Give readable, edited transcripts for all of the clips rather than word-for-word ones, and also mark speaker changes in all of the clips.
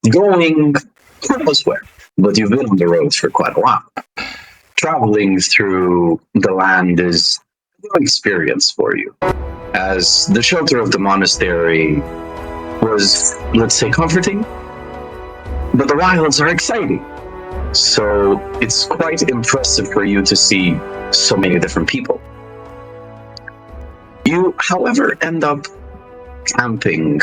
Speaker 1: going elsewhere, but you've been on the road for quite a while. Traveling through the land is a new experience for you, as the shelter of the monastery was, let's say, comforting, but the wilds are exciting. So it's quite impressive for you to see so many different people. You, however, end up camping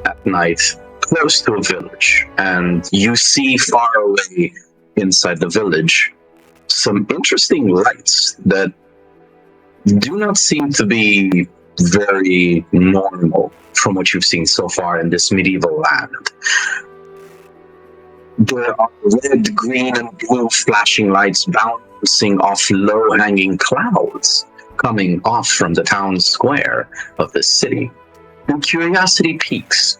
Speaker 1: at night close to a village, and you see far away inside the village some interesting lights that do not seem to be very normal from what you've seen so far in this medieval land. There are red, green, and blue flashing lights bouncing off low-hanging clouds coming off from the town square of the city. And curiosity peaks.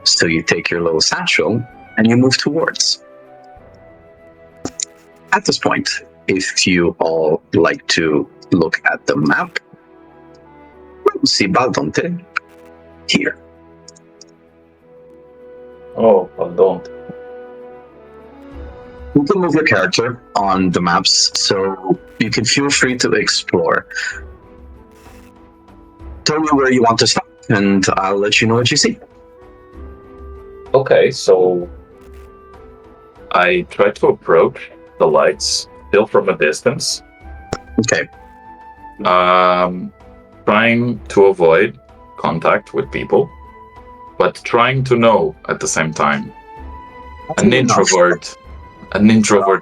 Speaker 1: So you take your little satchel and you move towards. At this point, if you all like to look at the map, we'll see Baldonte here.
Speaker 2: Oh, don't.
Speaker 1: You can move your character on the maps, so you can feel free to explore. Tell me where you want to stop, and I'll let you know what you see.
Speaker 2: Okay, so I try to approach the lights still from a distance.
Speaker 1: Okay.
Speaker 2: Trying to avoid contact with people, but trying to know at the same time. An introvert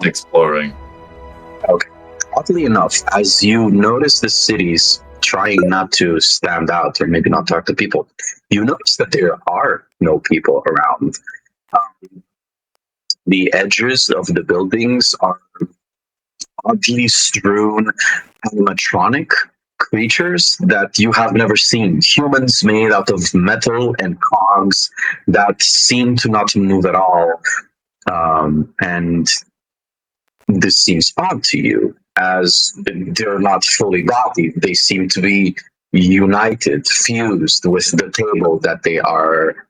Speaker 2: exploring.
Speaker 1: Okay. Oddly enough, as you notice the cities trying not to stand out or maybe not talk to people, you notice that there are no people around. The edges of the buildings are oddly strewn animatronic creatures that you have never seen. Humans made out of metal and cogs that seem to not move at all. And this seems odd to you, as they're not fully bodied. They seem to be united, fused with the table that they are,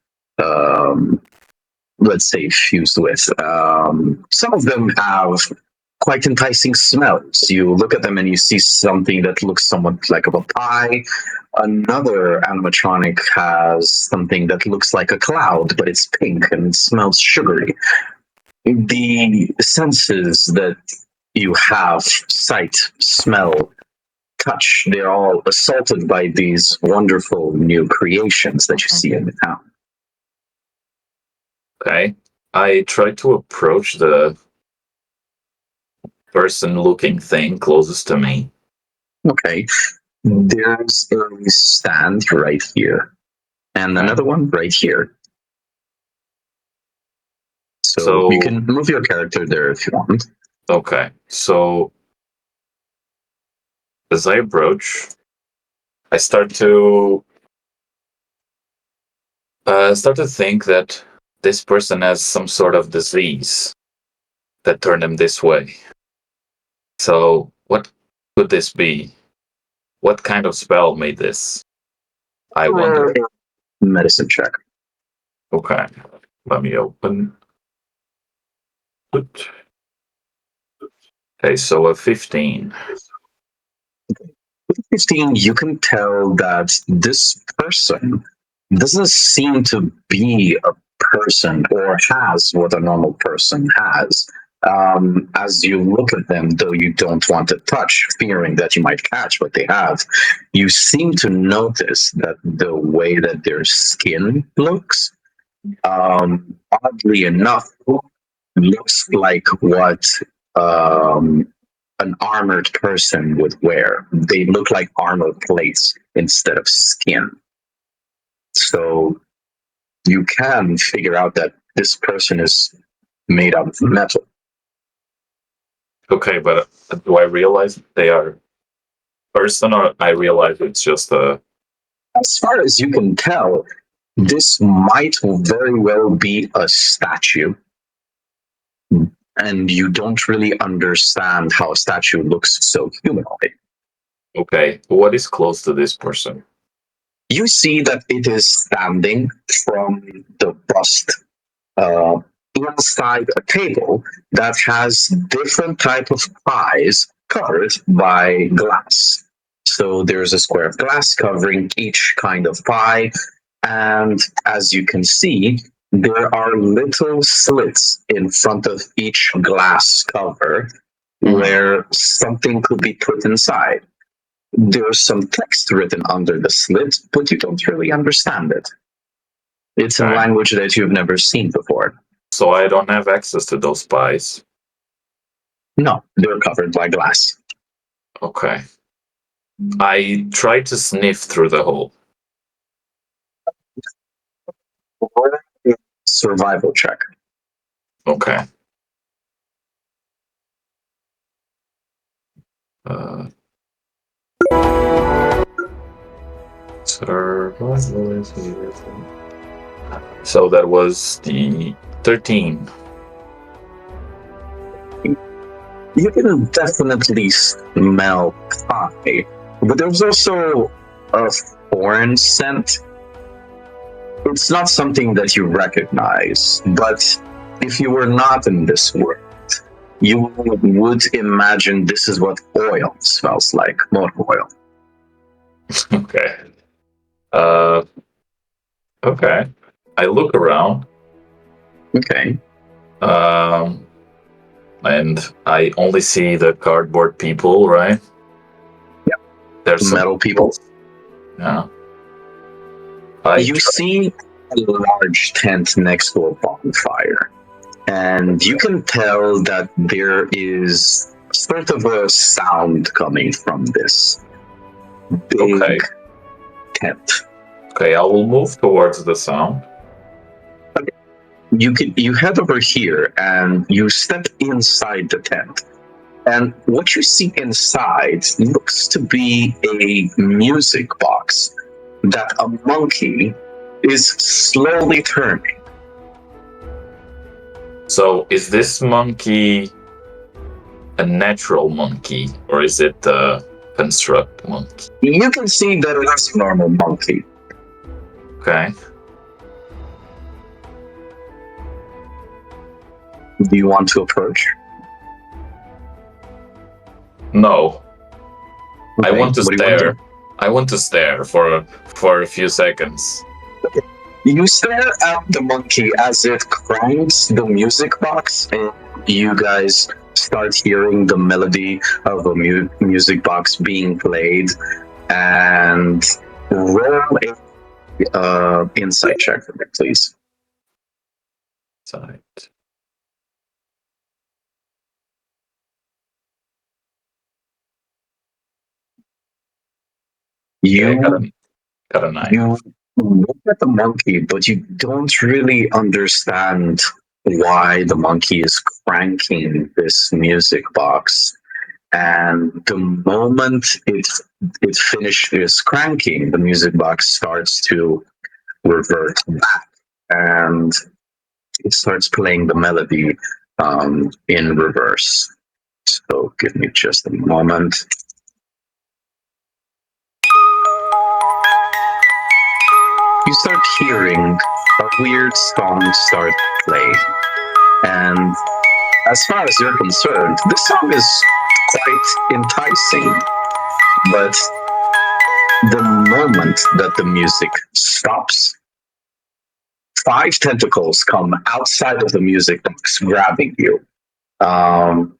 Speaker 1: let's say, fused with. Some of them have quite enticing smells. You look at them and you see something that looks somewhat like a pie. Another animatronic has something that looks like a cloud, but it's pink and it smells sugary. The senses that you have, sight, smell, touch, they're all assaulted by these wonderful new creations that you see in the town.
Speaker 2: Okay. I try to approach the person-looking thing closest to me.
Speaker 1: Okay. There's a stand right here, and another one right here. So you can move your character there if you want.
Speaker 2: Okay. So as I approach, I start to think that this person has some sort of disease that turned him this way. So what could this be? What kind of spell made this? I wonder.
Speaker 1: Medicine check.
Speaker 2: Okay. Let me open. Okay, so a 15.
Speaker 1: 15, you can tell that this person doesn't seem to be a person or has what a normal person has. As you look at them, though you don't want to touch, fearing that you might catch what they have, you seem to notice that the way that their skin looks, oddly enough, looks like what an armored person would wear. They look like armor plates instead of skin. So you can figure out that this person is made out of metal.
Speaker 2: Okay, but do I realize they are person, or I realize it's just a...
Speaker 1: As far as you can tell, this might very well be a statue. And you don't really understand how a statue looks so humanoid.
Speaker 2: Okay, what is close to this person?
Speaker 1: You see that it is standing from the bust inside a table that has different type of pies covered by glass. So there's a square of glass covering each kind of pie, and as you can see, there are little slits in front of each glass cover
Speaker 2: Mhm.
Speaker 1: where something could be put inside. There's some text written under the slit, but you don't really understand it. It's in a
Speaker 2: Okay.
Speaker 1: language that you've never seen before.
Speaker 2: So I don't have access to those pies.
Speaker 1: No, they're covered by glass.
Speaker 2: Okay. I tried to sniff through the hole.
Speaker 1: Survival check.
Speaker 2: Okay. Uh, survival is beautiful. So that was the 13.
Speaker 1: You can definitely smell pie, but there's also a foreign scent. It's not something that you recognize, but if you were not in this world, you would imagine this is what oil smells like, motor oil.
Speaker 2: Okay. Uh, okay. I look around,
Speaker 1: Okay.
Speaker 2: um, and I only see the cardboard people, right?
Speaker 1: Yeah.
Speaker 2: There's some
Speaker 1: Metal people.
Speaker 2: Yeah. I
Speaker 1: You
Speaker 2: try.
Speaker 1: see a large tent next to a bonfire, and you can tell that there is sort of a sound coming from this big
Speaker 2: Okay.
Speaker 1: tent.
Speaker 2: Okay, I will move towards the sound.
Speaker 1: You head over here and you step inside the tent. And what you see inside looks to be a music box that a monkey is slowly turning.
Speaker 2: So, is this monkey a natural monkey or is it a construct monkey?
Speaker 1: You can see that it is a normal monkey.
Speaker 2: Okay.
Speaker 1: Do you want to approach?
Speaker 2: No, I
Speaker 1: Okay,
Speaker 2: want to
Speaker 1: what do you want to
Speaker 2: stare.
Speaker 1: do?
Speaker 2: I want to stare for a few seconds.
Speaker 1: You stare at the monkey as it cranks the music box, and you guys start hearing the melody of a music box being played. And roll a insight check for me, please.
Speaker 2: Side. Okay, I
Speaker 1: You
Speaker 2: got a 9.
Speaker 1: you look at the monkey, but you don't really understand why the monkey is cranking this music box. And the moment it finishes cranking, the music box starts to revert back, and it starts playing the melody in reverse. So give me just a moment. You start hearing a weird song start playing, and as far as you're concerned, this song is quite enticing. But the moment that the music stops, five tentacles come outside of the music box, grabbing you. Um,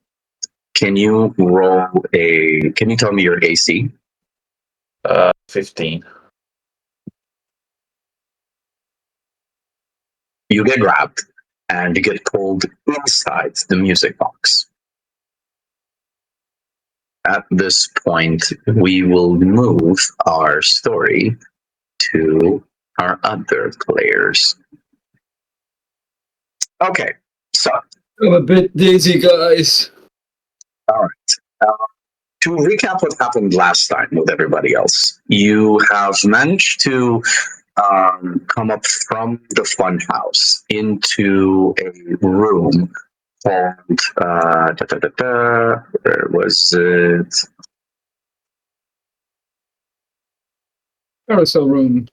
Speaker 1: can you roll a? Can you tell me your AC?
Speaker 2: 15.
Speaker 1: You get grabbed, and you get pulled inside the music box. At this point, we will move our story to our other players. Okay, so
Speaker 3: I'm a bit dizzy, guys.
Speaker 1: all right. To recap what happened last time with everybody else, you have managed to come up from the funhouse into a room called where was it?
Speaker 3: Carousel room.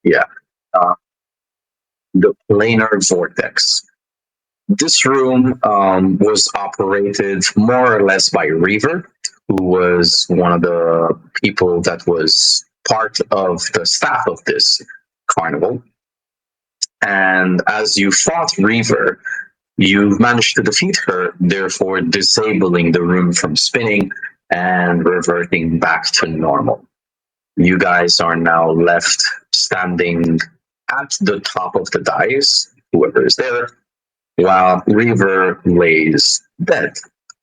Speaker 1: Yeah. Uh, the planar vortex. This room was operated more or less by Reaver, who was one of the people that was part of the staff of this carnival. And as you fought Reaver, you managed to defeat her, therefore disabling the room from spinning and reverting back to normal. You guys are now left standing at the top of the dais, whoever is there, while Reaver lays dead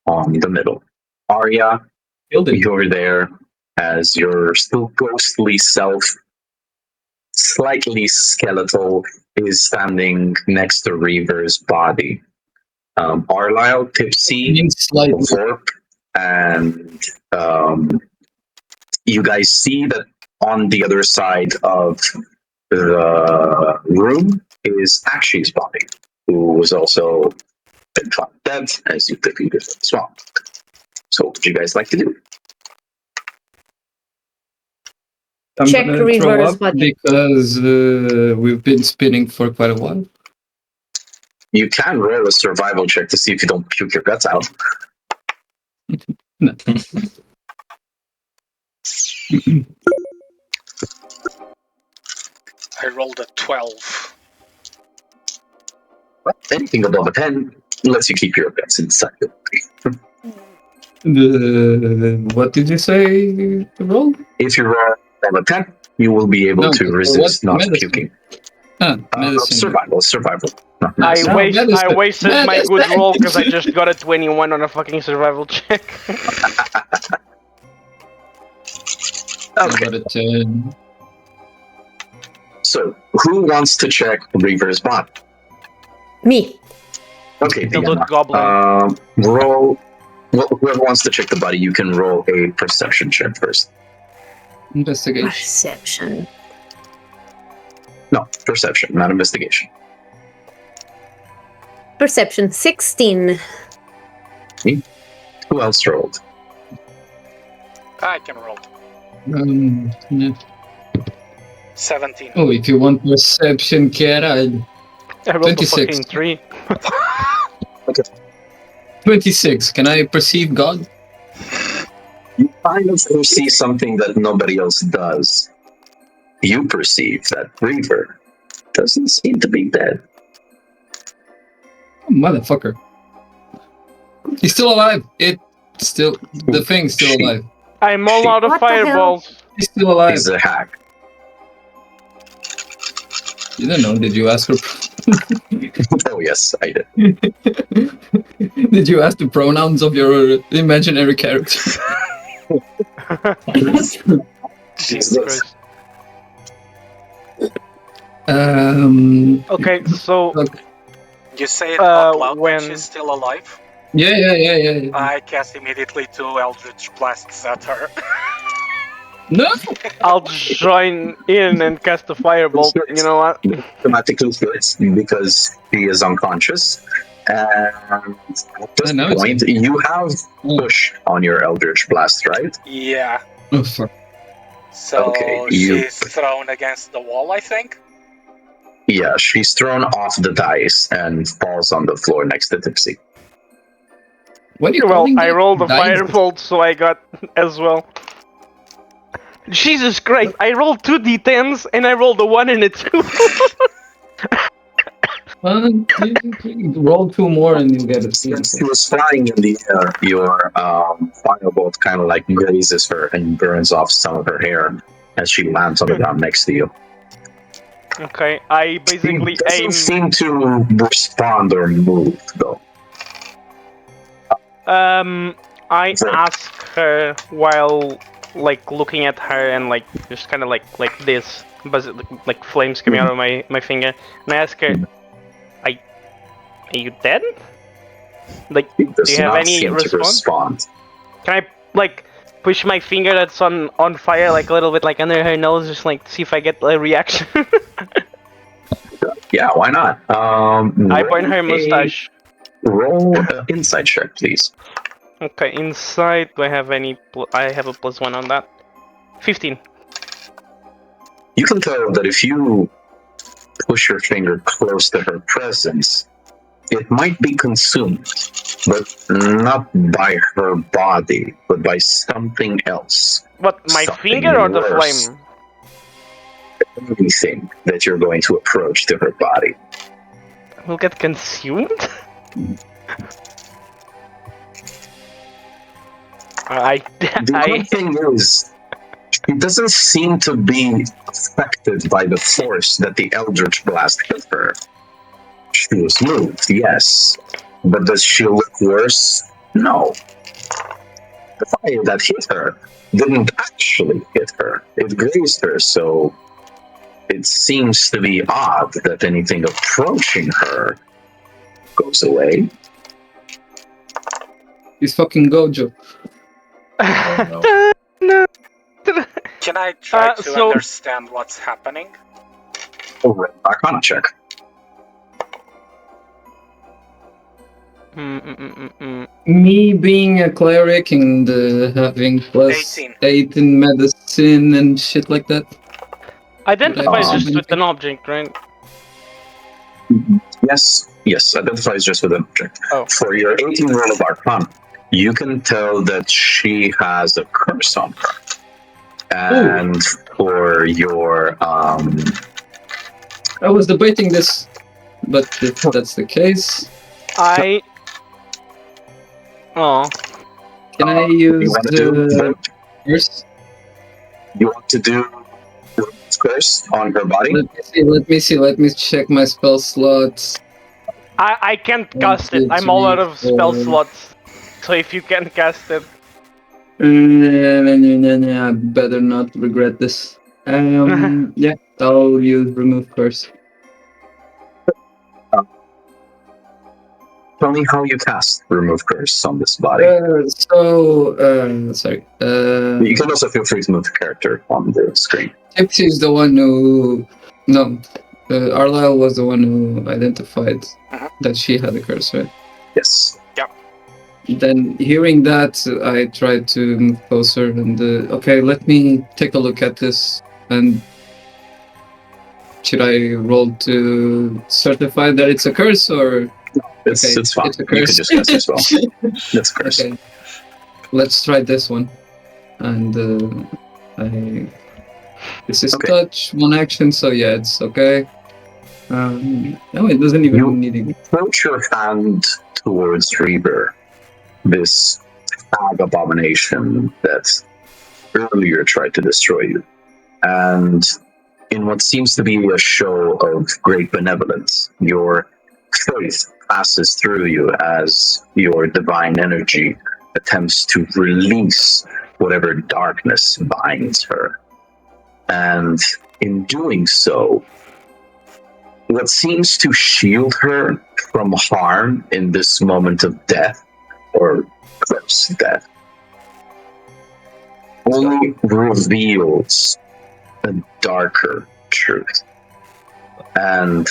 Speaker 1: on the middle. Arya,
Speaker 3: Killed it.
Speaker 1: you're there as your still ghostly self, slightly skeletal, is standing next to Reaver's body. Arlyle, Tipsy,
Speaker 3: Means slightly.
Speaker 1: Vorp, and you guys see that on the other side of the room is Akshi's body, who was also been found dead, as you defeated as well. So, what would you guys like to do?
Speaker 3: I'm
Speaker 4: Check
Speaker 3: gonna throw
Speaker 4: Reaver's
Speaker 3: up
Speaker 4: body.
Speaker 3: because we've been spinning for quite a while.
Speaker 1: You can roll a survival check to see if you don't puke your guts out.
Speaker 3: No.
Speaker 5: I rolled a 12.
Speaker 1: Well, anything above a 10 lets you keep your guts inside.
Speaker 3: What did you say to roll?
Speaker 1: If you roll above a 10, you will be able
Speaker 3: No,
Speaker 1: to
Speaker 3: but
Speaker 1: resist
Speaker 3: what
Speaker 1: not
Speaker 3: medicine?
Speaker 1: puking.
Speaker 3: Medicine.
Speaker 1: Survival. Not
Speaker 6: I
Speaker 1: medicine.
Speaker 3: No,
Speaker 6: wasted
Speaker 3: medicine.
Speaker 6: my good roll because I just got a 21 on a fucking survival check.
Speaker 3: I
Speaker 1: Okay,
Speaker 3: got a 10.
Speaker 1: so who wants to check Reaver's body?
Speaker 4: Me.
Speaker 1: Okay,
Speaker 6: The
Speaker 1: Vienna.
Speaker 6: loot goblin.
Speaker 1: Roll. Well, whoever wants to check the body, you can roll a perception check first.
Speaker 3: Investigation.
Speaker 4: Perception.
Speaker 1: No, perception, not investigation.
Speaker 4: Perception 16.
Speaker 1: Who else rolled?
Speaker 5: I can roll.
Speaker 3: Yeah.
Speaker 5: 17.
Speaker 3: Oh, if you want perception, Kera,
Speaker 6: I rolled a
Speaker 3: 26.
Speaker 6: fucking 3.
Speaker 3: 26. Can I perceive God?
Speaker 1: You kind of perceive something that nobody else does. You perceive that Reaver doesn't seem to be dead.
Speaker 3: Oh, motherfucker. He's still alive. The thing's still alive.
Speaker 6: I'm all out of
Speaker 4: What the hell?
Speaker 6: fireballs.
Speaker 3: He's still alive.
Speaker 1: He's a hack.
Speaker 3: You don't know. Did you ask her?
Speaker 1: Oh yes, I did.
Speaker 3: Did you ask the pronouns of your imaginary character?
Speaker 6: Jesus Christ. Okay, so
Speaker 3: Look.
Speaker 5: You say it out loud when
Speaker 6: when-
Speaker 5: she's still alive?
Speaker 3: Yeah.
Speaker 5: I cast immediately 2 Eldritch Blasts at her.
Speaker 3: No.
Speaker 6: I'll join in and cast a firebolt. You know what?
Speaker 1: Automatically hits because he is unconscious. And at this
Speaker 3: I know it's
Speaker 1: point, you have push on your Eldritch Blast, right?
Speaker 5: Yeah.
Speaker 3: Oh fuck.
Speaker 5: So
Speaker 1: Okay, you-
Speaker 5: she's thrown against the wall, I think.
Speaker 1: Yeah, she's thrown off the dice and falls on the floor next to Tipsy.
Speaker 3: What are you
Speaker 6: Well,
Speaker 3: calling
Speaker 6: I
Speaker 3: that?
Speaker 6: rolled a
Speaker 3: Dice?
Speaker 6: firebolt, so I got as well. Jesus Christ! I rolled 2 d10s and I rolled a 1 and a 2.
Speaker 3: 1, 2, 3. Roll 2 more and you get it.
Speaker 1: Since she was flying in the air, your firebolt kind of like grazes her and burns off some of her hair as she lands on the ground next to you.
Speaker 6: Okay, I basically
Speaker 1: She doesn't
Speaker 6: aim.
Speaker 1: seem to respond or move, though.
Speaker 6: I ask her while like looking at her and like just kind of like this, but like flames coming out of my finger, and I ask her, "Are you dead? Like,
Speaker 1: She does
Speaker 6: do you have
Speaker 1: not
Speaker 6: any
Speaker 1: seem to
Speaker 6: response?
Speaker 1: respond.
Speaker 6: Can I like push my finger that's on fire like a little bit like under her nose, just like see if I get a reaction?"
Speaker 1: Yeah, why not?
Speaker 6: I point her
Speaker 1: roll a-
Speaker 6: mustache.
Speaker 1: Roll an insight check, please.
Speaker 6: Okay, inside. Do I have any? I have a +1 on that. 15.
Speaker 1: You can tell that if you push your finger close to her presence, it might be consumed, but not by her body, but by something else.
Speaker 6: What, my
Speaker 1: Something
Speaker 6: finger or the
Speaker 1: worse.
Speaker 6: flame?
Speaker 1: Anything that you're going to approach to her body.
Speaker 6: Will get consumed?
Speaker 1: The other thing is, she doesn't seem to be affected by the force that the Eldritch Blast hit her. She was moved, yes. But does she look worse? No. The fire that hit her didn't actually hit her. It grazed her, so it seems to be odd that anything approaching her goes away.
Speaker 3: He's fucking Gojo.
Speaker 2: Oh,
Speaker 6: No.
Speaker 5: Can I try to
Speaker 6: so-
Speaker 5: understand what's happening?
Speaker 1: Over an Arcana check.
Speaker 3: Me being a cleric and having plus
Speaker 5: 18.
Speaker 3: 8 in medicine and shit like that.
Speaker 6: Identifies
Speaker 1: Um,
Speaker 6: just with an object, right?
Speaker 1: Yes, identifies just with an object.
Speaker 6: Oh.
Speaker 1: For your 18 roll of Arcana, you can tell that she has a curse on her. And for your
Speaker 3: I was debating this, but if that's the case,
Speaker 6: Oh.
Speaker 3: can I
Speaker 1: you
Speaker 3: use
Speaker 1: want to do
Speaker 3: the curse?
Speaker 1: you want to do curse on her body?
Speaker 3: Let me check my spell slots.
Speaker 6: I can't
Speaker 3: One,
Speaker 6: cast it.
Speaker 3: two,
Speaker 6: I'm all
Speaker 3: three,
Speaker 6: out of spell
Speaker 3: four.
Speaker 6: slots. So if you can cast it.
Speaker 3: I better not regret this. Yeah, I'll use remove curse.
Speaker 1: Tell me how you cast remove curse on this body.
Speaker 3: Sorry.
Speaker 1: You can also feel free to move the character on the screen.
Speaker 3: Tipsy is the one who. No, Arlyle was the one who identified that she had a curse, right?
Speaker 1: Yes.
Speaker 3: Then, hearing that, I tried to move closer and. Okay, let me take a look at this. And. Should I roll to certify that it's a curse or.
Speaker 1: It's fine.
Speaker 3: It's a
Speaker 1: You can
Speaker 3: curse.
Speaker 1: just cast as well. It's a curse.
Speaker 3: Okay. Let's try this one. And this is
Speaker 1: Okay.
Speaker 3: touch, one action, so yeah, it's okay. No, it doesn't even
Speaker 1: You-
Speaker 3: need it.
Speaker 1: Approach your hand towards Reaver, this fag abomination that earlier tried to destroy you. And in what seems to be a show of great benevolence, your faith passes through you as your divine energy attempts to release whatever darkness binds her. And in doing so, what seems to shield her from harm in this moment of death, or close to death, only reveals a darker truth. And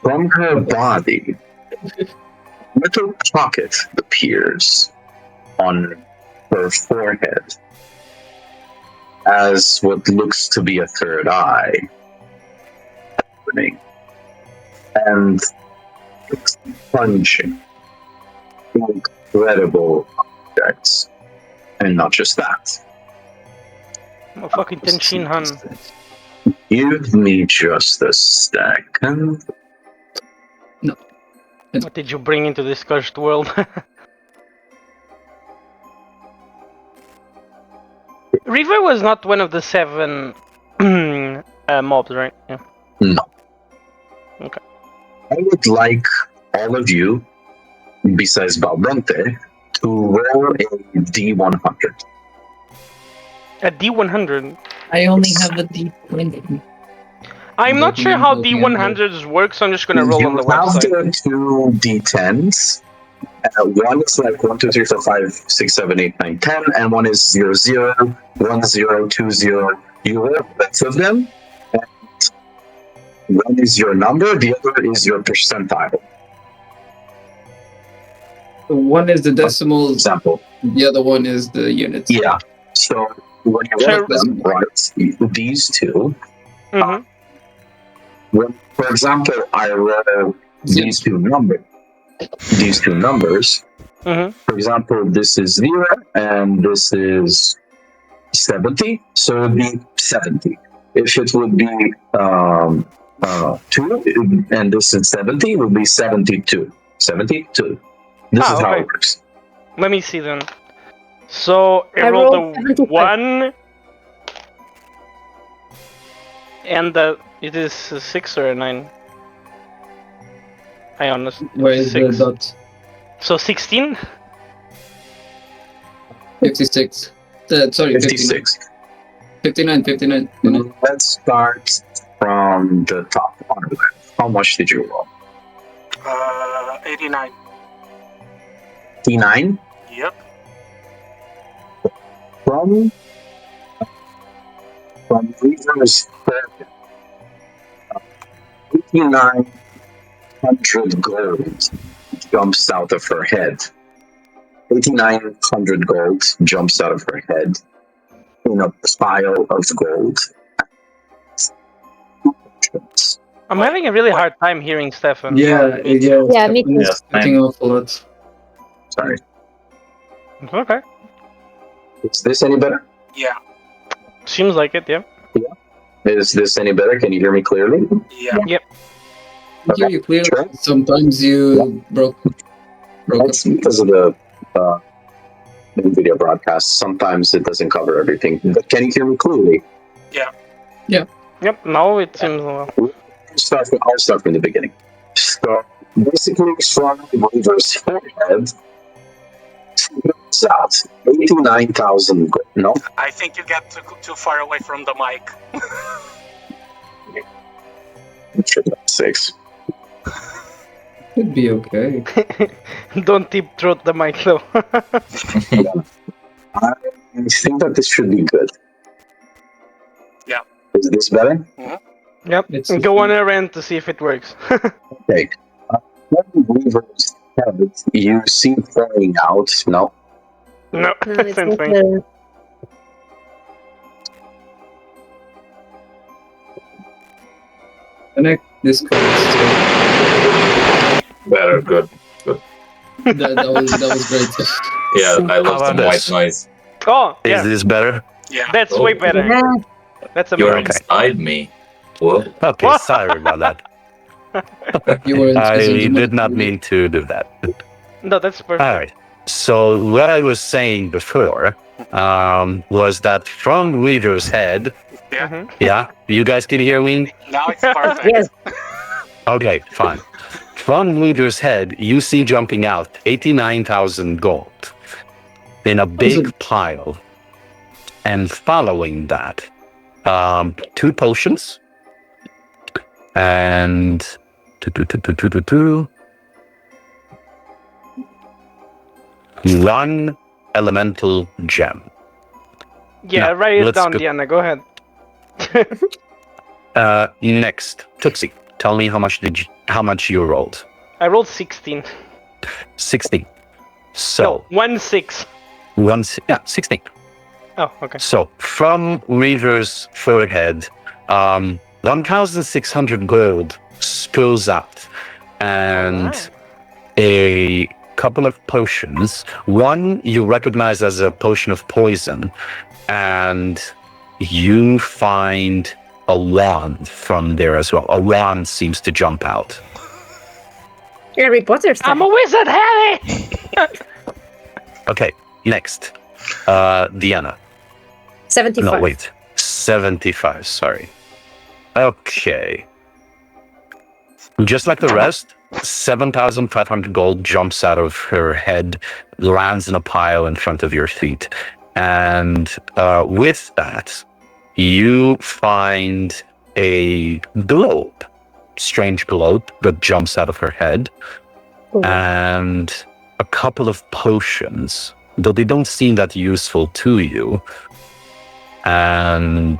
Speaker 1: from her body, a little pocket appears on her forehead as what looks to be a third eye opening. And it's plunging incredible objects. And not just that.
Speaker 6: Oh, fucking Tenshin Han.
Speaker 1: Give me just a second.
Speaker 6: What did you bring into this cursed world? River was not one of the 7 mobs, right? Yeah.
Speaker 1: No.
Speaker 6: Okay.
Speaker 1: I would like all of you, besides Balbronte, to roll a D100.
Speaker 6: A D100.
Speaker 3: I only have a D20.
Speaker 6: I'm not sure how
Speaker 3: Looking at
Speaker 6: D100s work, so I'm just gonna roll
Speaker 1: You
Speaker 6: on the
Speaker 1: have
Speaker 6: website.
Speaker 1: the two D10s. One is like 1, 2, 3, 4, 5, 6, 7, 8, 9, 10, and one is 0, 0, 1, 0, 2, 0. You roll both of them, and one is your number, the other is your percentile.
Speaker 3: One is the decimals,
Speaker 1: Example.
Speaker 3: the other one is the units.
Speaker 1: Yeah. So when you
Speaker 6: Sure.
Speaker 1: roll them, right, these two,
Speaker 6: Mhm.
Speaker 1: when, for example, I roll these two numbers,
Speaker 6: Mm-hmm.
Speaker 1: for example, this is 0 and this is 70, so it would be 70. If it would be 2 and this is 70, it would be 72. 72. This is how
Speaker 6: Okay.
Speaker 1: it works.
Speaker 6: Let me see then. So I
Speaker 4: I
Speaker 6: rolled
Speaker 4: rolled
Speaker 6: a
Speaker 4: 75.
Speaker 6: 1, and it is a 6 or a 9. I honestly.
Speaker 3: Where is the
Speaker 6: 6.
Speaker 3: dot?
Speaker 6: So 16.
Speaker 3: 56. Sorry, 59.
Speaker 1: 56.
Speaker 3: 59.
Speaker 1: Let's start from the top. How much did you roll?
Speaker 5: 89.
Speaker 1: 89?
Speaker 5: Yep.
Speaker 1: From Reaver's 8,900 gold jumps out of her head. 8,900 gold jumps out of her head in a pile of gold.
Speaker 6: I'm having a really hard time hearing Stefan.
Speaker 3: Yeah,
Speaker 5: me too.
Speaker 4: Yeah, me too.
Speaker 3: It's cutting off a lot.
Speaker 1: Sorry.
Speaker 6: Okay.
Speaker 1: Is this any better?
Speaker 5: Yeah.
Speaker 6: Seems like it, yeah.
Speaker 1: Is this any better? Can you hear me clearly?
Speaker 5: Yeah.
Speaker 6: Yep.
Speaker 3: I hear you clearly.
Speaker 1: Sure.
Speaker 3: Sometimes you broke up.
Speaker 1: That's because of the video broadcast. Sometimes it doesn't cover everything. But can you hear me clearly?
Speaker 6: Yep. Now it seems.
Speaker 1: I'll start from the beginning. So basically, from Weaver's forehead, it's out 89,000. No,
Speaker 5: I think you get too far away from the mic.
Speaker 1: 6.
Speaker 3: Could be okay.
Speaker 6: Don't deep throat the mic though.
Speaker 1: I think that this should be good.
Speaker 5: Yeah.
Speaker 1: Is this better?
Speaker 6: Yep.
Speaker 3: It's
Speaker 6: Go on a rant to see if it works.
Speaker 1: Okay. From Weaver's head, you see pouring out. No.
Speaker 6: No,
Speaker 4: No, it's
Speaker 6: same
Speaker 4: not
Speaker 6: thing.
Speaker 4: the-
Speaker 3: Connect this code.
Speaker 2: Better, good.
Speaker 3: That was great.
Speaker 2: Yeah, I love
Speaker 7: How
Speaker 2: the
Speaker 7: about
Speaker 2: white
Speaker 7: this?
Speaker 2: noise.
Speaker 6: Oh,
Speaker 7: Is
Speaker 6: yeah.
Speaker 7: this better?
Speaker 5: Yeah.
Speaker 6: That's
Speaker 2: Oh.
Speaker 6: way better.
Speaker 4: Yeah.
Speaker 6: That's
Speaker 2: You're
Speaker 6: amazing.
Speaker 2: inside me. Whoa.
Speaker 7: Okay, sorry about that.
Speaker 3: You weren't
Speaker 7: I
Speaker 3: using the
Speaker 7: did not
Speaker 3: mic.
Speaker 7: mean to do that.
Speaker 6: No, that's perfect.
Speaker 7: All right. So what I was saying before was that from Reader's head,
Speaker 6: Mhm.
Speaker 7: yeah, you guys can hear me?
Speaker 5: Now it's perfect.
Speaker 4: Yes.
Speaker 7: Okay, fine. From Reader's head, you see jumping out 89,000 gold in a big pile. And following that, 2 potions and one elemental gem.
Speaker 6: Yeah,
Speaker 7: Now,
Speaker 6: write it
Speaker 7: let's
Speaker 6: down,
Speaker 7: go-
Speaker 6: Diana. Go ahead.
Speaker 7: Next, Tootsie, tell me how much you rolled.
Speaker 6: I rolled 16.
Speaker 7: 16. So
Speaker 6: No, 1-6.
Speaker 7: 16.
Speaker 6: Oh, okay.
Speaker 7: So from Reaver's forehead, 1,600 gold spills out, and
Speaker 6: Alright.
Speaker 7: a couple of potions. One you recognize as a potion of poison, and you find a wand from there as well. A wand seems to jump out.
Speaker 4: Harry Potter stuff.
Speaker 6: I'm a wizard, Harry!
Speaker 7: Okay, next, Diana.
Speaker 4: 75.
Speaker 7: No, wait, 75. Sorry. Okay. Just like the rest, 7,500 gold jumps out of her head, lands in a pile in front of your feet. And with that, you find a globe, strange globe that jumps out of her head,
Speaker 4: Cool.
Speaker 7: and a couple of potions, though they don't seem that useful to you. And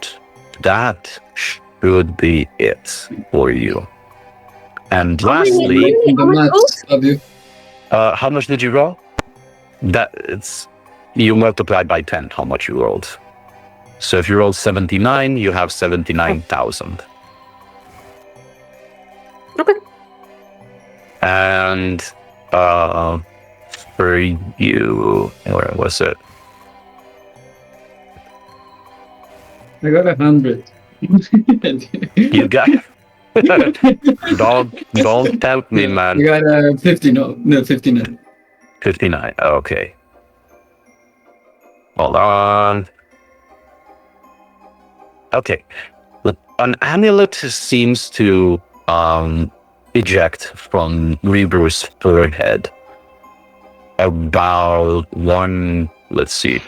Speaker 7: that should be it for you. And
Speaker 4: How many-
Speaker 7: lastly,
Speaker 4: how
Speaker 3: The
Speaker 4: much
Speaker 3: maths,
Speaker 4: gold?
Speaker 3: Fabio.
Speaker 7: how much did you roll? You multiply by 10 how much you rolled. So if you rolled 79, you have 79,000.
Speaker 4: Okay.
Speaker 7: And for you, where was it?
Speaker 3: I got 100.
Speaker 7: You got. don't tempt me,
Speaker 3: I
Speaker 7: man.
Speaker 3: got 50. No, 59.
Speaker 7: 59. Okay. Hold on. Okay. Look, an amulet seems to eject from Rebru's forehead about one. Let's see.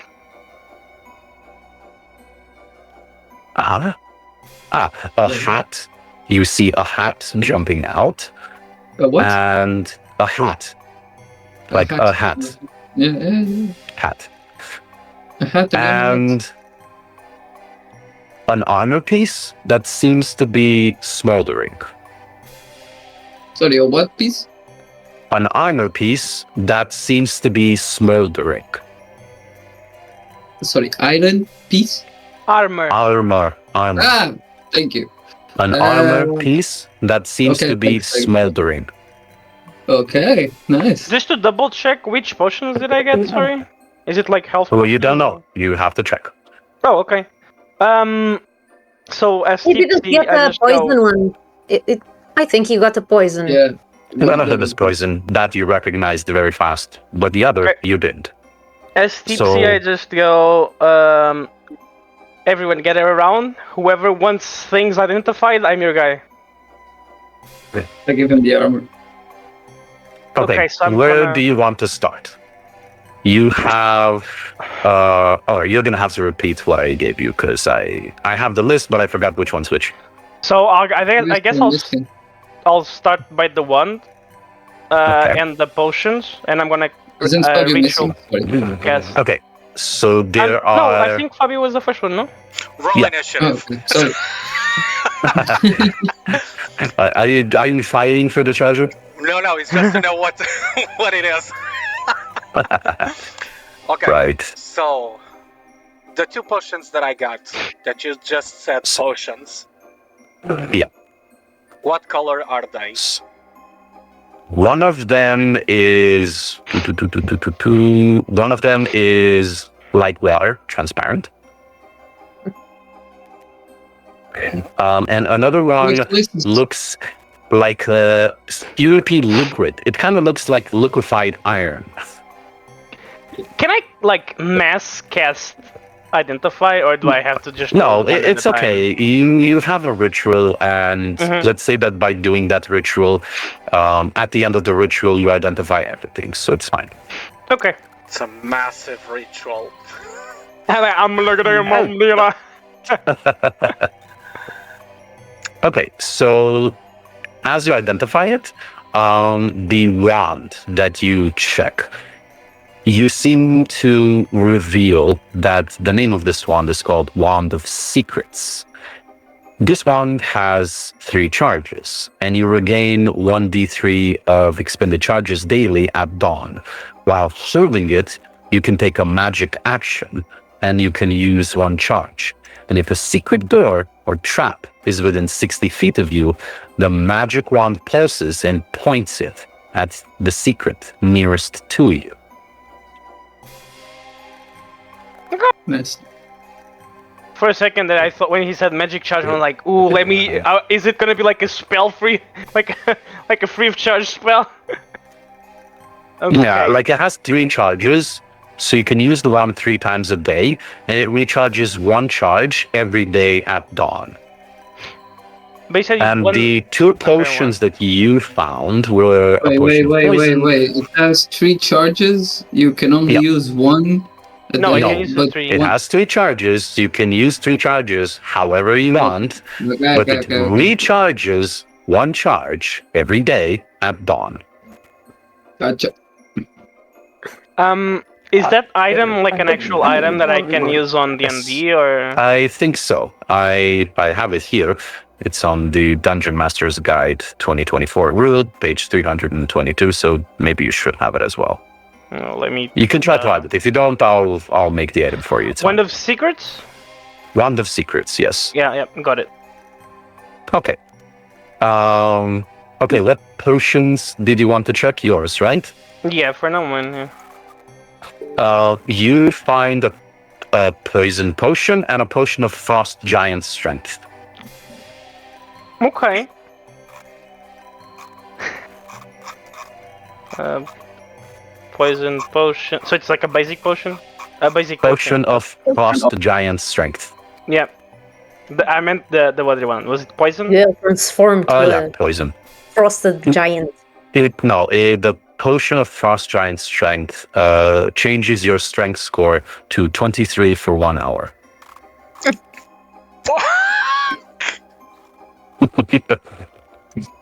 Speaker 7: A hat. You see a hat jumping out,
Speaker 3: What?
Speaker 7: and a hat, like a hat,
Speaker 3: Yeah.
Speaker 7: hat,
Speaker 3: A hat
Speaker 7: and an armor piece that seems to be smoldering.
Speaker 3: Sorry, a what piece?
Speaker 7: An armor piece that seems to be smoldering.
Speaker 3: Sorry, iron piece?
Speaker 6: Armor.
Speaker 7: Armor.
Speaker 3: Ah, thank you.
Speaker 7: An armor piece that seems
Speaker 3: okay,
Speaker 7: to be
Speaker 3: thanks.
Speaker 7: smoldering.
Speaker 3: Okay, nice.
Speaker 6: Just to double check, which potions did I get? Sorry, is it like health?
Speaker 7: Well, you don't
Speaker 6: potions?
Speaker 7: know. You have to check.
Speaker 6: Oh, okay. So as
Speaker 4: He didn't
Speaker 6: tipsy,
Speaker 4: get
Speaker 6: I
Speaker 4: a
Speaker 6: just
Speaker 4: poison
Speaker 6: go.
Speaker 4: one. I think he got a poison.
Speaker 3: Yeah.
Speaker 7: None of them is poison. That you recognized very fast. But the other,
Speaker 6: Okay.
Speaker 7: you didn't.
Speaker 6: As tipsy,
Speaker 7: So-
Speaker 6: I just go. Everyone gather around. Whoever wants things identified, I'm your guy.
Speaker 3: I give him the armor.
Speaker 7: Okay,
Speaker 6: So I'm
Speaker 7: where
Speaker 6: gonna-
Speaker 7: do you want to start? You have, you're gonna have to repeat what I gave you because I have the list, but I forgot which one's which.
Speaker 6: So I guess I'll start by the wand,
Speaker 7: Okay.
Speaker 6: and the potions, and I'm gonna
Speaker 3: Isn't Fabio
Speaker 6: ritual
Speaker 3: missing? Sorry.
Speaker 6: cast.
Speaker 7: Okay, so there
Speaker 6: No,
Speaker 7: are.
Speaker 6: I think Fabio was the first one. No.
Speaker 5: Roll
Speaker 7: Yeah.
Speaker 3: Oh,
Speaker 5: initiative.
Speaker 3: okay. Sorry.
Speaker 7: Are you fighting for the treasure?
Speaker 5: No, it's just to know what what it is. Okay.
Speaker 7: Right.
Speaker 5: So, the two potions that I got, that you just said potions,
Speaker 7: Yeah.
Speaker 5: what color are they?
Speaker 7: One of them is. One of them is light water, transparent. And another one looks like a syrupy liquid. It kind of looks like liquefied iron.
Speaker 6: Can I like mass cast identify, or do I have to just?
Speaker 7: No,
Speaker 6: roll one at
Speaker 7: it's
Speaker 6: a time?
Speaker 7: okay. You have a ritual, and
Speaker 6: Mhm.
Speaker 7: let's say that by doing that ritual, at the end of the ritual, you identify everything, so it's fine.
Speaker 6: Okay.
Speaker 5: It's a massive ritual.
Speaker 6: I'm looking at him, Mira.
Speaker 7: Okay, so as you identify it, the wand that you check, you seem to reveal that the name of this wand is called Wand of Secrets. This wand has 3 charges, and you regain 1d3 of expended charges daily at dawn. While serving it, you can take a magic action, and you can use 1 charge. And if a secret door or trap is within 60 feet of you, the magic wand pulses and points it at the secret nearest to you.
Speaker 3: Nice.
Speaker 6: For a second there, I thought when he said magic charge, I'm like, ooh, let me. Is it gonna be like a spell free, like a free of charge spell? Okay.
Speaker 7: Yeah, like it has 3 charges, so you can use the wand 3 times a day, and it recharges 1 charge every day at dawn.
Speaker 6: But you said
Speaker 7: And
Speaker 6: one-
Speaker 7: the 2 potions that you found were a potion of poison.
Speaker 3: Wait. It has 3 charges. You can only
Speaker 7: Yeah.
Speaker 3: use 1. a
Speaker 6: No,
Speaker 3: day,
Speaker 6: you
Speaker 7: No,
Speaker 6: can use
Speaker 3: but
Speaker 6: the 3.
Speaker 7: It has 3 charges. You can use 3 charges however you want, but it recharges 1 charge every day at dawn.
Speaker 3: Gotcha.
Speaker 6: Is that item like an actual item that I can use on D&D, or?
Speaker 7: I think so. I have it here. It's on the Dungeon Master's Guide 2024 rule, page 322, so maybe you should have it as well.
Speaker 6: Oh, let me.
Speaker 7: You can try to have it. If you don't, I'll make the item for you. It's
Speaker 6: Wand
Speaker 7: fine.
Speaker 6: of Secrets?
Speaker 7: Wand of Secrets, yes.
Speaker 6: Yeah, got it.
Speaker 7: Okay. Okay, what potions did you want to check? Yours, right?
Speaker 6: Yeah, for now, man. Yeah.
Speaker 7: You find a poison potion and a potion of frost giant strength.
Speaker 6: Okay. Poison potion. So it's like a basic potion? A basic
Speaker 7: Potion of frost giant strength.
Speaker 6: Yeah. I meant the other one. Was it poison?
Speaker 4: Yeah, transformed to
Speaker 7: Yeah,
Speaker 4: a
Speaker 7: poison.
Speaker 4: frosted giant.
Speaker 7: The potion of frost giant strength changes your strength score to 23 for 1 hour.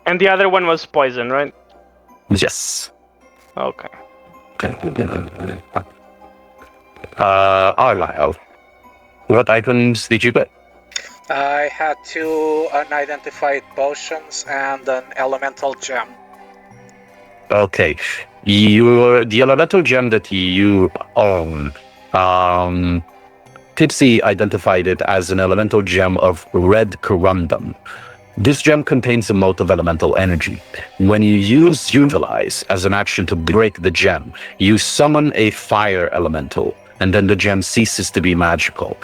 Speaker 6: And the other one was poison, right?
Speaker 7: Yes.
Speaker 6: Okay.
Speaker 7: Arlyle, what items did you get?
Speaker 5: I had 2 unidentified potions and an elemental gem.
Speaker 7: Okay, the elemental gem that you own, Tipsy identified it as an elemental gem of red corundum. This gem contains a mote of elemental energy. When you use Utilize as an action to break the gem, you summon a fire elemental, and then the gem ceases to be magical.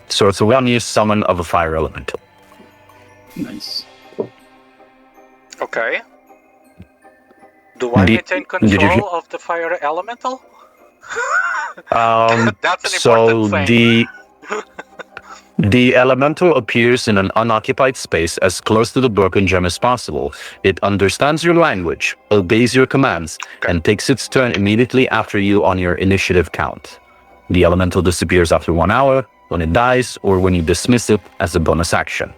Speaker 7: So it's a one-use summon of a fire elemental.
Speaker 3: Nice.
Speaker 5: Okay. Do I retain control of the fire elemental? That's an important thing.
Speaker 7: The elemental appears in an unoccupied space as close to the broken gem as possible. It understands your language, obeys your commands, and takes its turn immediately after you on your initiative count. The elemental disappears after 1 hour, when it dies, or when you dismiss it as a bonus action.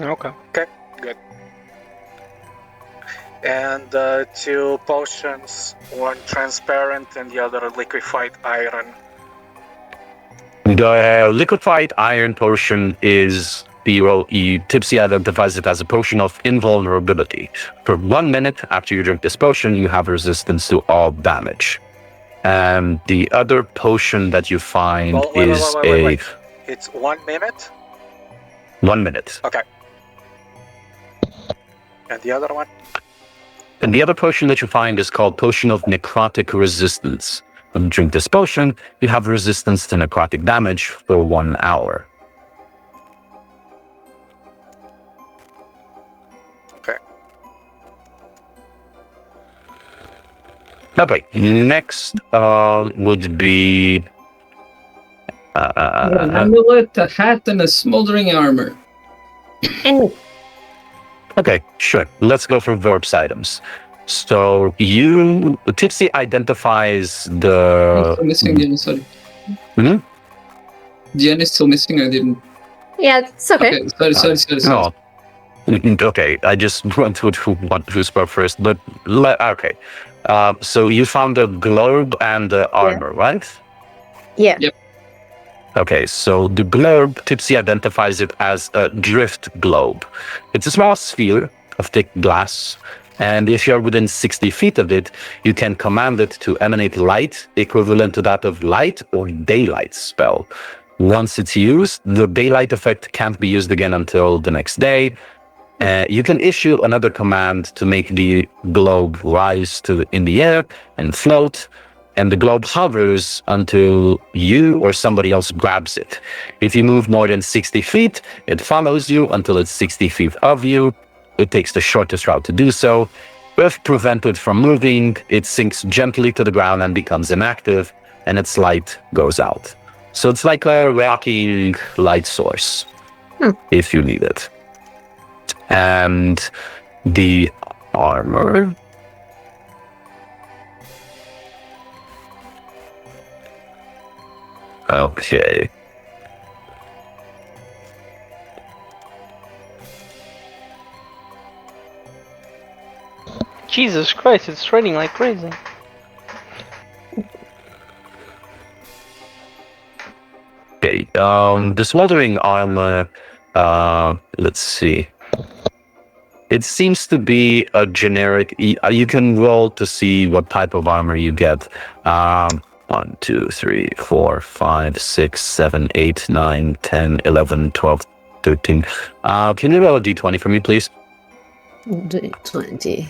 Speaker 6: Okay.
Speaker 5: Okay, good. And the 2 potions, one transparent and the other liquefied iron.
Speaker 7: The liquefied iron potion is Tipsy identifies it as a potion of invulnerability. For 1 minute after you drink this potion, you have resistance to all damage. And the other potion that you find
Speaker 5: wait. It's 1 minute?
Speaker 7: 1 minute.
Speaker 5: Okay. And the other one?
Speaker 7: And the other potion that you find is called Potion of Necrotic Resistance. When you drink this potion, you have resistance to necrotic damage for 1 hour.
Speaker 5: Okay.
Speaker 7: Okay, next would be...
Speaker 3: An amulet, a hat, and a smoldering armor.
Speaker 4: And
Speaker 7: Okay, sure. Let's go for verbs items. So Tipsy identifies
Speaker 3: I'm
Speaker 7: the...
Speaker 3: still missing the end, sorry.
Speaker 7: Hmm?
Speaker 3: The end is still missing, I didn't...
Speaker 4: yeah, it's okay.
Speaker 3: Sorry.
Speaker 7: No. Okay, I just went to who spoke first, but okay. So you found the globe and the armor, right?
Speaker 4: Yeah.
Speaker 3: Yep.
Speaker 7: Okay, so the globe, Tipsy identifies it as a drift globe. It's a small sphere of thick glass, and if you're within 60 feet of it, you can command it to emanate light equivalent to that of light or daylight spell. Once it's used, the daylight effect can't be used again until the next day. You can issue another command to make the globe rise in the air and float, and the globe hovers until you or somebody else grabs it. If you move more than 60 feet, it follows you until it's 60 feet of you. It takes the shortest route to do so. If prevented from moving, it sinks gently to the ground and becomes inactive, and its light goes out. So it's like a rocky light source, if you need it. And the armor... Okay.
Speaker 6: Jesus Christ, it's raining like crazy.
Speaker 7: Okay, the smoldering armor, let's see. It seems to be a generic, you can roll to see what type of armor you get. 1, 2, 3, 4, 5, 6, 7, 8, 9, 10, 11, 12, 13. Can you roll a d20 for me, please?
Speaker 4: D20.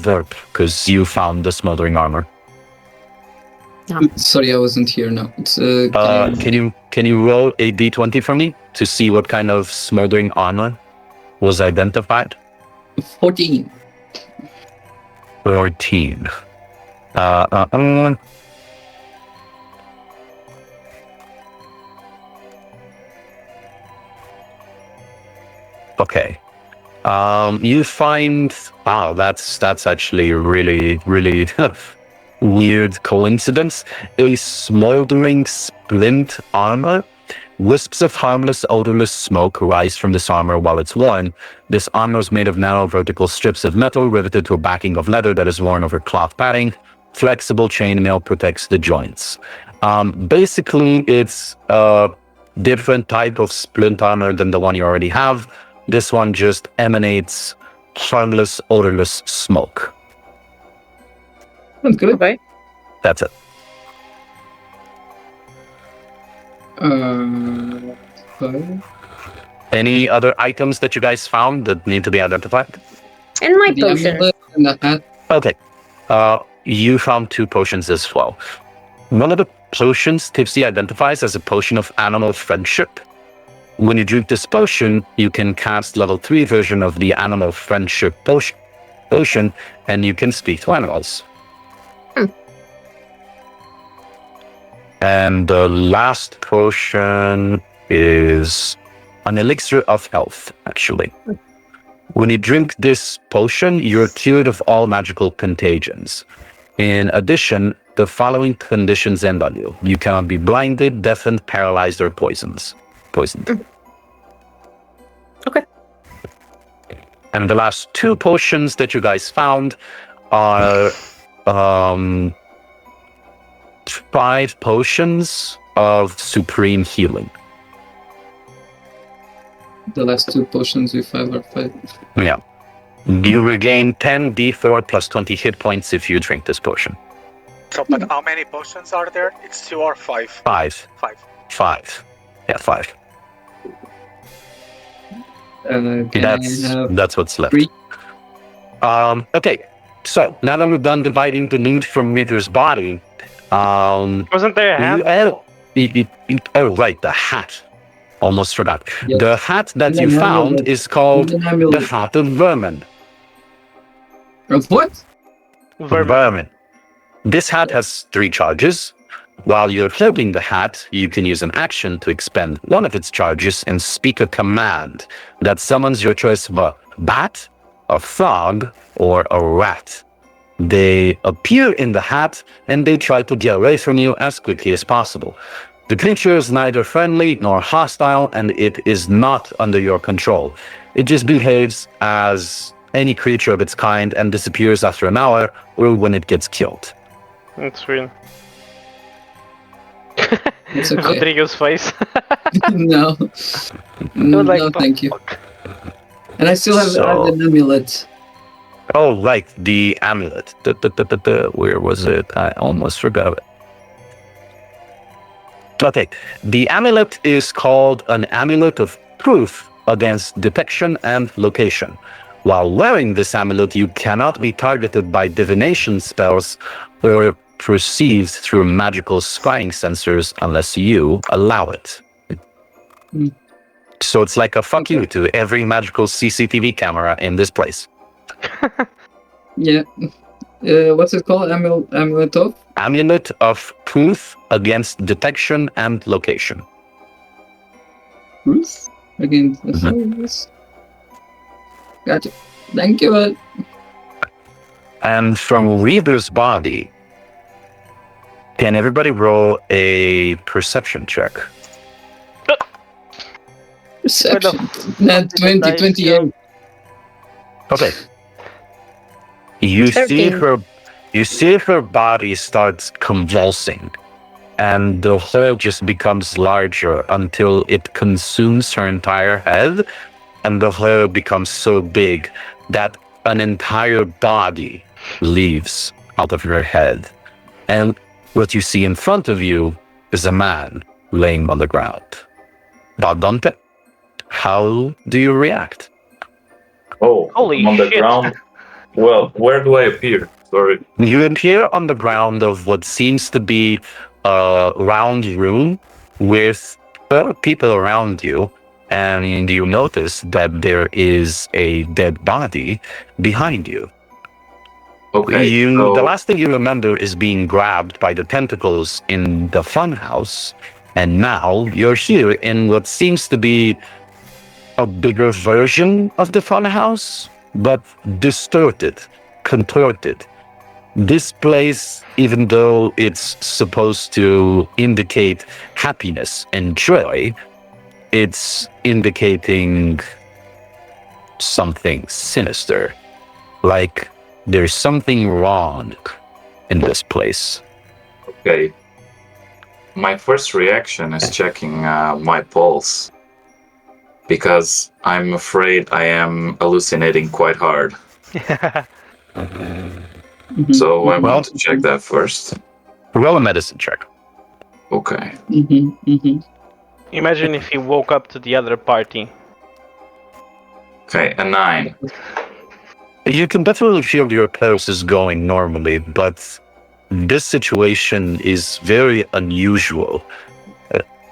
Speaker 7: Verb, because you found the smoldering armor.
Speaker 3: Sorry, I wasn't here now. It's,
Speaker 7: Can you roll a d20 for me to see what kind of smoldering armor was identified?
Speaker 3: 14.
Speaker 7: 14. Okay. You find that's actually really weird coincidence. A smoldering splint armor. Wisps of harmless, odorless smoke rise from this armor while it's worn. This armor is made of narrow vertical strips of metal riveted to a backing of leather that is worn over cloth padding. Flexible chainmail protects the joints. Basically, it's a different type of splint armor than the one you already have. This one just emanates harmless, odorless smoke.
Speaker 3: That's good.
Speaker 4: Okay.
Speaker 7: That's it.
Speaker 3: Five.
Speaker 7: Any other items that you guys found that need to be identified?
Speaker 4: And my
Speaker 3: The
Speaker 4: potion.
Speaker 3: amulet and the hat.
Speaker 7: Okay. You found 2 potions as well. One of the potions Tipsy identifies as a potion of animal friendship. When you drink this potion, you can cast level 3 version of the animal friendship potion, and you can speak to animals. And the last potion is an elixir of health, actually. When you drink this potion, you're cured of all magical contagions. In addition, the following conditions end on you. You cannot be blinded, deafened, paralyzed, or poisoned.
Speaker 4: Okay.
Speaker 7: And the last 2 potions that you guys found are 5 potions of supreme healing.
Speaker 3: The last 2 potions we five are 5.
Speaker 7: Yeah. You regain 10 d4 plus 20 hit points if you drink this potion.
Speaker 5: So, but how many potions are there? It's 2 or 5?
Speaker 7: 5.
Speaker 5: 5.
Speaker 7: 5. Yeah, 5.
Speaker 3: Can
Speaker 7: That's what's left.
Speaker 3: 3?
Speaker 7: Okay. So now that we've done dividing the loot from Mither's body,
Speaker 6: Wasn't there a hat?
Speaker 7: oh right, the hat. Almost forgot.
Speaker 3: Yes.
Speaker 7: The hat that
Speaker 3: And
Speaker 7: you
Speaker 3: an
Speaker 7: found
Speaker 3: amulet.
Speaker 7: is called
Speaker 3: And an
Speaker 7: the
Speaker 3: amulet.
Speaker 7: Hat of Vermin.
Speaker 3: Of what?
Speaker 6: Vermin.
Speaker 7: This hat has 3 charges. While you're holding the hat, you can use an action to expend one of its charges and speak a command that summons your choice of a bat, a frog, or a rat. They appear in the hat and they try to get away from you as quickly as possible. The creature is neither friendly nor hostile, and it is not under your control. It just behaves as any creature of its kind and disappears after an hour or when it gets killed.
Speaker 6: That's weird.
Speaker 3: It's okay.
Speaker 6: Rodrigo's face.
Speaker 3: No.
Speaker 6: was like,
Speaker 3: No, thank you.
Speaker 6: fuck.
Speaker 3: And I still have
Speaker 7: So-
Speaker 3: an amulet.
Speaker 7: Oh, right, the amulet. Where was it? I almost forgot it. Okay, the amulet is called an amulet of proof against detection and location. While wearing this amulet, you cannot be targeted by divination spells or perceived through magical scrying sensors unless you allow it.
Speaker 3: Hmm.
Speaker 7: So it's like a fuck you to every magical CCTV camera in this place.
Speaker 3: Yeah. What's it called? Amulet of?
Speaker 7: Amulet of proof against detection and location.
Speaker 3: Ruth? Again. Gotcha. Thank you.
Speaker 7: And from Reader's body, can everybody roll a perception check?
Speaker 3: Perception. Not 20, 28.
Speaker 7: Okay. You see
Speaker 4: 13.
Speaker 7: her body starts convulsing, and the hole just becomes larger until it consumes her entire head, and the hole becomes so big that an entire body leaves out of her head. And what you see in front of you is a man laying on the ground. Dante, how do you react?
Speaker 2: Oh,
Speaker 6: Holy
Speaker 2: I'm on the
Speaker 6: shit.
Speaker 2: ground. Well, where do I appear? Sorry.
Speaker 7: You appear on the ground of what seems to be a round room with people around you, and you notice that there is a dead body behind you.
Speaker 2: Okay.
Speaker 7: The
Speaker 2: So,
Speaker 7: last thing you remember is being grabbed by the tentacles in the funhouse, and now you're here in what seems to be a bigger version of the funhouse, but distorted, contorted. This place, even though it's supposed to indicate happiness and joy, it's indicating something sinister. Like there's something wrong in this place.
Speaker 2: okay. My first reaction is checking my pulse because I'm afraid I am hallucinating quite hard.
Speaker 3: Mhm,
Speaker 2: So I
Speaker 7: Well-
Speaker 2: want to check that first.
Speaker 7: Roll a medicine check.
Speaker 2: Okay.
Speaker 3: mhm, mhm.
Speaker 6: Imagine if he woke up to the other party.
Speaker 2: Okay, a 9.
Speaker 7: You can definitely feel your pulse is going normally, but this situation is very unusual.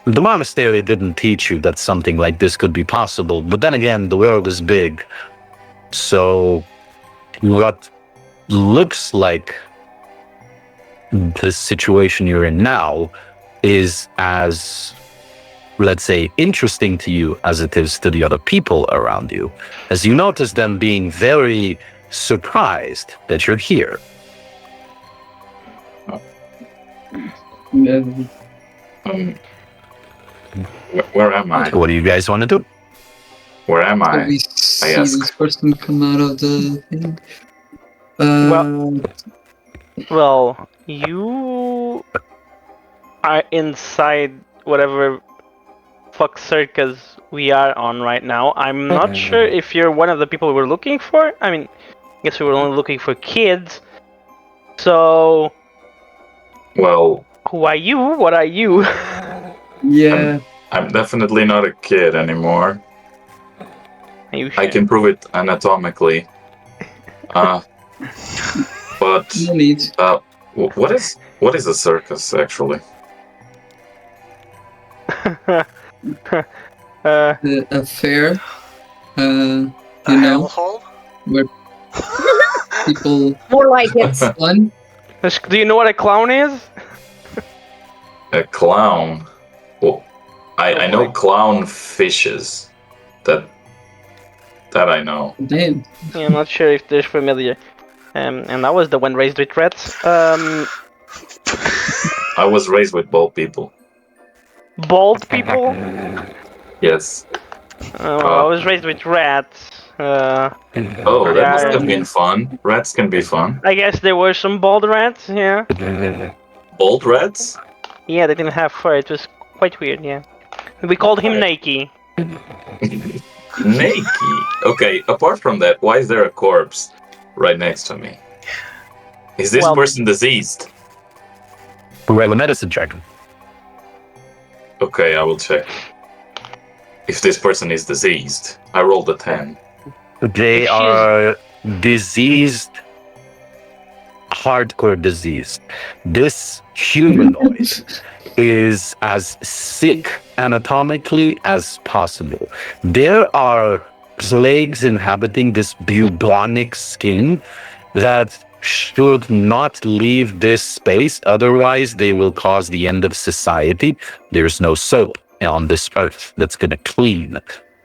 Speaker 7: The monastery didn't teach you that something like this could be possible, but then again, the world is big. So, what looks like the situation you're in now is as, let's say, interesting to you as it is to the other people around you, as you notice them being very surprised that you're here.
Speaker 3: Yeah.
Speaker 2: Where am I?
Speaker 7: What do you guys want to do?
Speaker 2: Where am
Speaker 3: So
Speaker 2: I?
Speaker 3: we see
Speaker 2: ask.
Speaker 3: this person come out of the thing.
Speaker 6: Well, you are inside whatever fuck circus we are on right now. I'm not sure if you're one of the people we're looking for. I mean, I guess we were only looking for kids. So,
Speaker 2: Well,
Speaker 6: who are you? What are you?
Speaker 3: Yeah.
Speaker 2: I'm definitely not a kid anymore.
Speaker 6: Are you
Speaker 2: I
Speaker 6: sure?
Speaker 2: can prove it anatomically. But
Speaker 3: No need.
Speaker 2: what is a circus actually?
Speaker 3: A fair.
Speaker 5: A
Speaker 3: You know,
Speaker 5: hellhole?
Speaker 3: where people
Speaker 4: More like it.
Speaker 3: fun.
Speaker 6: Do you know what a clown is?
Speaker 2: A clown. Well, I know clown fishes. That I know.
Speaker 3: Damn.
Speaker 6: Yeah, I'm not sure if they're familiar. And I was the one raised with rats.
Speaker 2: I was raised with bald people.
Speaker 6: Bald people.
Speaker 2: Yes.
Speaker 6: I was raised with rats.
Speaker 2: Oh, that must have been fun. Rats can be fun.
Speaker 6: I guess there were some bald rats. Yeah.
Speaker 2: Bald rats?
Speaker 6: Yeah, they didn't have fur. It was quite weird. Yeah. We called him Nakey.
Speaker 2: Nakey. Okay, apart from that, why is there a corpse right next to me? Is this
Speaker 6: Well-
Speaker 2: person diseased?
Speaker 7: Roll a medicine check.
Speaker 2: Okay, I will check. If this person is diseased, I rolled a 10.
Speaker 7: They
Speaker 6: If she's-
Speaker 7: are diseased, hardcore diseased. This humanoid is as sick anatomically as possible. There are plagues inhabiting this bubonic skin that should not leave this space, otherwise they will cause the end of society. There's no soap on this earth that's going to clean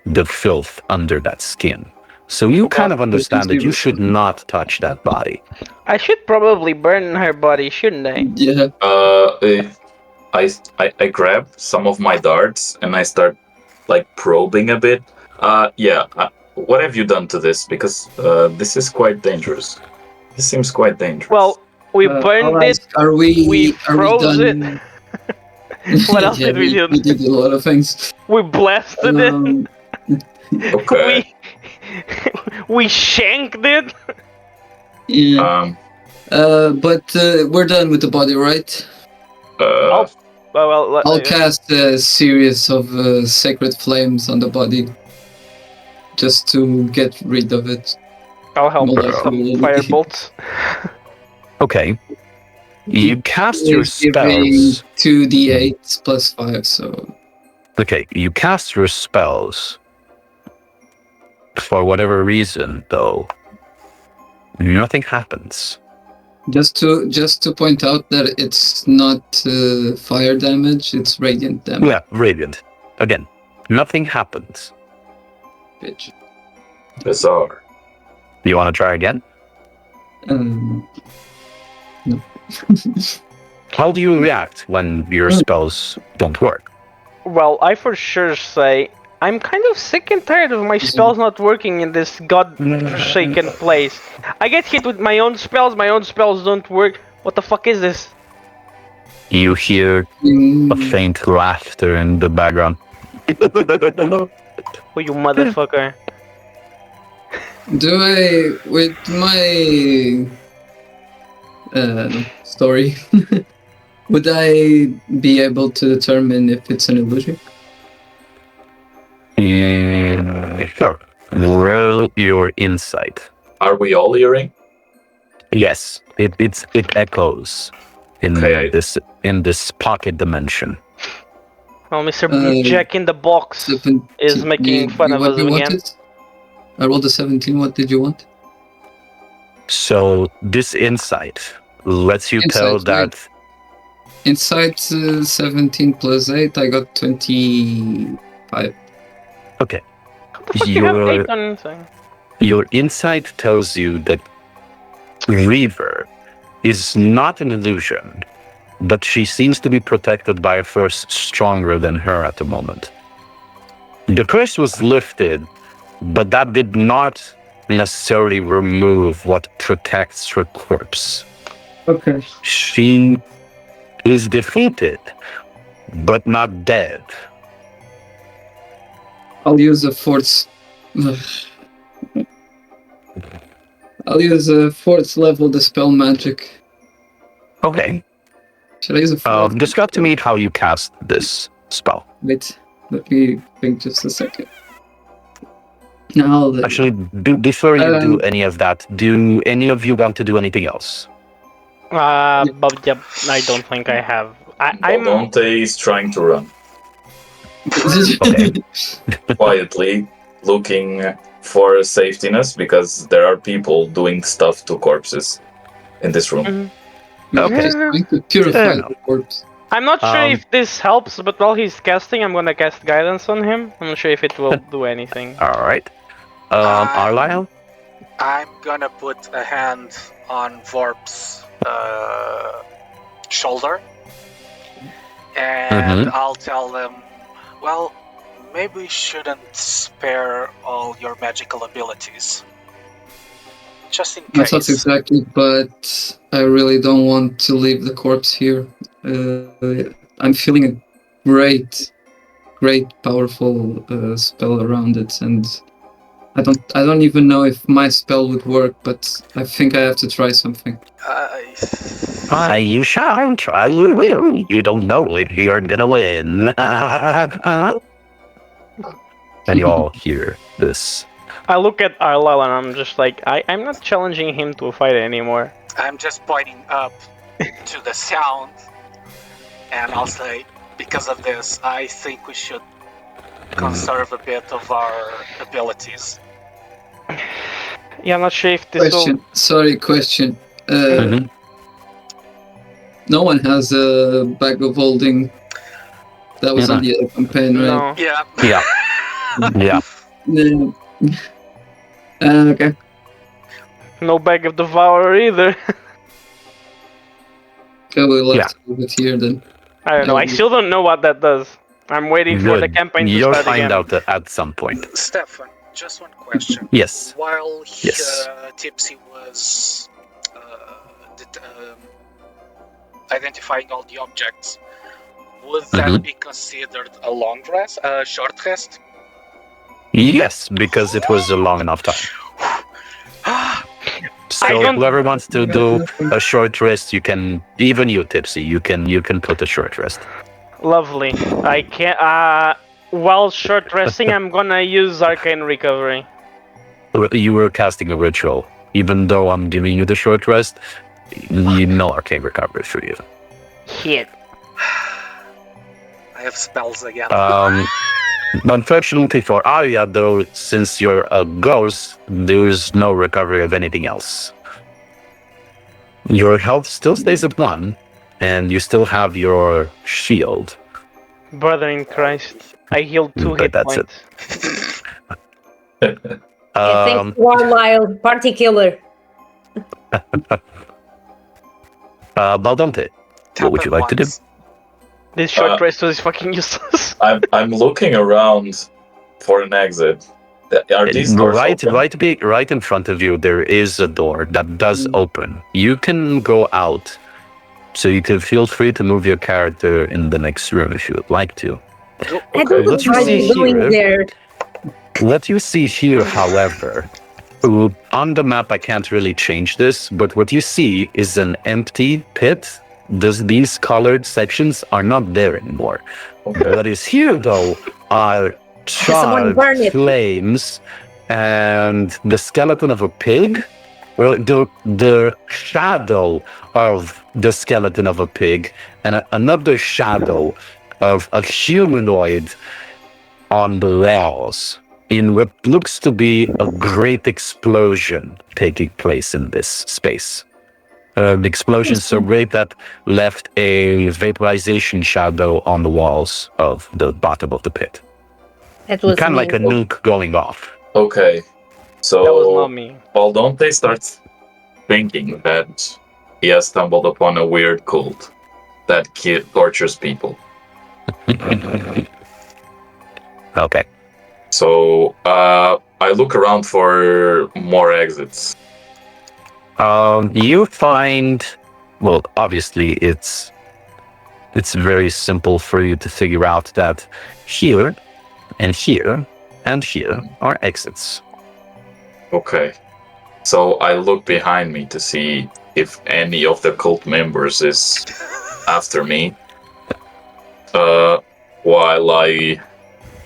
Speaker 7: the filth under that skin. So you kind of understand that you should not touch that body.
Speaker 6: I should probably burn her body, shouldn't I?
Speaker 3: Yeah.
Speaker 2: I grab some of my darts and I start like probing a bit. What have you done to this? Because this is quite dangerous. This seems quite dangerous.
Speaker 6: Well, we
Speaker 3: I'll
Speaker 6: burned it.
Speaker 3: ask, Are we?
Speaker 6: we
Speaker 3: are
Speaker 6: froze
Speaker 3: we
Speaker 6: it.
Speaker 3: done?
Speaker 6: What else did we do?
Speaker 3: We did a lot of things.
Speaker 6: We blasted
Speaker 3: Um,
Speaker 2: okay.
Speaker 6: We shanked it.
Speaker 3: yeah. But we're done with the body, right?
Speaker 2: Uh,
Speaker 3: I'll cast a series of sacred flames on the body just to get rid of it.
Speaker 6: I'll help with some
Speaker 3: Molecularly.
Speaker 6: fire bolts.
Speaker 7: Okay. You cast your
Speaker 3: It's giving
Speaker 7: spells.
Speaker 3: 2d8 plus 5, so
Speaker 7: Okay, you cast your spells. For whatever reason, though, nothing happens.
Speaker 3: just to point out that it's not fire damage, it's radiant damage.
Speaker 7: Yeah, radiant. Again, nothing happens.
Speaker 3: Bitch.
Speaker 2: bizarre.
Speaker 7: You want to try again?
Speaker 3: No.
Speaker 7: How do you react when your spells don't work?
Speaker 6: Well, I for sure say I'm kind of sick and tired of my spells not working in this god-forsaken place. I get hit with my own spells don't work. What the fuck is this?
Speaker 7: You hear a
Speaker 3: Mm,
Speaker 7: faint laughter in the background.
Speaker 6: Oh, you motherfucker.
Speaker 3: do I, with my story, would I be able to determine if it's an illusion?
Speaker 7: Sure. Roll your insight.
Speaker 2: Are we all hearing?
Speaker 7: Yes, it echoes in
Speaker 2: Okay.
Speaker 7: this pocket dimension.
Speaker 6: Well, Mr. Jack in the Box is making fun of us again.
Speaker 3: I rolled a 17. What did you want?
Speaker 7: So this insight lets you tell
Speaker 3: Insight,
Speaker 7: that
Speaker 3: Insight 17 plus 8, I got 25.
Speaker 7: okay.
Speaker 6: What the fuck you have 8 on inside?
Speaker 7: Your insight tells you that Reaver is not an illusion, but she seems to be protected by a force stronger than her at the moment. The curse was lifted, but that did not necessarily remove what protects her corpse.
Speaker 3: Okay.
Speaker 7: She is defeated, but not dead.
Speaker 3: I'll use a fourth. I'll use a fourth level dispel magic.
Speaker 7: Okay.
Speaker 3: Should I use a fourth?
Speaker 7: Describe to me how you cast this spell.
Speaker 3: Wait, let me think just a second. Now,
Speaker 7: Actually, before you do any of that, do any of you want to do anything else?
Speaker 6: But yeah, I don't think I have. I'm
Speaker 2: Dante is trying to run
Speaker 7: Okay.
Speaker 2: quietly, looking for safetiness because there are people doing stuff to corpses in this room.
Speaker 7: Okay.
Speaker 3: Trying to purify the corpse.
Speaker 6: I'm not sure if this helps, but while he's casting, I'm gonna cast guidance on him. I'm not sure if it will do anything.
Speaker 7: All right. Arlyle?
Speaker 5: I'm gonna put a hand on Vorp's shoulder, and I'll tell them, well, maybe we shouldn't spare all your magical abilities. Just in case.
Speaker 3: That's exactly, but I really don't want to leave the corpse here. I'm feeling a great, powerful spell around it, and I don't even know if my spell would work, but I think I have to try something.
Speaker 7: You shall try. You don't know if you're gonna win. And you all hear this.
Speaker 6: I look at Arlal and I'm just like, I'm not challenging him to a fight anymore.
Speaker 5: I'm just pointing up to the sound, and I'll say, because of this, I think we should conserve a bit of our abilities.
Speaker 6: Yeah, I'm not sure if this
Speaker 3: Question.
Speaker 6: will...
Speaker 3: Sorry, question. No one has a bag of holding. That was on the other campaign, right?
Speaker 6: No.
Speaker 5: Yeah.
Speaker 7: Yeah. Yeah.
Speaker 3: No. Okay.
Speaker 6: No bag of devourer either.
Speaker 3: Okay, we'll have to leave it here then.
Speaker 6: I don't know. I still don't know what that does. I'm waiting for the campaign to
Speaker 7: You'll
Speaker 6: start
Speaker 7: find
Speaker 6: again.
Speaker 7: out at some point.
Speaker 5: Stefan, just one question.
Speaker 7: Yes.
Speaker 5: While
Speaker 7: Yes.
Speaker 5: Tipsy was identifying all the objects, would that be considered a long rest, a short rest?
Speaker 7: Yes, because it was a long enough time. So
Speaker 6: don't-
Speaker 7: whoever wants to do a short rest, you can. Even you, Tipsy, you can put a short rest.
Speaker 6: Lovely. I can. While short resting, I'm gonna use arcane recovery.
Speaker 7: You were casting a ritual. Even though I'm giving you the short rest, you know arcane recovery for you.
Speaker 6: Hit.
Speaker 5: I have spells again.
Speaker 7: Unfortunately for Arya, though, since you're a ghost, there's no recovery of anything else. Your health still stays at 1, and you still have your shield.
Speaker 6: Brother in Christ. I healed 2
Speaker 7: But
Speaker 6: hit
Speaker 7: that's it.
Speaker 6: points.
Speaker 4: Thanks, Warlyle, party killer.
Speaker 7: Baldante, what would you like to do?
Speaker 6: This short rest was fucking useless.
Speaker 2: I'm looking around for an exit. Are these doors open?
Speaker 7: Right in front of you, there is a door that does open. You can go out, so you can feel free to move your character in the next room if you would like to.
Speaker 4: I don't know
Speaker 7: What you
Speaker 4: why
Speaker 7: see
Speaker 4: you're going
Speaker 7: here-
Speaker 4: there.
Speaker 7: What you see here, however, on the map, I can't really change this, but what you see is an empty pit. These colored sections are not there anymore.
Speaker 2: Okay.
Speaker 7: What is here, though, are
Speaker 4: Someone
Speaker 7: charred
Speaker 4: burn it.
Speaker 7: flames and the skeleton of a pig. Well, the shadow of the skeleton of a pig and another shadow of a humanoid on the walls in what looks to be a great explosion taking place in this space. The explosion so great that left a vaporization shadow on the walls of the bottom of the pit.
Speaker 4: That was
Speaker 7: Kind of
Speaker 4: me.
Speaker 7: like a nuke going off.
Speaker 2: Okay. So
Speaker 6: That was not me.
Speaker 2: Baldante starts thinking that he has stumbled upon a weird cult that tortures people.
Speaker 7: Okay.
Speaker 2: So I look around for more exits.
Speaker 7: You find, well, obviously it's very simple for you to figure out that here and here and here are exits.
Speaker 2: Okay. So I look behind me to see if any of the cult members is after me. While I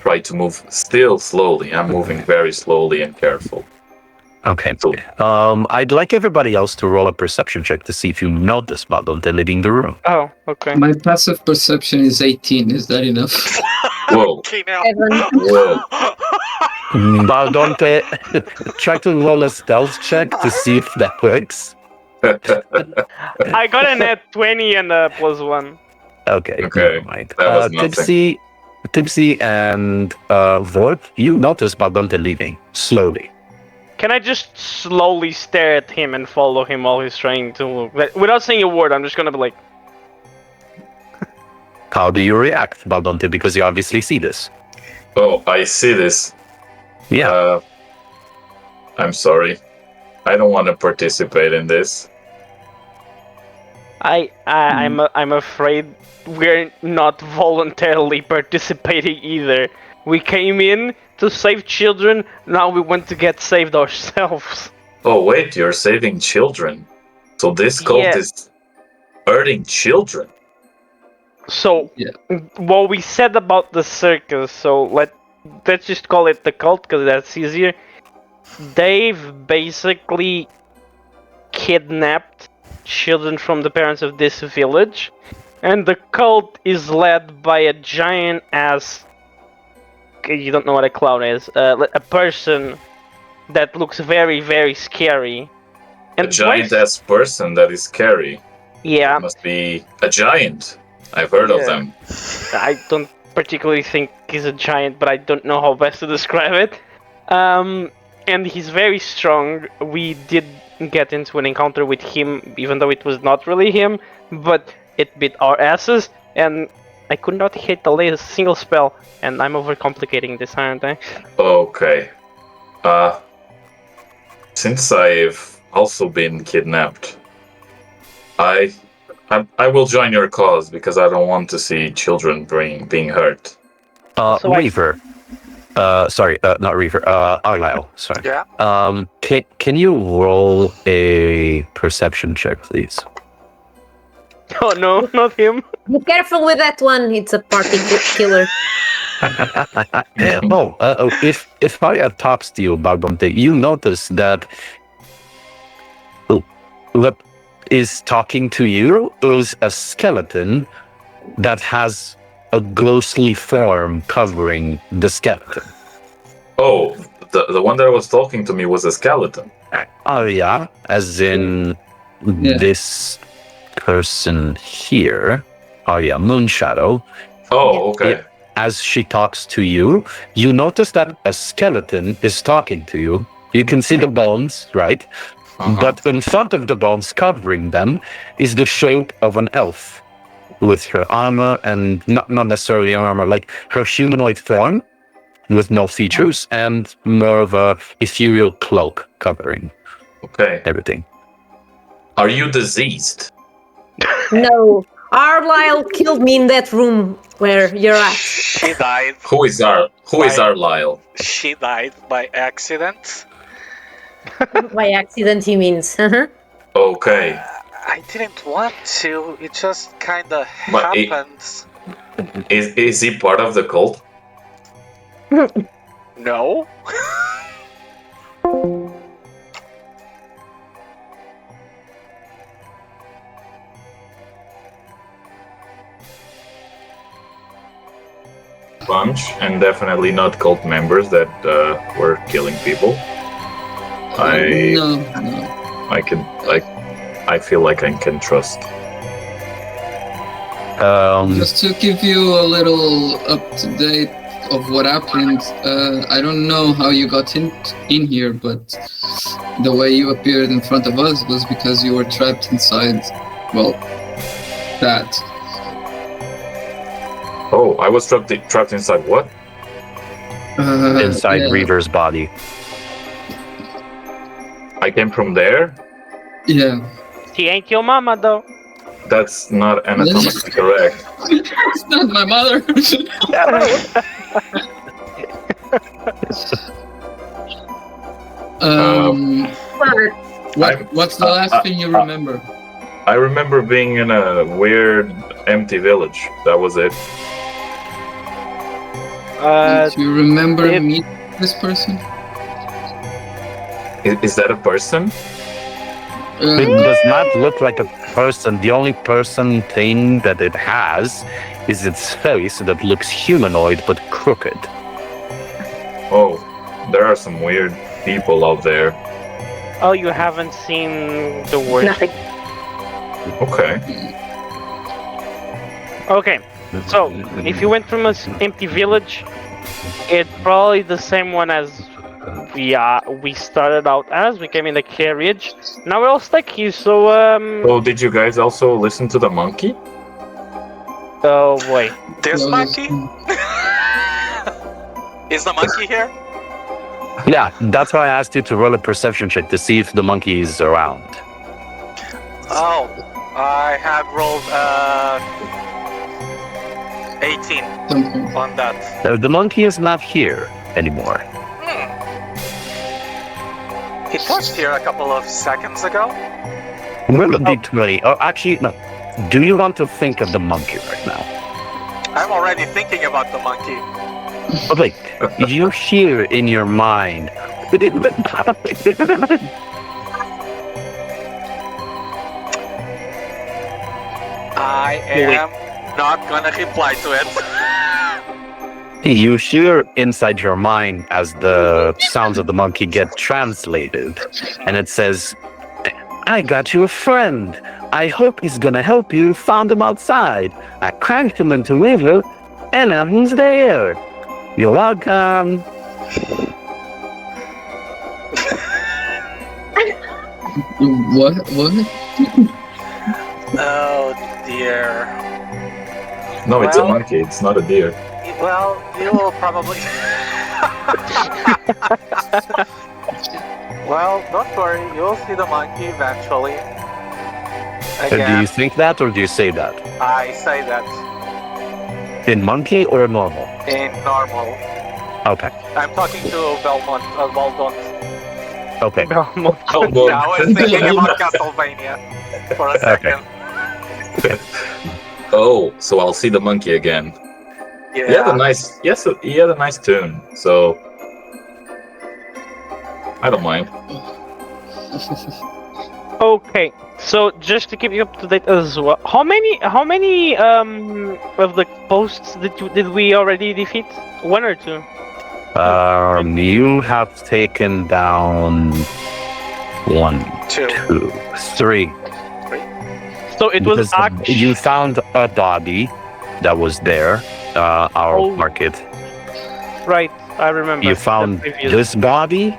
Speaker 2: try to move still slowly. I'm moving very slowly and careful.
Speaker 7: Okay.
Speaker 2: So
Speaker 7: I'd like everybody else to roll a perception check to see if you notice Baldante leaving the room.
Speaker 6: Oh, okay.
Speaker 3: My passive perception is 18. Is that enough?
Speaker 2: whoa.
Speaker 5: Okay, now.
Speaker 2: Whoa.
Speaker 7: Baldante, try to roll a stealth check to see if that works.
Speaker 6: I got a net 20 and a +1.
Speaker 7: Okay.
Speaker 2: Okay,
Speaker 7: Never mind.
Speaker 2: that was nothing.
Speaker 7: Tipsy and Vort, you notice Baldante leaving slowly.
Speaker 6: Can I just slowly stare at him and follow him while he's trying to look? Without saying a word, I'm just gonna be like,
Speaker 7: How do you react, Baldante? Because you obviously see this.
Speaker 2: Oh, I see this.
Speaker 7: Yeah.
Speaker 2: I'm sorry. I don't want to participate in this.
Speaker 6: I'm afraid we're not voluntarily participating either. We came in to save children, now we want to get saved ourselves.
Speaker 2: Oh, wait, you're saving children. So this cult
Speaker 6: Yeah.
Speaker 2: is hurting children.
Speaker 6: So,
Speaker 3: Yeah.
Speaker 6: what we said about the circus, so let's just call it the cult because that's easier. They've basically kidnapped children from the parents of this village, and the cult is led by a giant ass. You don't know what a clown is. A person that looks very, very scary.
Speaker 2: A giant ass person that is scary.
Speaker 6: Yeah,
Speaker 2: Must be a giant. I've heard of
Speaker 6: Yeah.
Speaker 2: them.
Speaker 6: I don't particularly think he's a giant, but I don't know how best to describe it. And he's very strong. We did get into an encounter with him, even though it was not really him, but it bit our asses, and I could not hit the latest single spell, and I'm overcomplicating this, aren't I?
Speaker 2: Okay. Since I've also been kidnapped, I will join your cause because I don't want to see children being hurt.
Speaker 6: So I-
Speaker 7: Reaver. Sorry, not Reaver. Argyle. Sorry.
Speaker 5: Yeah.
Speaker 7: Can you roll a perception check, please?
Speaker 6: Oh no, not him.
Speaker 4: Be careful with that one. It's a party killer.
Speaker 7: If I talks to you about something, you notice that what is talking to you is a skeleton that has a ghostly form covering the skeleton.
Speaker 2: Oh, the one that was talking to me was a skeleton.
Speaker 7: Oh yeah, as in this person here. Oh yeah, Moonshadow.
Speaker 2: Oh, okay.
Speaker 7: As she talks to you, you notice that a skeleton is talking to you. You can see the bones, right? But in front of the bones covering them is the shape of an elf with her armor, and not necessarily armor, like her humanoid form with no features and more of a ethereal cloak covering everything.
Speaker 2: Are you diseased?
Speaker 4: No. Arlyle killed me in that room where you're at.
Speaker 5: She died.
Speaker 2: Who is Arlyle?
Speaker 5: She died by accident.
Speaker 4: By accident, he means.
Speaker 2: Okay.
Speaker 5: I didn't want to. It just kind of happened.
Speaker 2: Is he part of the cult?
Speaker 5: No.
Speaker 2: Bunch, and definitely not cult members that were killing people.
Speaker 3: No.
Speaker 2: I feel like I can trust.
Speaker 3: Just to give you a little up to date of what happened, I don't know how you got in here, but the way you appeared in front of us was because you were trapped inside, well, that.
Speaker 2: Oh, I was trapped inside what?
Speaker 7: Inside Reaver's body.
Speaker 2: I came from there?
Speaker 3: Yeah.
Speaker 6: He ain't your mama though.
Speaker 2: That's not anatomically correct.
Speaker 3: It's not my mother. What's the last thing you remember?
Speaker 2: I remember being in a weird empty village. That was it.
Speaker 3: Do you remember meeting this person?
Speaker 2: Is that a person?
Speaker 7: It does not look like a person. The only person thing that it has is its face that looks humanoid but crooked.
Speaker 2: Oh, there are some weird people out there.
Speaker 6: Oh, you haven't seen the worst.
Speaker 4: Nothing.
Speaker 2: Okay.
Speaker 6: Okay, so if you went from an empty village, it's probably the same one as we started out as. We came in the carriage. Now we're all stuck here, so
Speaker 2: Oh, did you guys also listen to the monkey?
Speaker 6: Oh boy.
Speaker 5: This monkey? Is the monkey here?
Speaker 7: Yeah, that's why I asked you to roll a perception check to see if the monkey is around.
Speaker 5: Oh, I had rolled 18 on that.
Speaker 7: The monkey is not here anymore.
Speaker 5: He was here a couple of seconds ago.
Speaker 7: Roll a d20. Oh, actually, no. Do you want to think of the monkey right now?
Speaker 5: I'm already thinking about the monkey.
Speaker 7: Okay, you hear in your mind.
Speaker 5: I am not gonna reply to it.
Speaker 7: You hear inside your mind as the sounds of the monkey get translated, and it says, "I got you a friend. I hope he's gonna help you. Found him outside. I cranked him into river, and nothing's there. You're welcome."
Speaker 3: What?
Speaker 5: Oh dear.
Speaker 2: No, it's a
Speaker 5: Well-
Speaker 2: monkey. It's not a deer.
Speaker 5: Well, you will probably. Well, don't worry. You'll see the monkey eventually.
Speaker 7: Do
Speaker 5: Again,
Speaker 7: you think that, or do you say that?
Speaker 5: I say that
Speaker 7: In monkey or normal?
Speaker 5: in normal.
Speaker 7: Okay.
Speaker 5: I'm talking to Valmont. Valdont.
Speaker 7: Okay.
Speaker 6: Belmont.
Speaker 2: Belmont.
Speaker 5: Yeah, I was thinking about Castlevania for a second.
Speaker 2: Oh, so I'll see the monkey again.
Speaker 5: Yeah.
Speaker 2: He had a nice, he had a nice tune. So I don't mind.
Speaker 6: Okay, so just to keep you up to date as well, how many of the posts did we already defeat? One or two?
Speaker 7: You have taken down 1,
Speaker 5: Two.
Speaker 7: 2, 3.
Speaker 6: So it was
Speaker 7: Because you found a body that was there, our
Speaker 6: Oh.
Speaker 7: market.
Speaker 6: right. I remember.
Speaker 7: You
Speaker 6: the
Speaker 7: found
Speaker 6: previous-
Speaker 7: this body,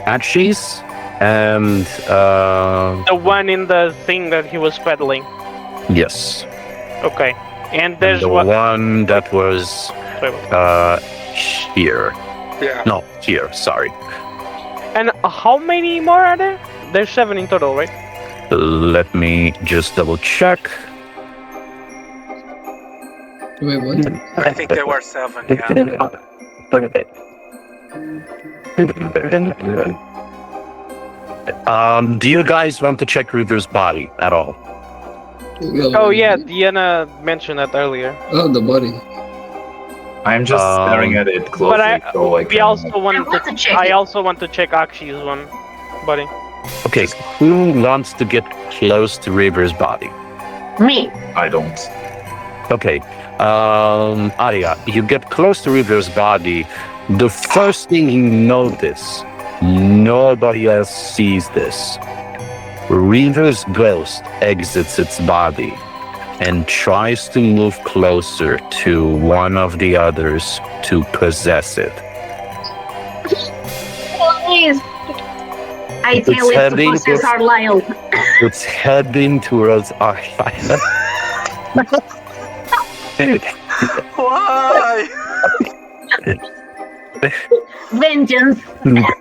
Speaker 7: Archie's, and
Speaker 6: the one in the thing that he was peddling.
Speaker 7: yes,
Speaker 6: Okay, and
Speaker 7: and
Speaker 6: there's
Speaker 7: the
Speaker 6: what?
Speaker 7: one that was
Speaker 6: Sorry, what?
Speaker 7: here.
Speaker 5: Yeah.
Speaker 7: No, here. Sorry.
Speaker 6: And how many more are there? There's 7 in total, right?
Speaker 7: Let me just double check.
Speaker 3: Wait, what?
Speaker 5: I think there were 7, yeah.
Speaker 7: Do you guys want to check River's body at all?
Speaker 6: Oh yeah, Diana mentioned that earlier.
Speaker 3: Oh, the body.
Speaker 2: I'm just staring at it closely.
Speaker 6: But I,
Speaker 2: so I
Speaker 6: we
Speaker 2: can...
Speaker 6: also
Speaker 8: I
Speaker 6: want
Speaker 8: want to check
Speaker 6: I
Speaker 8: it.
Speaker 6: also want to check Akshi's one, buddy.
Speaker 7: Okay, who wants to get close to River's body?
Speaker 8: Me.
Speaker 2: I don't.
Speaker 7: Okay, Arya, you get close to River's body. The first thing you notice, nobody else sees this. River's ghost exits its body and tries to move closer to one of the others to possess it.
Speaker 8: Please. I
Speaker 7: It's
Speaker 8: tell it to
Speaker 7: heading
Speaker 8: possess
Speaker 7: to-
Speaker 8: Arlyle.
Speaker 7: It's heading towards Arya.
Speaker 5: Why?
Speaker 8: Vengeance.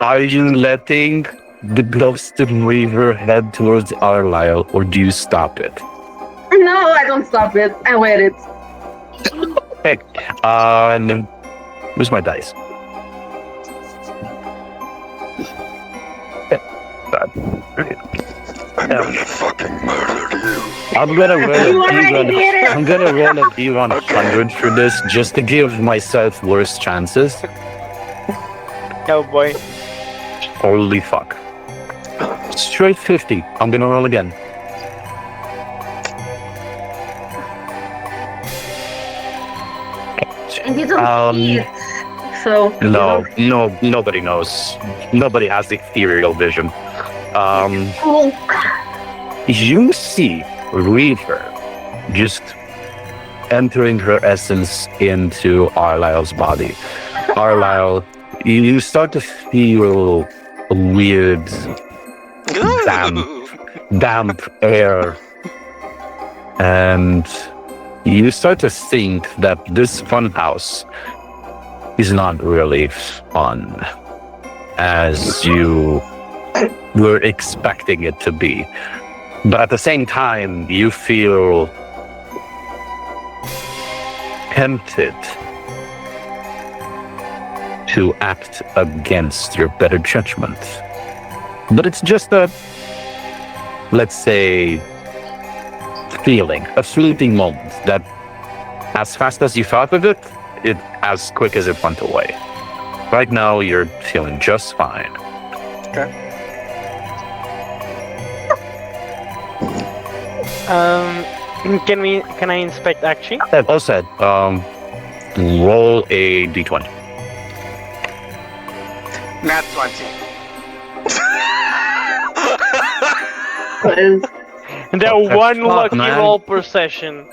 Speaker 7: Are you letting the ghost of River head towards Arlyle, or do you stop it?
Speaker 8: No, I don't stop it. I let it.
Speaker 7: Hey, and then, where's my dice? I'm gonna roll
Speaker 8: You
Speaker 7: a
Speaker 8: already did it.
Speaker 7: I'm gonna roll a D100 for this just to give myself worse chances.
Speaker 6: Oh boy.
Speaker 7: Holy fuck. Straight 50. I'm gonna roll again.
Speaker 8: And you don't see it. So.
Speaker 7: No, nobody knows. Nobody has ethereal vision.
Speaker 8: Cool.
Speaker 7: You see Reaver just entering her essence into Arlyle's body. Arlyle, you start to feel a weird damp air, and you start to think that this funhouse is not really fun as you were expecting it to be. But at the same time, you feel tempted to act against your better judgment. But it's just a, let's say, feeling, a fleeting moment that as fast as you thought of it, as quick as it went away. Right now, you're feeling just fine.
Speaker 5: Okay.
Speaker 6: Can I inspect Akshi?
Speaker 7: That all said, roll a d20.
Speaker 5: Nat 20.
Speaker 6: There
Speaker 7: Oh,
Speaker 6: one
Speaker 7: fuck,
Speaker 6: lucky
Speaker 7: man.
Speaker 6: roll per session.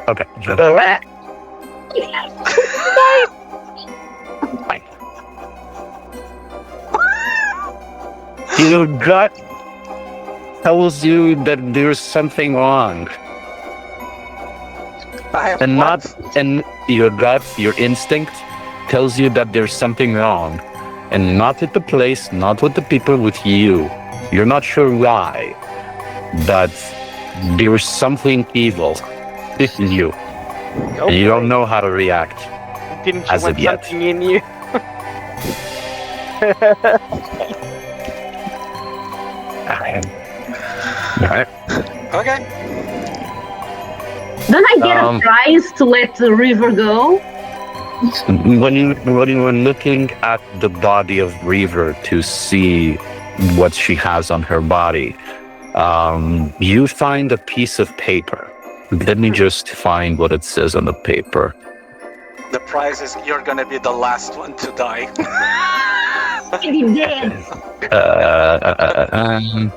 Speaker 7: Okay. Fine. Your gut tells you that there's something wrong.
Speaker 5: I have
Speaker 7: And
Speaker 5: what?
Speaker 7: and your gut, your instinct tells you that there's something wrong. And not at the place, not with the people, with you. You're not sure why, but there's something evil in you. And you don't know how to react.
Speaker 6: Didn't you
Speaker 7: as
Speaker 6: want
Speaker 7: of yet.
Speaker 6: something in you?
Speaker 7: Alright.
Speaker 5: Okay.
Speaker 8: Don't I get a
Speaker 7: Um,
Speaker 8: prize to let the river go?
Speaker 7: When you were looking at the body of Reaver to see what she has on her body, you find a piece of paper. Let me just find what it says on the paper.
Speaker 5: The prize is you're gonna be the last one to die.
Speaker 8: You did.
Speaker 7: Um,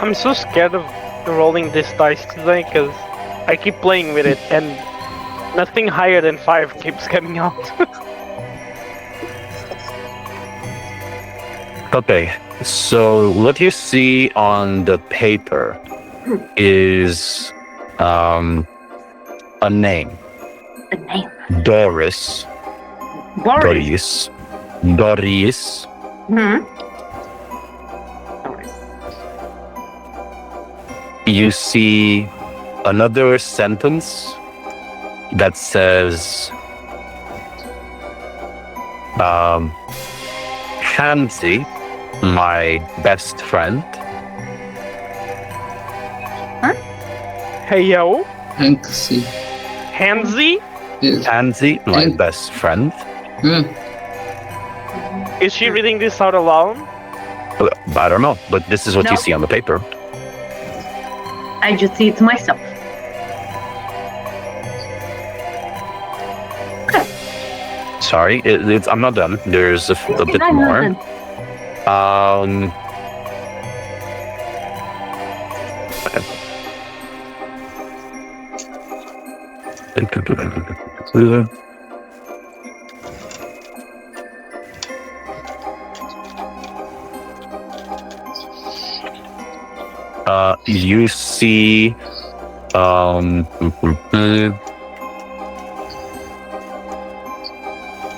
Speaker 6: I'm so scared of rolling this dice today because I keep playing with it and nothing higher than 5 keeps coming out.
Speaker 7: Okay, so what you see on the paper is a name.
Speaker 8: The name.
Speaker 7: Doris.
Speaker 8: Boris.
Speaker 7: Doris.
Speaker 8: Hmm. Boris.
Speaker 7: You see another sentence that says Hansi, my best friend.
Speaker 6: Hey yo,
Speaker 3: Hanksy.
Speaker 6: Hansi?
Speaker 3: Yes.
Speaker 7: Hansi, my
Speaker 3: And-
Speaker 7: best friend.
Speaker 3: Yeah.
Speaker 6: Is she reading this out aloud?
Speaker 7: I don't know, but this is what you
Speaker 8: No.
Speaker 7: see on the paper.
Speaker 8: I just see it myself.
Speaker 7: Sorry, I'm not done. There's a bit
Speaker 8: I'm
Speaker 7: more.
Speaker 8: not
Speaker 7: Um, you see,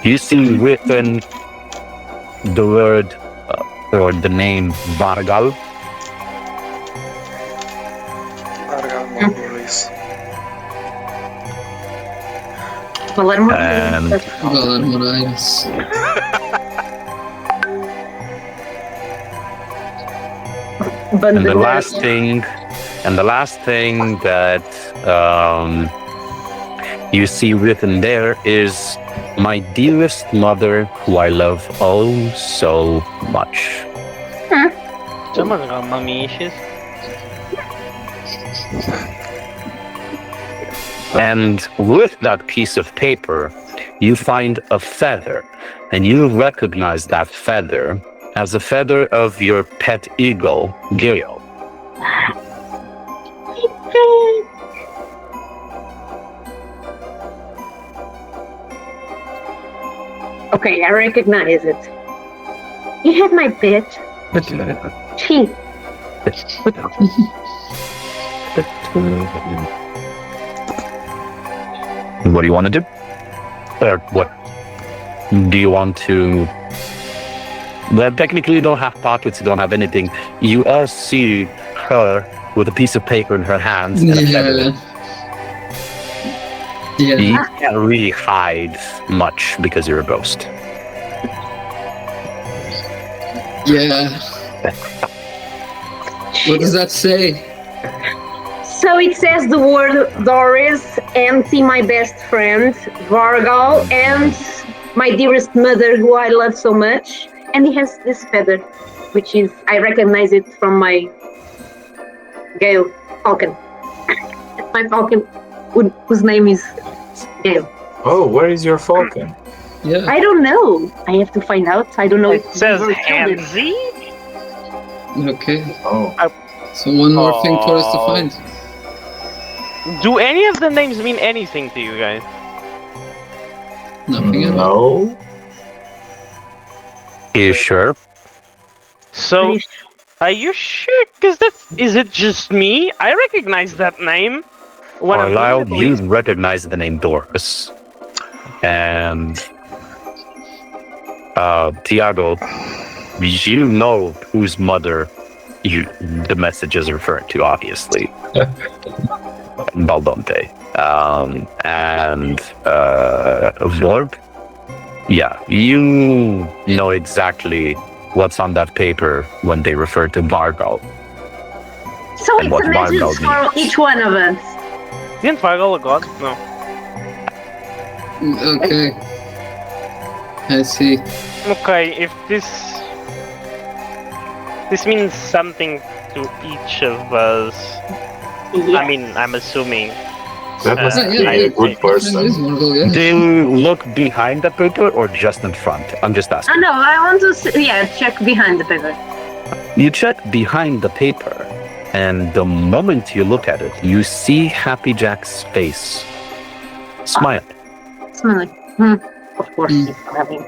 Speaker 7: you see written the word or the name Vargal.
Speaker 8: Palermo.
Speaker 7: And
Speaker 3: Morales.
Speaker 7: And the last thing that you see written there is my dearest mother, who I love oh so much.
Speaker 6: Someone's got mommy issues.
Speaker 7: And with that piece of paper, you find a feather, and you recognize that feather as a feather of your pet eagle, Gilio.
Speaker 8: Okay, I recognize it. You had my bitch. She.
Speaker 7: What do you want to do? Or what do you want to... Well, technically you don't have pockets, you don't have anything. You all see her with a piece of paper in her hands and a feather.
Speaker 3: Yeah.
Speaker 7: You can't really hide much because you're a ghost.
Speaker 3: Yeah. What does that say?
Speaker 8: So it says the word Doris, Auntie, my best friend, Vargal, and my dearest mother, who I love so much. And he has this feather, which is, I recognize it from my Gale falcon. My falcon, whose name is Gale.
Speaker 2: Oh, where is your falcon?
Speaker 3: Yeah.
Speaker 8: I don't know. I have to find out. I don't know
Speaker 6: It
Speaker 8: if
Speaker 6: says
Speaker 8: Weaver killed it.
Speaker 6: Hansi?
Speaker 3: Okay.
Speaker 2: Oh,
Speaker 3: So one more thing for us to
Speaker 6: Oh.
Speaker 3: find.
Speaker 6: Do any of the names mean anything to you guys?
Speaker 3: Nothing at all.
Speaker 2: No.
Speaker 7: Are you sure?
Speaker 6: So, are you sure? Because is it just me? I recognize that name. When I'm
Speaker 7: Carlisle,
Speaker 6: at
Speaker 7: you
Speaker 6: least.
Speaker 7: recognize the name Doris. And Tiago, you know whose mother the message is referring to, obviously. Baldonte. And Vorb, yeah, you know exactly what's on that paper when they refer to Vargal.
Speaker 8: So
Speaker 7: And
Speaker 8: it's
Speaker 7: what
Speaker 8: a message
Speaker 7: Vargal
Speaker 8: for
Speaker 7: means.
Speaker 8: each one of us.
Speaker 6: Isn't Vargal a god? No.
Speaker 3: Okay. I see.
Speaker 6: Okay, if this means something to each of us. I mean, I'm assuming.
Speaker 2: That must
Speaker 3: Yeah,
Speaker 2: be
Speaker 3: yeah,
Speaker 2: a good person.
Speaker 3: It is Vargal, yeah.
Speaker 7: Do you look behind the paper or just in front? I'm just
Speaker 8: Oh
Speaker 7: asking.
Speaker 8: no, I want to check behind the paper.
Speaker 7: You check behind the paper, and the moment you look at it, you see Happy Jack's face. Smile.
Speaker 8: Smelling. Of course, he's smiling.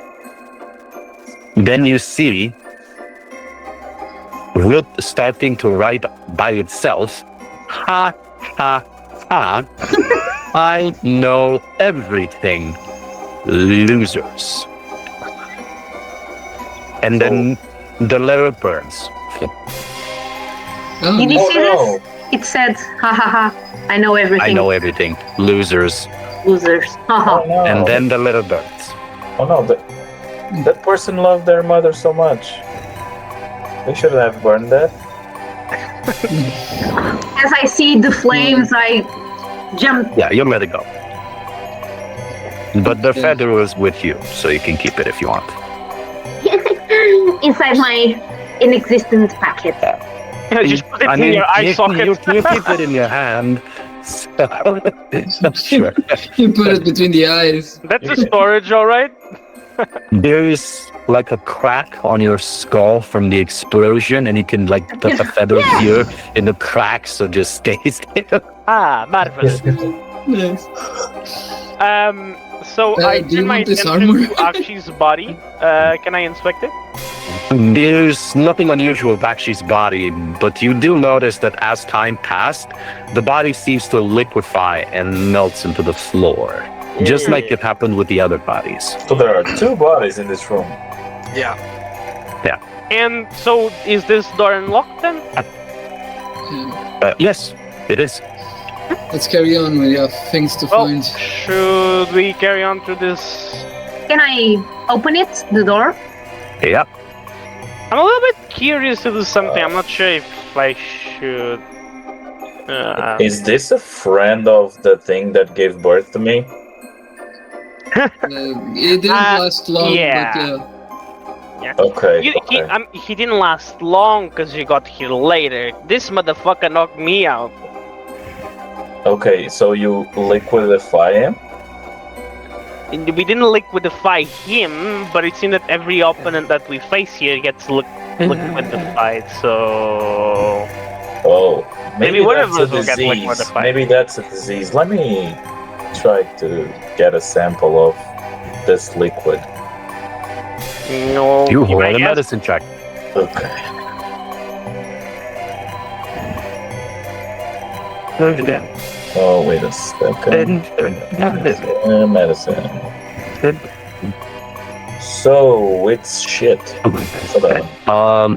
Speaker 7: Then you see Wilt starting to write by itself. Ha, ha, ha. I know everything. Losers. And then the letter burns.
Speaker 3: Oh,
Speaker 8: Did you
Speaker 3: no.
Speaker 8: see this? It said, ha ha ha, I know everything.
Speaker 7: I know everything. Losers.
Speaker 8: Losers. Ha ha.
Speaker 2: Oh no.
Speaker 7: And then the letter burns.
Speaker 2: Oh no, that person loved their mother so much. They should have burned that.
Speaker 8: As I see the flames, I jump.
Speaker 7: Yeah, you let it go. But the
Speaker 3: Okay.
Speaker 7: feather was with you, so you can keep it if you want.
Speaker 8: inside my inexistent packet.
Speaker 6: Just put it in your eye socket.
Speaker 7: You keep it in your hand. So, sure.
Speaker 3: You put it between the eyes.
Speaker 6: That's a storage, alright?
Speaker 7: There's like a crack on your skull from the explosion, and you can like put the feather here in the crack, so just stays there.
Speaker 6: Ah, marvelous.
Speaker 3: Yes.
Speaker 6: So I
Speaker 3: do you
Speaker 6: turn my
Speaker 3: want this
Speaker 6: attention
Speaker 3: armor?
Speaker 6: to Akshi's body. Can I inspect it?
Speaker 7: There's nothing unusual with Bakshi's body, but you do notice that as time passed, the body seems to liquefy and melts into the floor, just like it happened with the other bodies.
Speaker 2: So there are two bodies in this room.
Speaker 5: Yeah.
Speaker 6: And so is this door unlocked then?
Speaker 7: Yes, it is.
Speaker 3: Let's carry on. We have things to
Speaker 6: Well,
Speaker 3: find.
Speaker 6: should we carry on through this?
Speaker 8: Can I open it, the door?
Speaker 7: Yeah.
Speaker 6: I'm a little bit curious to do something. I'm not sure if I should.
Speaker 2: Is this a friend of the thing that gave birth to me?
Speaker 3: It didn't last long,
Speaker 6: yeah.
Speaker 3: but yeah.
Speaker 2: Okay.
Speaker 6: He didn't last long because you got here later. This motherfucker knocked me out.
Speaker 2: Okay, so you liquidify him?
Speaker 6: And we didn't liquidify him, but it seemed that every opponent that we face here gets liquidified, so...
Speaker 2: Oh, maybe
Speaker 6: one of
Speaker 2: that's a
Speaker 6: us will get
Speaker 2: disease.
Speaker 6: liquefied.
Speaker 2: Maybe that's a disease. Let me try to get a sample of this liquid.
Speaker 6: No,
Speaker 7: You
Speaker 6: he
Speaker 7: hold
Speaker 6: might
Speaker 7: a
Speaker 6: ask-
Speaker 7: medicine check.
Speaker 2: Okay. Oh, wait a second. Medicine. So it's shit.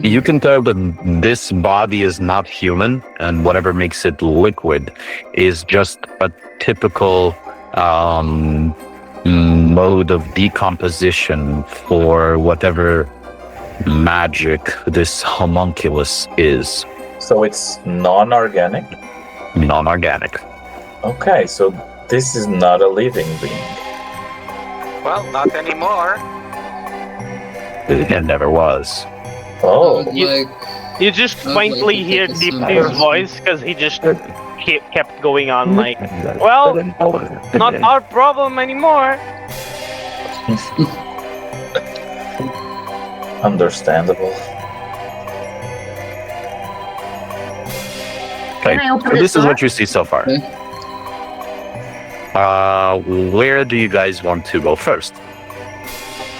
Speaker 7: You can tell that this body is not human, and whatever makes it liquid is just a typical mode of decomposition for whatever magic this homunculus is.
Speaker 2: So it's non-organic?
Speaker 7: Non-organic.
Speaker 2: Okay, so this is not a living being.
Speaker 5: Well, not anymore.
Speaker 7: It never was.
Speaker 2: Oh,
Speaker 6: You just
Speaker 3: I'd
Speaker 6: faintly
Speaker 3: like to
Speaker 6: hear
Speaker 3: take a
Speaker 6: Deep
Speaker 3: sample.
Speaker 6: Deep's voice because he just kept going on like, well, not our problem anymore.
Speaker 2: understandable.
Speaker 8: Can I open
Speaker 7: This
Speaker 8: this
Speaker 7: is
Speaker 8: door?
Speaker 7: what you see so far.
Speaker 3: Okay.
Speaker 7: Where do you guys want to go first?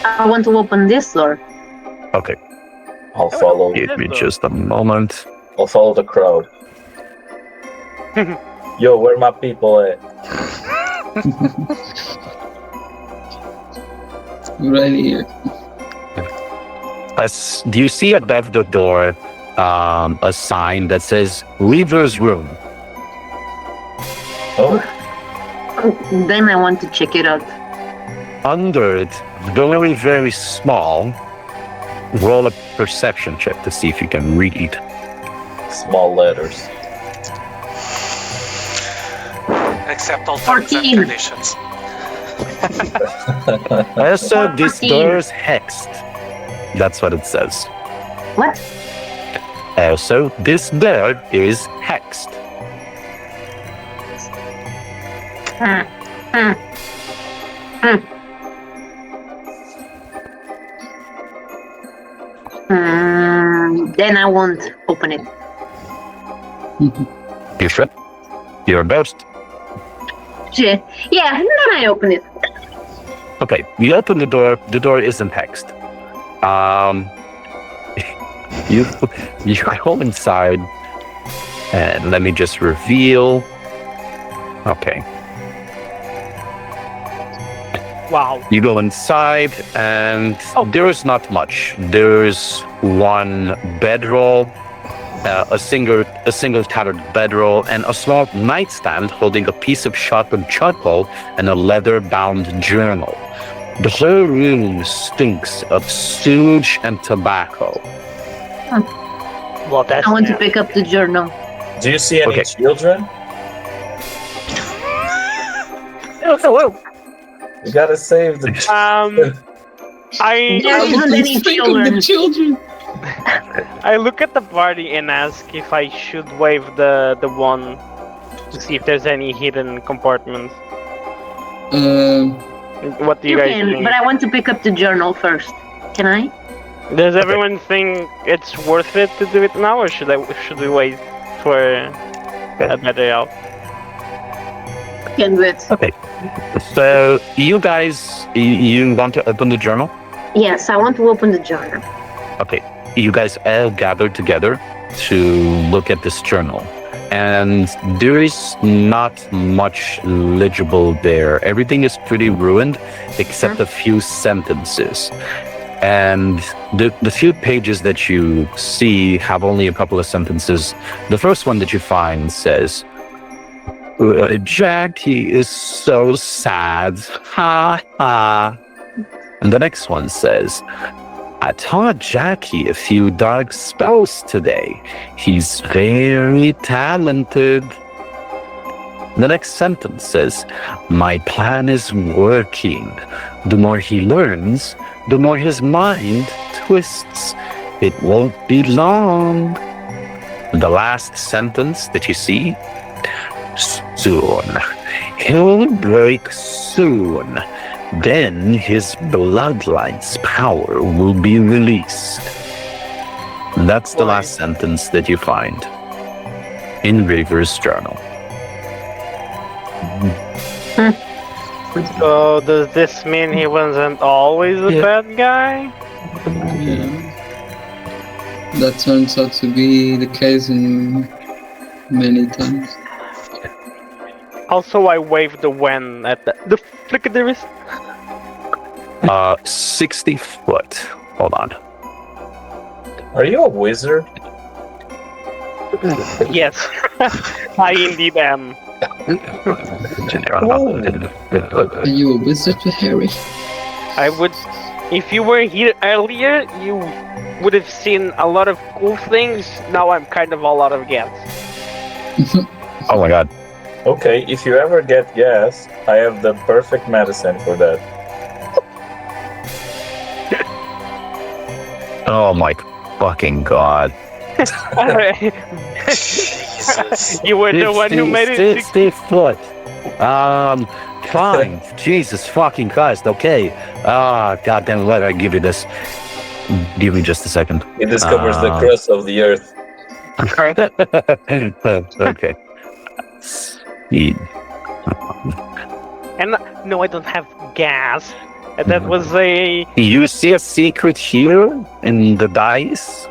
Speaker 8: I want to open this door.
Speaker 7: Okay,
Speaker 9: I'll follow.
Speaker 7: give me just a moment.
Speaker 9: I'll follow the crowd. Yo, where my people at?
Speaker 3: Right here.
Speaker 7: Do you see above the door a sign that says Weaver's Room?
Speaker 9: Oh,
Speaker 8: Then I want to check it out.
Speaker 7: Under it, very, very small, roll a perception check to see if you can read.
Speaker 9: small letters.
Speaker 5: Accept all terms and
Speaker 8: 14.
Speaker 5: conditions.
Speaker 7: Also, this
Speaker 8: 14.
Speaker 7: door is hexed. That's what it says.
Speaker 8: What?
Speaker 7: Also, this door is hexed.
Speaker 8: Hmm. Hmm. Hmm. Then I won't open it.
Speaker 7: You should. You're a ghost.
Speaker 8: Yeah, then I open it.
Speaker 7: Okay, you open the door. The door isn't hexed. You go inside, and let me just reveal. Okay,
Speaker 6: Wow.
Speaker 7: you go inside, and there is not much. There's one bedroll, a single tattered bedroll, and a small nightstand holding a piece of sharpened charcoal and a leather-bound journal. The whole room stinks of sewage and tobacco.
Speaker 6: Well, that's
Speaker 8: I want to
Speaker 6: new.
Speaker 8: pick up the journal.
Speaker 9: Do you see any
Speaker 7: Okay.
Speaker 9: children? You gotta save the.
Speaker 6: I
Speaker 8: There isn't any
Speaker 3: Think of the
Speaker 8: children.
Speaker 3: children.
Speaker 6: I look at the party and ask if I should wave the one to see if there's any hidden compartments. What do you
Speaker 8: You
Speaker 6: guys
Speaker 8: can,
Speaker 6: think?
Speaker 8: but I want to pick up the journal first. Can I?
Speaker 6: Does everyone think it's worth it to do it now, or should we wait for a better out?
Speaker 8: Can do it.
Speaker 7: Okay, so you guys, you want to open the journal?
Speaker 8: Yes, I want to open the journal.
Speaker 7: Okay, you guys all gathered together to look at this journal. And there is not much legible there. Everything is pretty ruined except a few sentences. And the few pages that you see have only a couple of sentences. The first one that you find says, Jackie is so sad. Ha ha. And the next one says, I taught Jackie a few dark spells today. He's very talented. The next sentence says, my plan is working. The more he learns, the more his mind twists. It won't be long. The last sentence that you see, soon. He'll break soon. Then his bloodline's power will be released. That's the last sentence that you find in River's journal.
Speaker 6: So does this mean he wasn't always a
Speaker 7: Yeah.
Speaker 6: bad guy?
Speaker 3: Yeah. That turns out to be the case in many times.
Speaker 6: Also, I waved the when at the flick of the wrist.
Speaker 7: 60 foot. Hold on.
Speaker 9: Are you a wizard?
Speaker 6: Yes, I indeed am.
Speaker 3: Are you a wizard, Harry?
Speaker 6: I would, if you were here earlier, you would have seen a lot of cool things. Now I'm kind of all out of gas.
Speaker 7: Oh my god.
Speaker 9: Okay, if you ever get gas, I have the perfect medicine for that.
Speaker 7: Oh my fucking god.
Speaker 5: Jesus.
Speaker 6: You were the one who made it.
Speaker 7: 60 foot. Fine. Jesus fucking Christ. Okay. Goddamn right, I give you this. Give me just a second.
Speaker 9: It discovers the crust of the earth.
Speaker 7: Okay.
Speaker 6: And no, I don't have gas. That was a.
Speaker 7: You see a secret here in the dice.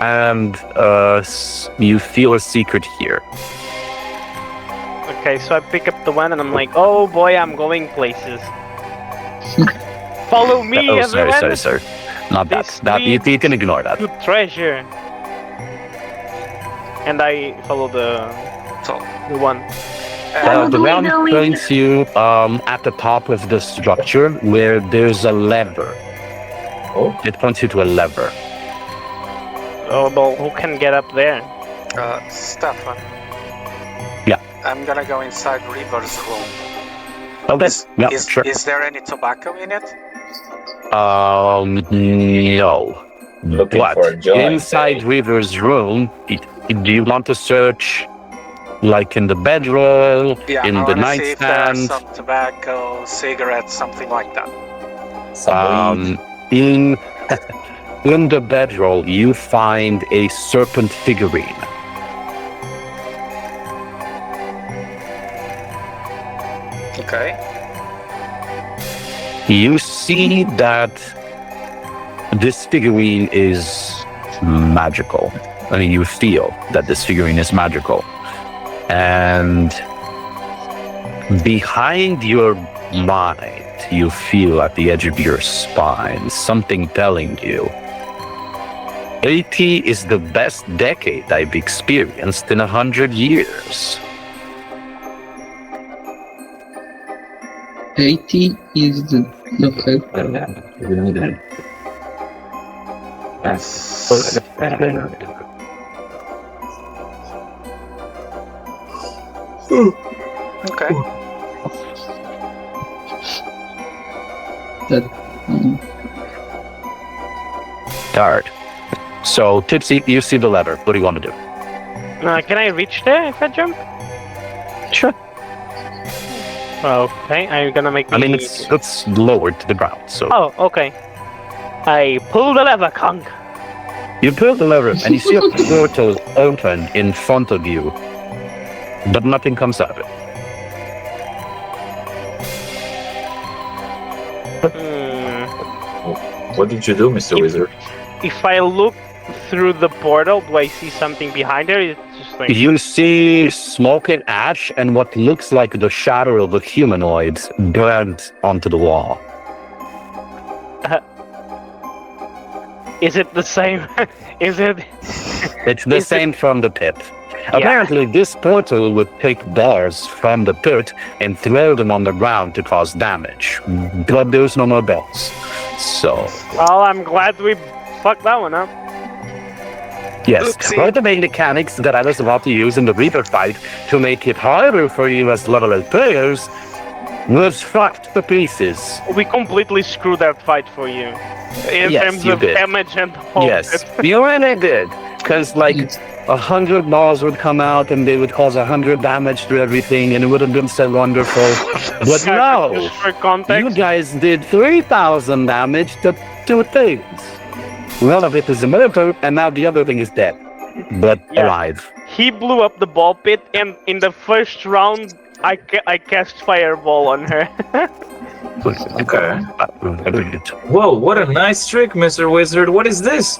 Speaker 7: And you feel a secret here.
Speaker 6: Okay, so I pick up the one and I'm like, oh boy, I'm going places. Follow me,
Speaker 7: Oh,
Speaker 6: everyone.
Speaker 7: sorry. Not that.
Speaker 6: This
Speaker 7: That you
Speaker 6: leads
Speaker 7: can ignore that.
Speaker 6: to treasure. And I follow the one.
Speaker 7: The round points you at the top of the structure where there's a lever.
Speaker 9: Oh.
Speaker 7: It points you to a lever.
Speaker 6: Oh, well, who can get up there?
Speaker 5: Stefan.
Speaker 7: Yeah.
Speaker 5: I'm gonna go inside River's room.
Speaker 7: Okay. Yeah,
Speaker 5: Is,
Speaker 7: sure.
Speaker 5: is there any tobacco in it?
Speaker 7: No.
Speaker 9: Looking
Speaker 7: But
Speaker 9: for a joint.
Speaker 7: inside River's room, do you want to search like in the bedroll,
Speaker 5: Yeah,
Speaker 7: in
Speaker 5: I
Speaker 7: the
Speaker 5: wanna see if there's
Speaker 7: nightstand?
Speaker 5: some tobacco, cigarettes, something like that.
Speaker 9: Some weed.
Speaker 7: In in the bedroll, you find a serpent figurine.
Speaker 5: Okay.
Speaker 7: You see that this figurine is magical. I mean, you feel that this figurine is magical. And behind your mind, you feel at the edge of your spine something telling you 80 is the best decade I've experienced in 100 years.
Speaker 3: 80 is the okay.
Speaker 5: Okay.
Speaker 3: That
Speaker 7: Alright. So, Tipsy, you see the lever. What do you want to do?
Speaker 6: Can I reach there if I jump?
Speaker 7: Sure.
Speaker 6: Okay, I'm gonna make me...
Speaker 7: I mean, it's lowered to the ground, so...
Speaker 6: Oh, okay. I pull the lever, Kong.
Speaker 7: You pull the lever, and you see a portal open in front of you, but nothing comes out of it.
Speaker 9: What did you do, Mr. Wizard?
Speaker 6: If I look through the portal, do I see something behind there? It's just like...
Speaker 7: You see smoke and ash, and what looks like the shadow of a humanoid burned onto the wall.
Speaker 6: Is it the same? Is it...
Speaker 7: It's the same from the pit. Apparently, this portal would take bears from the pit and throw them on the ground to cause damage. But there's no more bells. So,
Speaker 6: Well, I'm glad we fucked that one up.
Speaker 7: yes,
Speaker 5: Oopsie.
Speaker 7: one of the main mechanics that I was about to use in the Reaper fight to make it harder for you as level players was fucked to pieces.
Speaker 6: We completely screwed that fight for you. In
Speaker 7: Yes,
Speaker 6: terms
Speaker 7: you
Speaker 6: of
Speaker 7: did.
Speaker 6: damage and all
Speaker 7: Yes,
Speaker 6: that.
Speaker 7: you really did. Because, like,
Speaker 3: it's
Speaker 7: 100 balls would come out and they would cause 100 damage to everything, and it would have been so wonderful. But no!
Speaker 6: Just for context,
Speaker 7: You guys did 3,000 damage to two things. One of it is a murder, and now the other thing is dead. But
Speaker 6: Yeah.
Speaker 7: alive.
Speaker 6: he blew up the ball pit, and in the first round, I cast fireball on her.
Speaker 9: Okay. Whoa, what a nice trick, Mr. Wizard. What is this?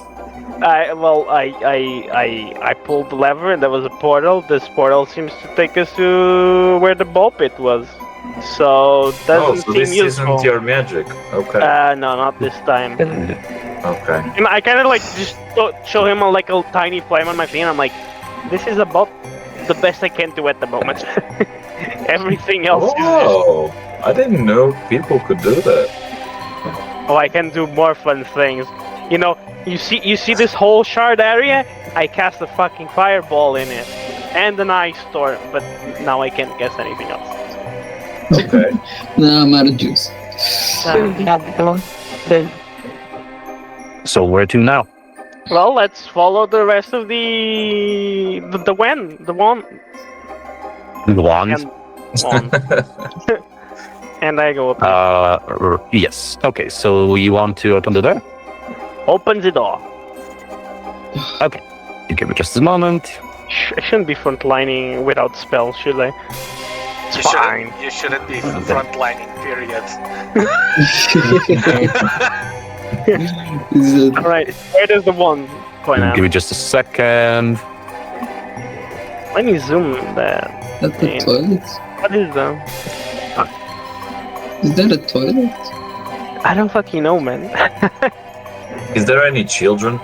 Speaker 6: I pulled the lever, and there was a portal. This portal seems to take us to where the ball pit was. So doesn't
Speaker 9: so
Speaker 6: seem
Speaker 9: this
Speaker 6: useful.
Speaker 9: isn't your magic. Okay.
Speaker 6: No, not this time.
Speaker 9: Okay.
Speaker 6: And I kind of like just show him like a tiny flame on my finger. I'm like, this is about the best I can do at the moment. Everything else is just,
Speaker 9: Oh, I didn't know people could do that.
Speaker 6: oh, I can do more fun things. You know, you see this whole shard area? I cast a fucking fireball in it. And an ice storm, but now I can't cast anything else.
Speaker 9: Okay.
Speaker 3: no, I'm out of juice.
Speaker 7: So where to now?
Speaker 6: Well, let's follow the rest of the one.
Speaker 7: The wand?
Speaker 6: And one. And I go up.
Speaker 7: Yes. Okay, so you want to open the door?
Speaker 6: Open the door.
Speaker 7: Okay. You give me just a moment.
Speaker 6: I shouldn't be frontlining without spells, should I? It's fine.
Speaker 5: You shouldn't be frontlining, period.
Speaker 6: Alright, where does the one point
Speaker 7: Give
Speaker 6: out?
Speaker 7: me just a second.
Speaker 6: Let me zoom that.
Speaker 3: At the toilet?
Speaker 6: What is that?
Speaker 3: Is that a toilet?
Speaker 6: I don't fucking know, man.
Speaker 9: Is there any children?
Speaker 7: 1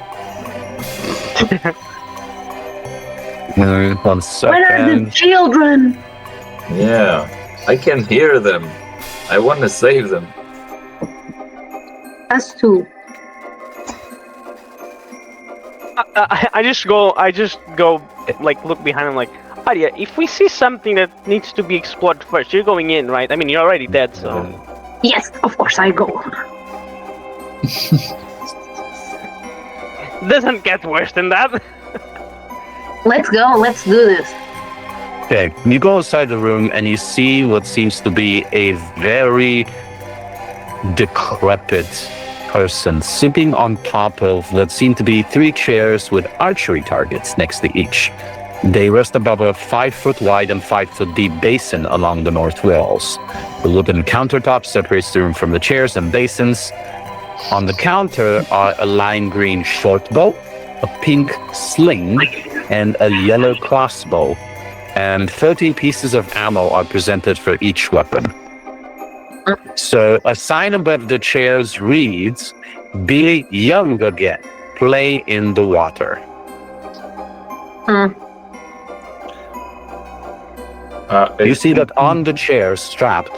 Speaker 8: Where are the
Speaker 7: second.
Speaker 8: children?
Speaker 9: Yeah, I can hear them. I want to save them.
Speaker 8: Us too.
Speaker 6: I just go, like, look behind him, like, Arya, if we see something that needs to be explored first, you're going in, right? I mean, you're already dead, so.
Speaker 8: Yes, of course I go.
Speaker 6: Doesn't get worse than that.
Speaker 8: Let's go. Let's do this.
Speaker 7: Okay, you go inside the room and you see what seems to be a very decrepit person sitting on top of what seem to be 3 chairs with archery targets next to each. They rest above a 5-foot wide and 5-foot deep basin along the north walls. The wooden countertop separates the room from the chairs and basins. On the counter are a lime green short bow, a pink sling, and a yellow crossbow. And 30 pieces of ammo are presented for each weapon. So a sign above the chairs reads, "Be young again. Play in the water." You see that on the chair strapped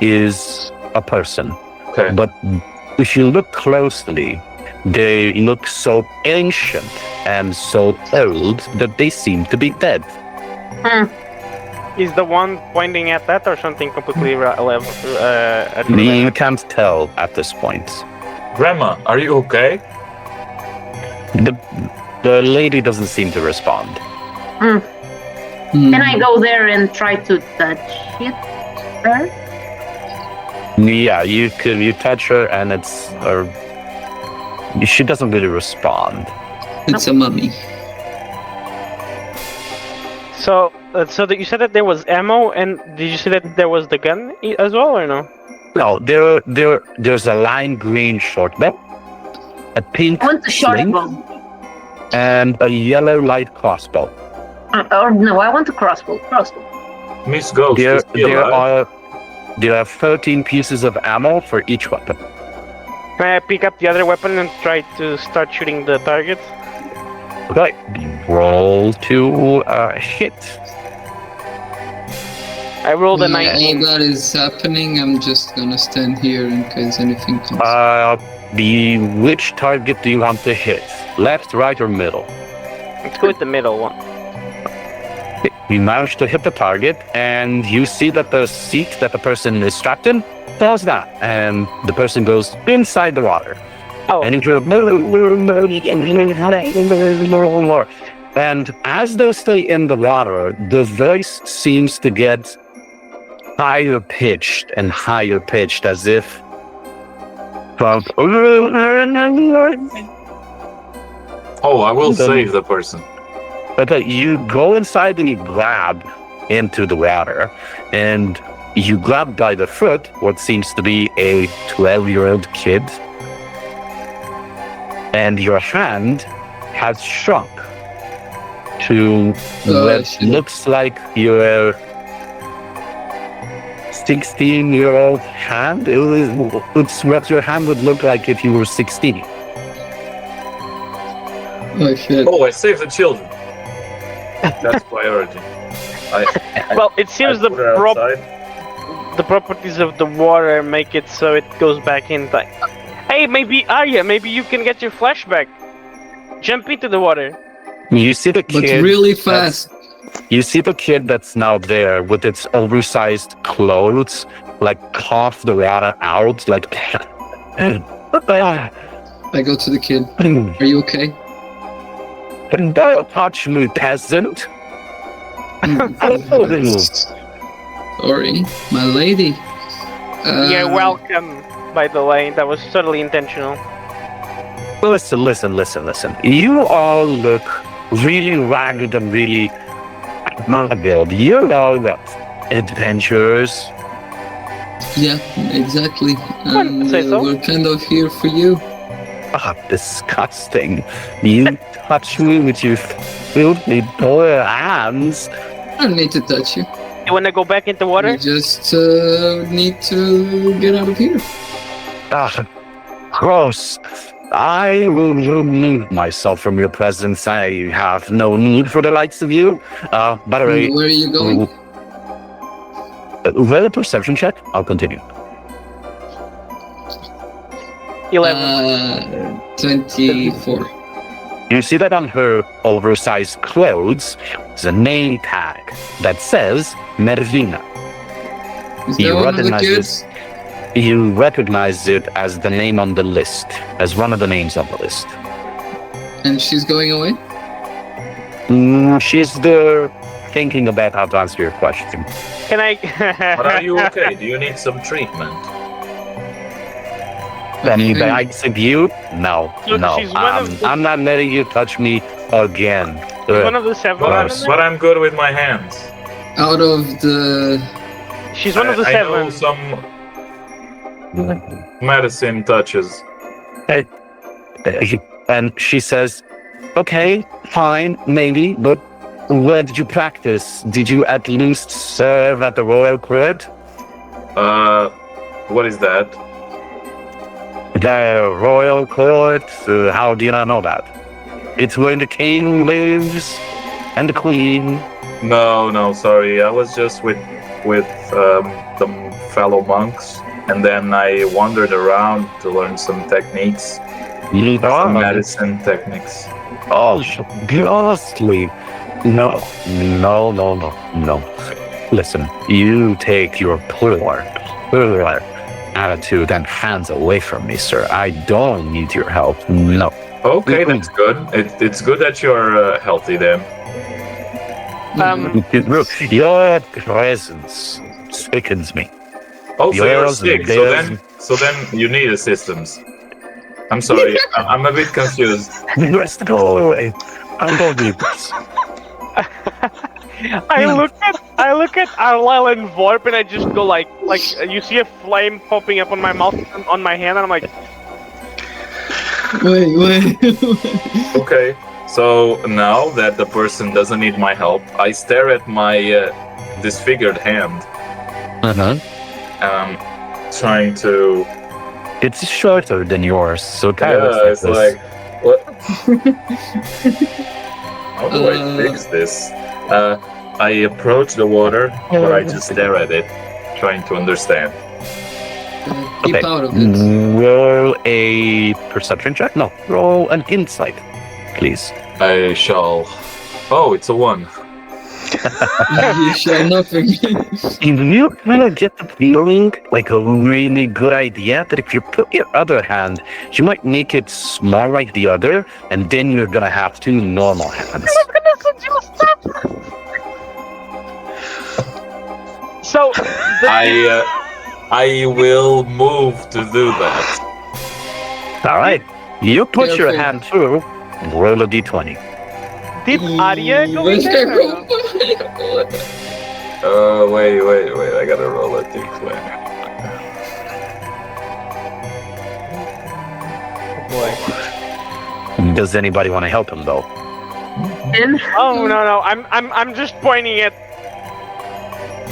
Speaker 7: is a person.
Speaker 9: Okay.
Speaker 7: But if you look closely, they look so ancient and so old that they seem to be dead.
Speaker 6: Is the one pointing at that or something completely
Speaker 7: You can't tell at this point.
Speaker 9: Grandma, are you okay?
Speaker 7: The lady doesn't seem to respond.
Speaker 8: Can I go there and try to touch it? Her?
Speaker 7: Yeah, you touch her and it's she doesn't really respond.
Speaker 3: It's a mummy.
Speaker 6: So that you said that there was ammo, and did you say that there was the gun as well, or no?
Speaker 7: No, there's a lime green short bow, a pink
Speaker 8: I want the short
Speaker 7: sling,
Speaker 8: bow.
Speaker 7: and a yellow light crossbow.
Speaker 8: Or no, I want a crossbow. Crossbow.
Speaker 9: Miss Ghost,
Speaker 7: There,
Speaker 9: is she alive?
Speaker 7: there are 13 pieces of ammo for each weapon.
Speaker 6: Can I pick up the other weapon and try to start shooting the target?
Speaker 7: Okay, roll to hit.
Speaker 6: I rolled a
Speaker 3: While
Speaker 6: 19.
Speaker 3: all that is happening, I'm just gonna stand here in case anything comes.
Speaker 7: Which target do you want to hit? Left, right, or middle?
Speaker 6: Let's go with the middle one.
Speaker 7: You manage to hit the target, and you see that the seat that the person is strapped in falls down, and the person goes inside the water.
Speaker 6: Oh.
Speaker 7: And and as they stay in the water, the voice seems to get higher pitched and higher pitched, as if from.
Speaker 9: Oh, I will save the person.
Speaker 7: But you go inside and you grab into the water, and you grab by the foot what seems to be a 12-year-old kid, and your hand has shrunk to what
Speaker 3: shit.
Speaker 7: looks like your 16-year-old hand. It's what your hand would look like if you were 16.
Speaker 3: Oh shit.
Speaker 9: Oh, I saved the children. That's priority.
Speaker 6: Well, it seems
Speaker 9: I put her outside.
Speaker 6: the properties of the water make it so it goes back in time. Hey, maybe Arya, maybe you can get your flashback. Jump into the water.
Speaker 7: You see the
Speaker 3: But
Speaker 7: kid.
Speaker 3: really fast.
Speaker 7: You see the kid that's now there with its oversized clothes, like cough the water out, like.
Speaker 3: I go to the kid. Are you okay?
Speaker 7: Don't touch me, peasant.
Speaker 3: Sorry, my lady.
Speaker 6: You're welcome, by the way. That was totally intentional.
Speaker 7: Listen. You all look really ragged and really muggled. You know that adventurers.
Speaker 3: Yeah, exactly. And
Speaker 6: say so.
Speaker 3: we're kind of here for you.
Speaker 7: Ah, disgusting. You touch me with your filthy bare hands.
Speaker 3: I don't need to touch you.
Speaker 6: You want to go back into water?
Speaker 3: We just need to get out of here.
Speaker 7: Ah, gross. I will remove myself from your presence. I have no need for the likes of you. By the way,
Speaker 3: Where are you going?
Speaker 7: roll a perception check. I'll continue.
Speaker 6: 11.
Speaker 3: 24.
Speaker 7: You see that on her oversized clothes is a name tag that says Mervina.
Speaker 3: Is
Speaker 7: You
Speaker 3: that one of the
Speaker 7: recognize
Speaker 3: kids?
Speaker 7: You recognize it as the name on the list, as one of the names on the list.
Speaker 3: And she's going away?
Speaker 7: She's there thinking about how to answer your question.
Speaker 6: Can I?
Speaker 9: But are you okay? Do you need some treatment?
Speaker 7: Any likes of you? No,
Speaker 6: Look,
Speaker 7: no.
Speaker 6: she's one of the-
Speaker 7: I'm not letting you touch me again.
Speaker 6: One of the 7.
Speaker 9: But I'm good with my hands.
Speaker 3: Out of the...
Speaker 6: She's one of the
Speaker 9: I
Speaker 6: 7.
Speaker 9: know some medicine touches.
Speaker 7: And she says, okay, fine, maybe, but where did you practice? Did you at least serve at the Royal Court?
Speaker 9: What is that?
Speaker 7: The Royal Court? How do you not know that? It's where the king lives and the queen.
Speaker 9: No, sorry. I was just with some fellow monks, and then I wandered around to learn some techniques, some medicine techniques.
Speaker 7: Oh, ghastly. No. Listen, you take your poor attitude and hands away from me, sir. I don't need your help. No.
Speaker 9: Okay, that's good. It's good that you're healthy then.
Speaker 7: Your presence sickens me.
Speaker 9: Oh, so you're
Speaker 7: Yours
Speaker 9: sick.
Speaker 7: and
Speaker 9: So then you need assistance. I'm sorry. I'm a bit confused.
Speaker 7: Just go away. I don't need this.
Speaker 6: I look at Arlyle and Vorp and I just go like you see a flame popping up on my mouth on my hand and I'm like,
Speaker 3: Wait.
Speaker 9: Okay. So now that the person doesn't need my help, I stare at my disfigured hand, trying to.
Speaker 7: It's shorter than yours, so it kind of
Speaker 9: Yeah, it's
Speaker 7: looks
Speaker 9: like, what? How do I fix this? I approach the water, but I just stare at it, trying to understand.
Speaker 3: Keep
Speaker 7: Okay.
Speaker 3: out of it.
Speaker 7: Roll a perception check. No, roll an insight, please.
Speaker 9: I shall. Oh, it's a 1.
Speaker 3: You shall nothing.
Speaker 7: If you kind of get the feeling, like a really good idea, that if you put your other hand, you might make it small like the other, and then you're gonna have 2 normal hands.
Speaker 6: so
Speaker 9: I will move to do that.
Speaker 7: All right, you put your
Speaker 3: Careful.
Speaker 7: hand through and roll a d20.
Speaker 6: did Arya go in
Speaker 3: Where's
Speaker 6: there?
Speaker 3: your
Speaker 9: Wait. I gotta roll a d20.
Speaker 6: Boy.
Speaker 7: Does anybody want to help him though?
Speaker 8: And
Speaker 6: Oh no, I'm just pointing at.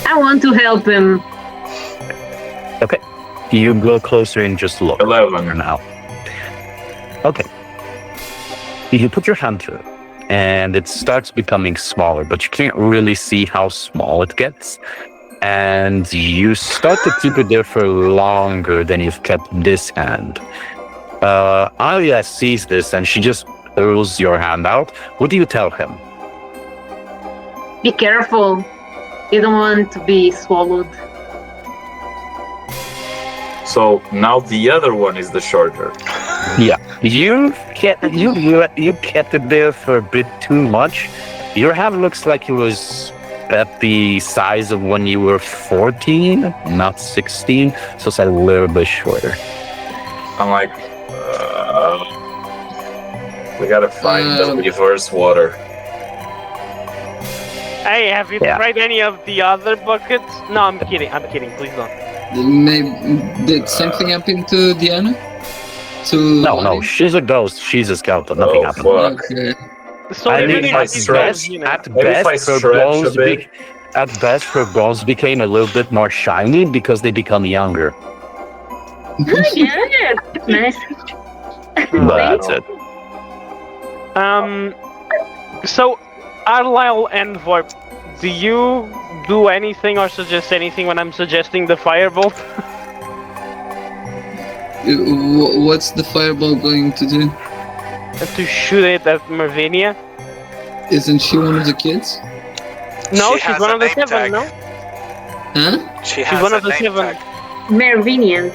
Speaker 8: I want to help him.
Speaker 7: Okay, you go closer and just look.
Speaker 9: 11.
Speaker 7: Now. Okay. You put your hand through, and it starts becoming smaller, but you can't really see how small it gets. And you start to keep it there for longer than you've kept this hand. Alia sees this, and she just throws your hand out. What do you tell him?
Speaker 8: Be careful. You don't want to be swallowed.
Speaker 9: So now the other one is the shorter.
Speaker 7: Yeah, you kept it there for a bit too much. Your hand looks like it was at the size of when you were 14, not 16, so it's a little bit shorter.
Speaker 9: I'm like, We gotta find the reverse water.
Speaker 6: Hey, have you tried any of the other buckets? No, I'm kidding. Please don't.
Speaker 3: Did something happen to Diana?
Speaker 7: No, she's a ghost. She's a skeleton. Nothing happened.
Speaker 9: Fuck.
Speaker 3: Okay.
Speaker 6: So
Speaker 7: I
Speaker 6: even
Speaker 7: mean,
Speaker 6: if
Speaker 7: at
Speaker 6: these
Speaker 7: best,
Speaker 6: guys, you know,
Speaker 7: at
Speaker 9: Maybe if I
Speaker 7: best, her
Speaker 9: stretch a
Speaker 7: bones
Speaker 9: bit.
Speaker 7: at best, her bones became a little bit more shiny because they become younger.
Speaker 8: Yeah, nice.
Speaker 7: But that's it.
Speaker 6: So Arlyle and Vorp, do you do anything or suggest anything when I'm suggesting the firebolt?
Speaker 3: What's the fireball going to do?
Speaker 6: To shoot it at Mervinia?
Speaker 3: Isn't she one of the kids?
Speaker 6: No,
Speaker 5: She
Speaker 6: she's
Speaker 5: has
Speaker 6: one
Speaker 5: a
Speaker 6: of the
Speaker 5: name
Speaker 6: seven.
Speaker 5: tag.
Speaker 6: No,
Speaker 3: Huh?
Speaker 5: She has
Speaker 6: one
Speaker 5: a
Speaker 6: of the
Speaker 5: name
Speaker 6: seven.
Speaker 5: tag.
Speaker 8: Mervinian.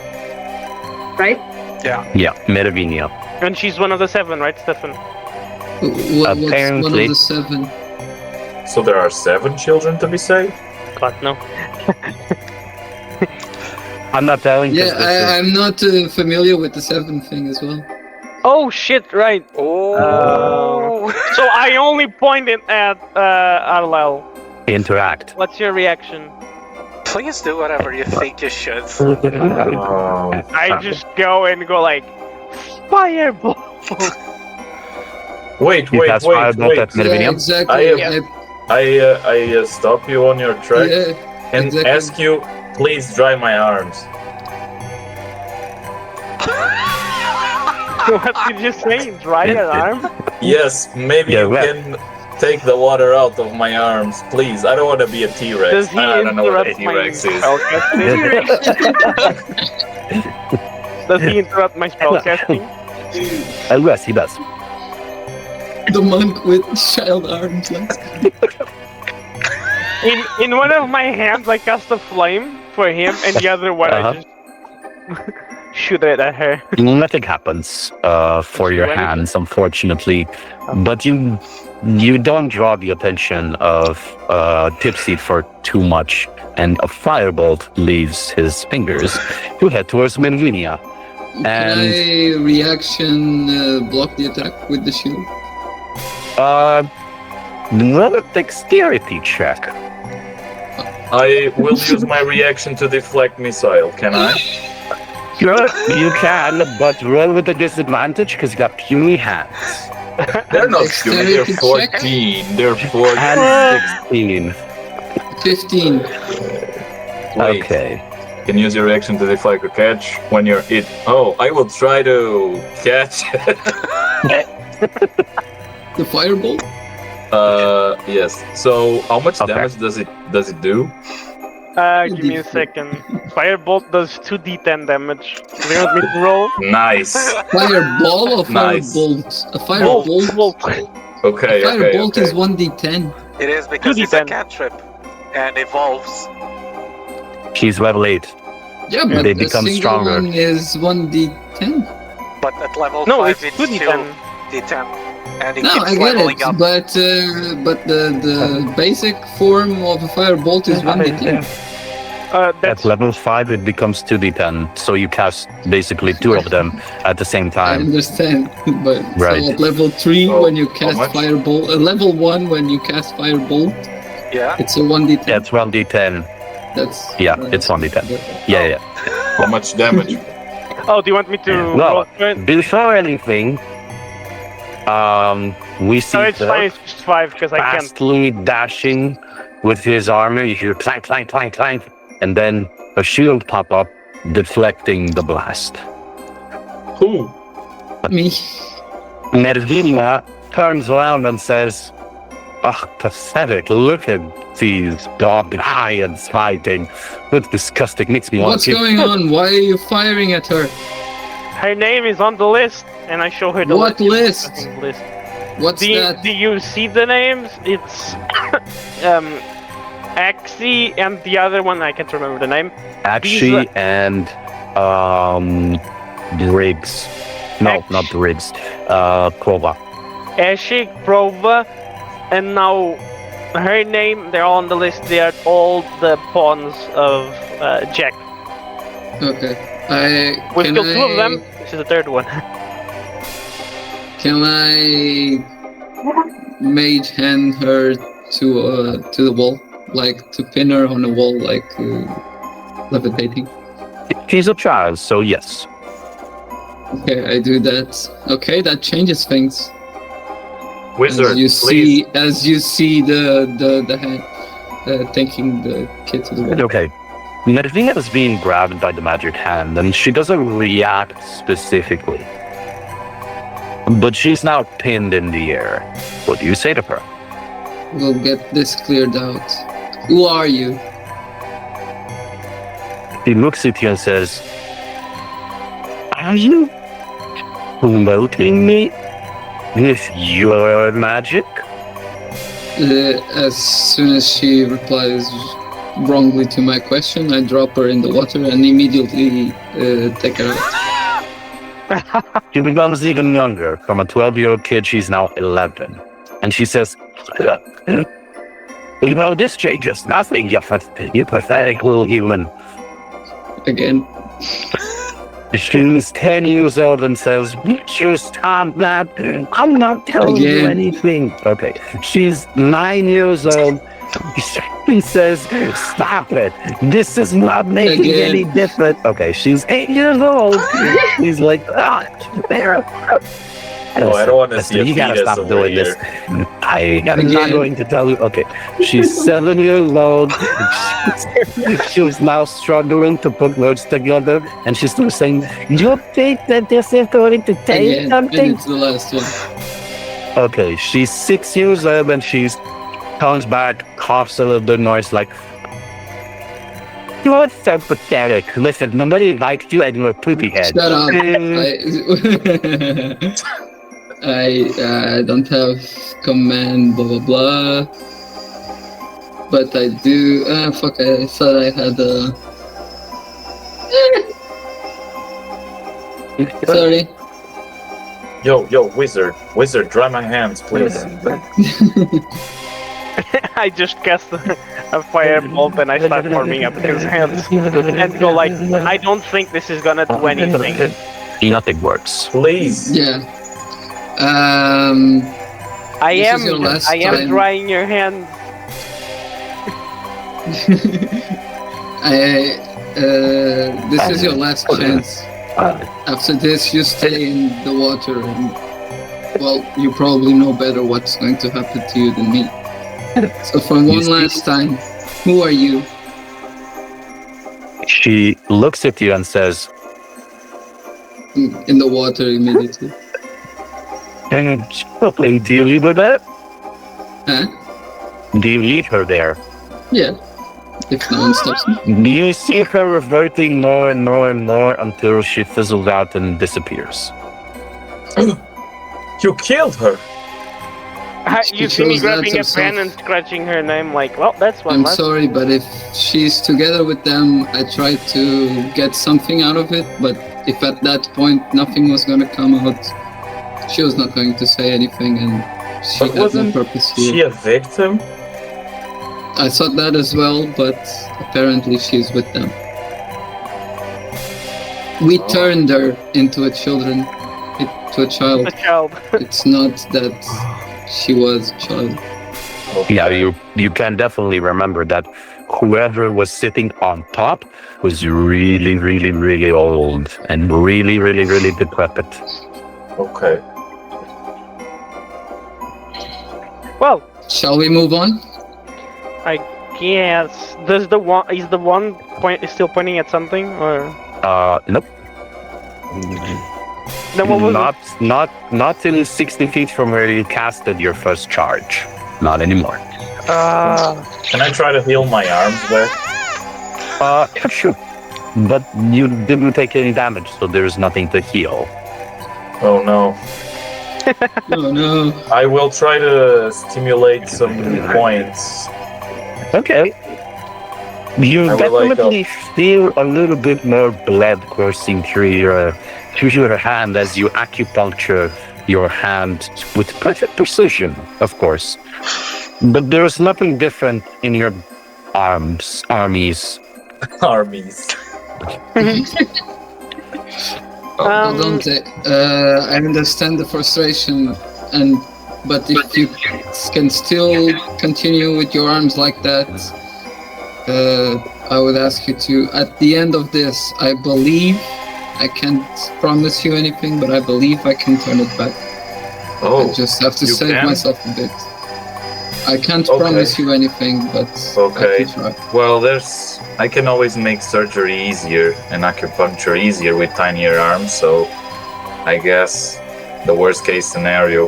Speaker 8: Right?
Speaker 7: Yeah, Metavinia.
Speaker 6: and she's one of the seven, right, Stefan?
Speaker 3: What's one of
Speaker 7: Apparently.
Speaker 3: the seven?
Speaker 9: So there are 7 children to be saved?
Speaker 6: God, no.
Speaker 7: I'm not telling.
Speaker 3: Yeah, I'm not familiar with the seven thing as well.
Speaker 6: Oh shit! Right.
Speaker 5: Oh.
Speaker 6: So I only pointed at Arlyle.
Speaker 7: Interact.
Speaker 6: What's your reaction?
Speaker 5: Please do whatever you think you should.
Speaker 6: I just go like, fireball.
Speaker 9: Wait.
Speaker 7: That's fireball at
Speaker 3: Yeah,
Speaker 7: Metavinia.
Speaker 3: exactly.
Speaker 9: I stop you on your track
Speaker 3: Yeah,
Speaker 9: and
Speaker 3: exactly.
Speaker 9: ask you, please dry my arms.
Speaker 6: What did you say? Dry your arm?
Speaker 9: Yes, maybe
Speaker 7: Yeah,
Speaker 9: you
Speaker 7: well-
Speaker 9: can take the water out of my arms, please. I don't want to be a T-Rex.
Speaker 6: Does he
Speaker 9: I don't know what a
Speaker 6: interrupt my
Speaker 9: T-Rex is.
Speaker 6: spellcasting? Does he interrupt my spellcasting?
Speaker 7: Yes, he does.
Speaker 3: The monk with child arms.
Speaker 6: In one of my hands, I cast a flame for him, and the other one I just shoot it at her.
Speaker 7: Nothing happens for your hands, unfortunately. But you don't draw the attention of Tipsy for too much, and a firebolt leaves his fingers to head towards Minvinia.
Speaker 3: Can I reaction block the attack with the shield?
Speaker 7: Another dexterity check.
Speaker 9: I will use my reaction to deflect missile, can I?
Speaker 7: Sure, you can, but roll with a disadvantage because you got puny hands.
Speaker 9: They're not puny, they're
Speaker 3: Dexterity check?
Speaker 9: 14. They're 14.
Speaker 7: And 16.
Speaker 3: 15.
Speaker 9: Wait.
Speaker 7: Okay.
Speaker 9: You can use your reaction to deflect a catch when you're hit. Oh, I will try to catch.
Speaker 3: The firebolt?
Speaker 9: Yes. So, how much
Speaker 7: Okay.
Speaker 9: damage does it do?
Speaker 6: Give me a second. Firebolt does 2d10 damage. Do you want me to roll?
Speaker 9: Nice.
Speaker 3: Fireball or
Speaker 9: Nice.
Speaker 3: firebolt? A firebolt?
Speaker 6: Bolt.
Speaker 9: Okay.
Speaker 3: Firebolt is 1d10.
Speaker 5: It is because it's a
Speaker 6: 2d10.
Speaker 5: cantrip and evolves.
Speaker 7: She's level 8.
Speaker 3: Yeah, but
Speaker 7: They
Speaker 3: the
Speaker 7: become
Speaker 3: single
Speaker 7: stronger.
Speaker 3: one is 1d10.
Speaker 5: But at level
Speaker 6: No,
Speaker 5: 5,
Speaker 6: it's
Speaker 5: it's
Speaker 6: 2d10.
Speaker 5: still D10. And it
Speaker 3: No,
Speaker 5: keeps
Speaker 3: I get
Speaker 5: leveling
Speaker 3: it,
Speaker 5: up.
Speaker 3: but the basic form of a firebolt is 1d10.
Speaker 7: At
Speaker 6: That's
Speaker 7: level 5, it becomes 2d10, so you cast basically 2 of them at the same
Speaker 3: I
Speaker 7: time.
Speaker 3: understand, but
Speaker 7: Right.
Speaker 3: so at level 3
Speaker 9: So,
Speaker 3: when you
Speaker 9: how
Speaker 3: cast
Speaker 9: much?
Speaker 3: firebolt, level 1 when you cast firebolt,
Speaker 5: Yeah.
Speaker 3: it's a 1d10.
Speaker 7: That's 1d10.
Speaker 3: That's
Speaker 7: Yeah, it's 1d10. Yeah.
Speaker 9: How much damage?
Speaker 6: Oh, do you want me to roll
Speaker 7: Well,
Speaker 6: for it?
Speaker 7: before anything, we see
Speaker 6: No, it's fine. It's just 5 because I can't.
Speaker 7: fastly dashing with his armor. You hear clank, clank, clank, clank, and then a shield pop up, deflecting the blast.
Speaker 9: Who?
Speaker 3: me.
Speaker 7: Nervina turns around and says, "Ah, pathetic! Look at these dog lions fighting. That's disgusting. Makes me want
Speaker 3: What's
Speaker 7: to."
Speaker 3: going on? Why are you firing at her?
Speaker 6: Her name is on the list, and I show her the
Speaker 3: What list?
Speaker 6: list.
Speaker 3: What's that?
Speaker 6: Do you see the names? It's Axie and the other one I can't remember the name.
Speaker 7: Actually, and Briggs. No, not Briggs. Kova.
Speaker 6: Ashik, Prova, and now her name. They're all on the list. They are all the pawns of Jack.
Speaker 3: Okay.
Speaker 6: We
Speaker 3: Can
Speaker 6: killed 2 of
Speaker 3: I-
Speaker 6: them. This is the 3rd one.
Speaker 3: Can I mage hand her to the wall, like to pin her on the wall, like levitating?
Speaker 7: She's a child, so yes.
Speaker 3: Okay, I do that. Okay, that changes things.
Speaker 9: Wizard,
Speaker 3: As you see the hand taking the kid to the wall.
Speaker 7: Okay. Medvina is being grabbed by the magic hand, and she doesn't react specifically. But she's now pinned in the air. What do you say to her?
Speaker 3: We'll get this cleared out. Who are you?
Speaker 7: She looks at you and says, "Are you promoting me with your magic?"
Speaker 3: As soon as she replies wrongly to my question, I drop her in the water and immediately take her out.
Speaker 7: She becomes even younger. From a 12-year-old kid, she's now 11. And she says, "You know, this changes nothing, you pathetic little human."
Speaker 3: Again.
Speaker 7: She's 10 years old and says, "You stop that. I'm not telling you
Speaker 3: Again.
Speaker 7: anything." Okay. She's 9 years old. She says, "Stop it. This is not making
Speaker 3: Again.
Speaker 7: any difference." Okay. She's 8 years old. She's like, there.
Speaker 9: Oh, I don't want to see a
Speaker 7: You gotta
Speaker 9: fetus
Speaker 7: stop
Speaker 9: over
Speaker 7: doing
Speaker 9: here.
Speaker 7: this. I'm not
Speaker 3: Again.
Speaker 7: going to tell you. Okay. She's 7 years old. She was now struggling to put words together, and she's still saying, "You think that this is going to take
Speaker 3: Again. And
Speaker 7: something?"
Speaker 3: it's the last one.
Speaker 7: Okay, she's 6 years old, and she's comes back, coughs a little bit noise like, "You're so pathetic. Listen, nobody likes you and you're a poopy head."
Speaker 3: Shut up. I don't have command, blah blah blah. But I do. Fuck! I thought I had a. Sorry.
Speaker 9: Yo, wizard, dry my hands, please.
Speaker 6: I just cast a firebolt and I start warming up his hands and go like, I don't think this is gonna do anything.
Speaker 7: Nothing works.
Speaker 9: Please.
Speaker 3: Yeah.
Speaker 6: I
Speaker 3: This
Speaker 6: am
Speaker 3: is your last time.
Speaker 6: drying your hands.
Speaker 3: This is your last chance. After this, you stay in the water, and well, you probably know better what's going to happen to you than me. So, for one last time, who are you?
Speaker 7: She looks at you and says,
Speaker 3: In the water immediately.
Speaker 7: "Okay, do you leave her there?
Speaker 3: Huh?
Speaker 7: Do you leave her there?
Speaker 3: Yeah. If no one stops me.
Speaker 7: Do you see her reverting more and more and more until she fizzles out and disappears?"
Speaker 9: You killed her.
Speaker 6: You see me grabbing a pen and scratching her name like, well, that's one
Speaker 3: I'm
Speaker 6: less.
Speaker 3: sorry, but if she's together with them, I tried to get something out of it, but if at that point nothing was going to come out, she was not going to say anything, and she
Speaker 9: But
Speaker 3: had no
Speaker 9: wasn't
Speaker 3: purpose
Speaker 9: she
Speaker 3: here.
Speaker 9: a victim?
Speaker 3: I thought that as well, but apparently she's with them. We turned her into a child.
Speaker 6: A child.
Speaker 3: It's not that she was a child.
Speaker 7: Yeah, you can definitely remember that whoever was sitting on top was really, really, really old and really, really, really decrepit.
Speaker 9: Okay.
Speaker 6: Well,
Speaker 3: Shall we move on?
Speaker 6: I guess. Is the one still pointing at something, or
Speaker 7: Nope.
Speaker 6: then what was it?
Speaker 7: Not in 60 feet from where you casted your first charge. Not anymore.
Speaker 9: Can I try to heal my arms there?
Speaker 7: Sure. But you didn't take any damage, so there's nothing to heal.
Speaker 9: Oh no.
Speaker 3: Oh no.
Speaker 9: I will try to stimulate some points.
Speaker 7: Okay. You
Speaker 9: I would like
Speaker 7: definitely feel a little bit more blood coursing through your hand as you acupuncture your hand with perfect precision, of course. But there's nothing different in your armies.
Speaker 9: Armies.
Speaker 3: Dante, I understand the frustration, but if you can still continue with your arms like that, I would ask you to. At the end of this, I believe I can't promise you anything, but I believe I can turn it back.
Speaker 9: Oh,
Speaker 3: I just have to
Speaker 9: you
Speaker 3: save
Speaker 9: can?
Speaker 3: myself a bit. I can't
Speaker 9: Okay.
Speaker 3: promise you anything, but
Speaker 9: Okay.
Speaker 3: I can try.
Speaker 9: Well, I can always make surgery easier and acupuncture easier with tinier arms, so I guess the worst case scenario.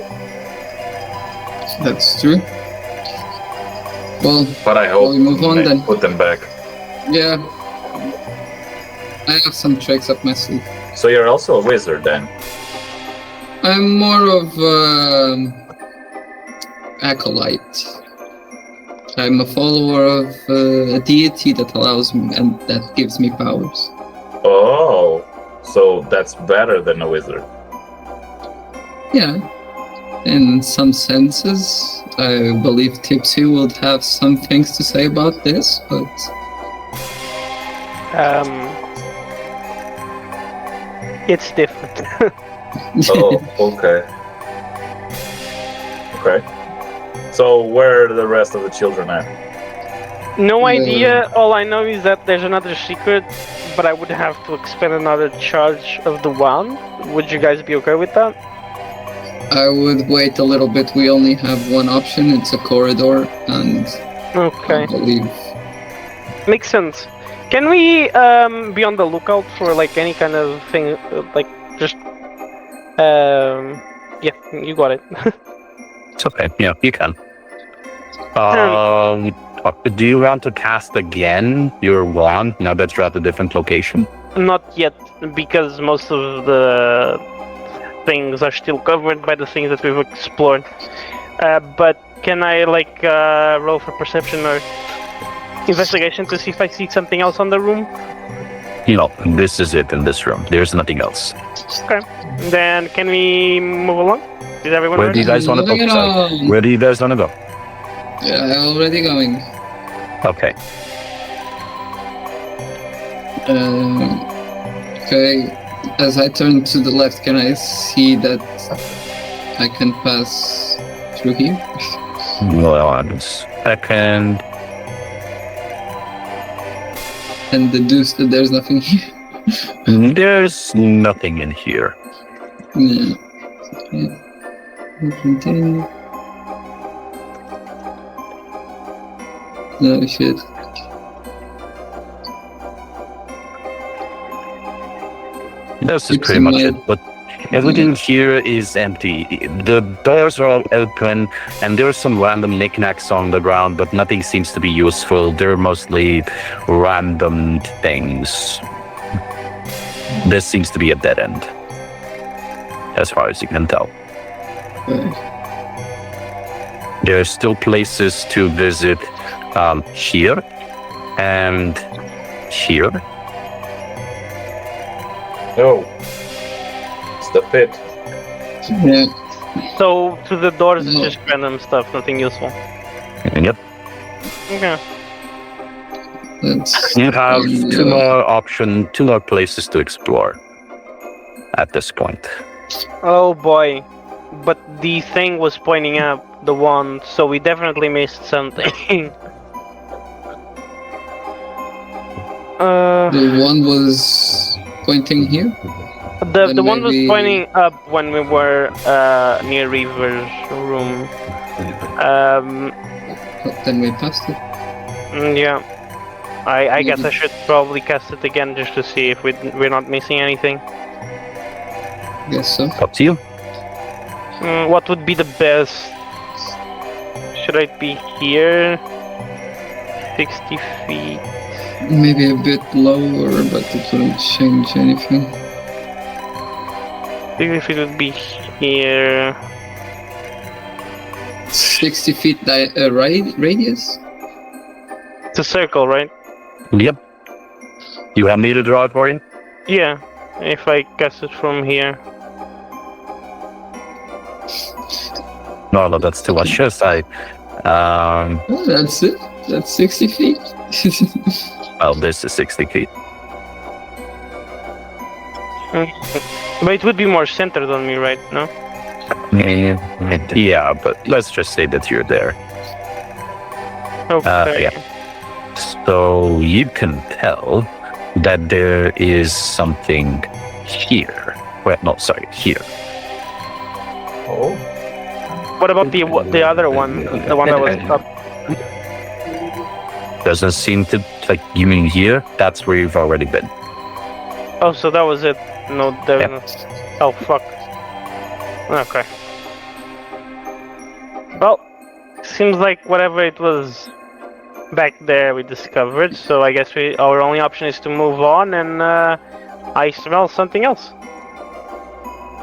Speaker 3: That's true. Well,
Speaker 9: But I hope
Speaker 3: we move on
Speaker 9: they
Speaker 3: then.
Speaker 9: put them back.
Speaker 3: Yeah. I have some tricks up my sleeve.
Speaker 9: So you're also a wizard then?
Speaker 3: I'm more of acolyte. I'm a follower of a deity that allows me and that gives me powers.
Speaker 9: Oh, so that's better than a wizard.
Speaker 3: Yeah. In some senses, I believe Tipsy would have some things to say about this, but
Speaker 6: It's different.
Speaker 9: Oh, okay. Okay. So where are the rest of the children at?
Speaker 6: No idea. All I know is that there's another secret, but I would have to expend another charge of the wand. Would you guys be okay with that?
Speaker 3: I would wait a little bit. We only have one option. It's a corridor, and
Speaker 6: Okay.
Speaker 3: I believe
Speaker 6: Makes sense. Can we be on the lookout for like any kind of thing, like just yeah, you got it.
Speaker 7: It's okay. Yeah, you can. Do you want to cast again your wand now that you're at a different location?
Speaker 6: Not yet, because most of the things are still covered by the things that we've explored. But can I like roll for perception or investigation to see if I see something else on the room?
Speaker 7: No, this is it in this room. There's nothing else.
Speaker 6: Okay. Then can we move along? Is everyone
Speaker 7: Where do
Speaker 6: ready?
Speaker 7: you guys want to
Speaker 3: Moving
Speaker 7: go? Sorry.
Speaker 3: along.
Speaker 7: Where do you guys want to go?
Speaker 3: Yeah, already going.
Speaker 7: Okay.
Speaker 3: Okay, as I turn to the left, can I see that I can pass through here?
Speaker 7: One second.
Speaker 3: And deduce that there's nothing here?
Speaker 7: There's nothing in here.
Speaker 3: Yeah. Okay. Continue. No shit.
Speaker 7: This is
Speaker 3: It's
Speaker 7: pretty
Speaker 3: in
Speaker 7: much
Speaker 3: my-
Speaker 7: it. But everything here is empty. The doors are all open, and there's some random knickknacks on the ground, but nothing seems to be useful. They're mostly random things. This seems to be a dead end, as far as you can tell. There are still places to visit here and here.
Speaker 9: Oh, it's the pit.
Speaker 3: Yeah.
Speaker 6: So to the doors it's
Speaker 3: No.
Speaker 6: just random stuff, nothing useful.
Speaker 7: Yep.
Speaker 6: Okay.
Speaker 3: That's
Speaker 7: You have two more places to explore at this point.
Speaker 6: Oh boy. But the thing was pointing up the wand, so we definitely missed something.
Speaker 3: the one was pointing here.
Speaker 6: The
Speaker 3: Then
Speaker 6: one was
Speaker 3: maybe-
Speaker 6: pointing up when we were near Reaver's room.
Speaker 3: Then we passed it.
Speaker 6: Yeah. I guess I should probably cast it again just to see if we're not missing anything.
Speaker 3: Guess so.
Speaker 7: Up to you.
Speaker 6: What would be the best? Should I be here? 60 feet.
Speaker 3: Maybe a bit lower, but it wouldn't change anything.
Speaker 6: Maybe if it would be here.
Speaker 3: 60 feet radius?
Speaker 6: It's a circle, right?
Speaker 7: Yep. You have me to draw it for you?
Speaker 6: Yeah. If I cast it from here.
Speaker 7: No, that's too much. Just
Speaker 3: Oh, that's it. That's 60 feet.
Speaker 7: well, this is 60 feet.
Speaker 6: But it would be more centered on me, right? No.
Speaker 7: Yeah, but let's just say that you're there.
Speaker 6: Okay.
Speaker 7: Yeah. So you can tell that there is something here. Well, no, sorry, here.
Speaker 9: Oh.
Speaker 6: What about the other one? The one that was up?
Speaker 7: Doesn't seem to, like, you mean here? That's where you've already been.
Speaker 6: Oh, so that was it. No, there.
Speaker 7: Yep.
Speaker 6: No. Oh, fuck. Okay. Well, seems like whatever it was back there we discovered, so I guess our only option is to move on, and I smell something else.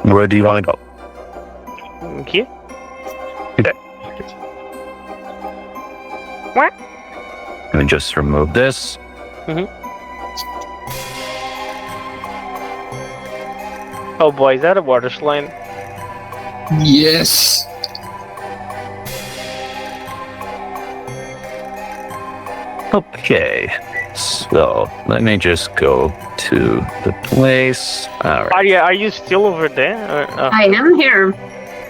Speaker 7: Where do you want to go?
Speaker 6: Here?
Speaker 7: Okay.
Speaker 6: What?
Speaker 7: Let me just remove this.
Speaker 6: Oh boy, is that a water slide?
Speaker 3: Yes.
Speaker 7: Okay. So let me just go to the place. All right.
Speaker 6: Are you still over there? Or,
Speaker 8: I am here.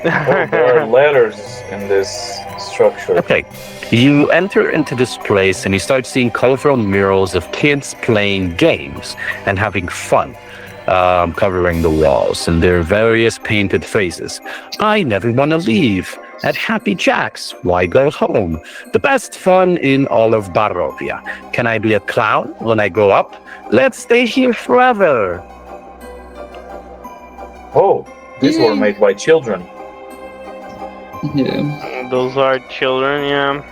Speaker 9: Oh, there are letters in this structure.
Speaker 7: Okay. You enter into this place and you start seeing colorful murals of kids playing games and having fun, covering the walls, and their various painted faces. I never want to leave. At Happy Jack's, why go home? The best fun in all of Barovia. Can I be a clown when I grow up? Let's stay here forever.
Speaker 9: Oh, these were made by children.
Speaker 3: Yeah.
Speaker 6: Those are children, yeah.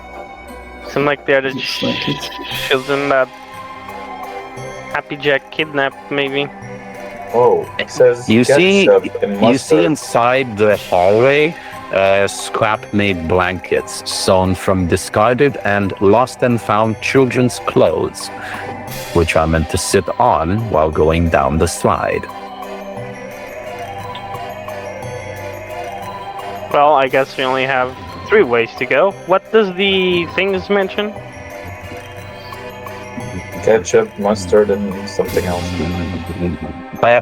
Speaker 6: Seem like they're the
Speaker 3: Looks like it.
Speaker 6: children that Happy Jack kidnapped, maybe.
Speaker 9: Oh, it says
Speaker 7: You see,
Speaker 9: ketchup and
Speaker 7: you see
Speaker 9: mustard.
Speaker 7: inside the hallway scrap-made blankets sewn from discarded and lost and found children's clothes, which are meant to sit on while going down the slide.
Speaker 6: Well, I guess we only have 3 ways to go. What does the things mention?
Speaker 9: Ketchup, mustard, and something else.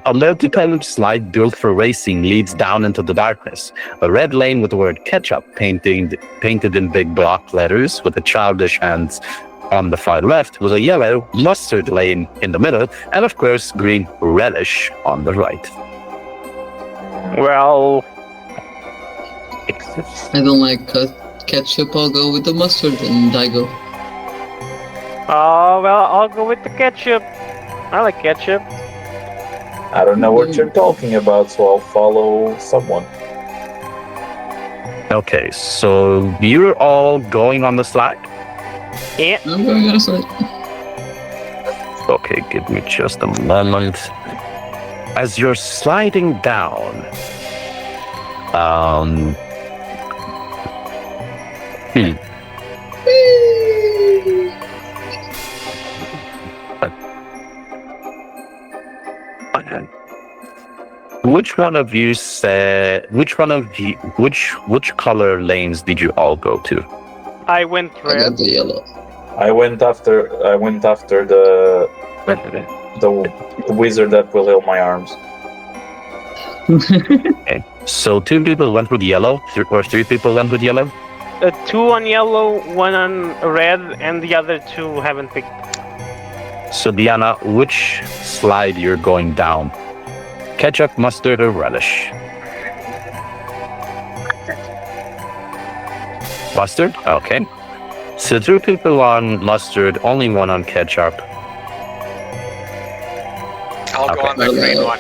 Speaker 7: A multi-colored slide built for racing leads down into the darkness. A red lane with the word ketchup painted in big block letters with the childish hands on the far left, with a yellow mustard lane in the middle, and of course green relish on the right.
Speaker 6: Well,
Speaker 3: I don't like ketchup. I'll go with the mustard and I go.
Speaker 6: oh, well, I'll go with the ketchup. I like ketchup.
Speaker 9: I don't know what you're talking about, so I'll follow someone.
Speaker 7: Okay, so you're all going on the slide?
Speaker 6: Yeah.
Speaker 3: I'm going on a slide.
Speaker 7: Okay, give me just a moment. As you're sliding down, which one of you said? Which color lanes did you all go to?
Speaker 6: I went
Speaker 3: I
Speaker 6: red.
Speaker 3: got the yellow.
Speaker 9: I went after the wizard that will heal my arms.
Speaker 7: Okay, so 2 people went with yellow, or 3 people went with yellow.
Speaker 6: 2 on yellow, 1 on red, and the other 2 haven't picked.
Speaker 7: So Diana, which slide you're going down? Ketchup, mustard, or relish? Mustard? Okay. So 2 people on mustard, only 1 on ketchup.
Speaker 5: I'll go
Speaker 7: Okay.
Speaker 5: on the green one.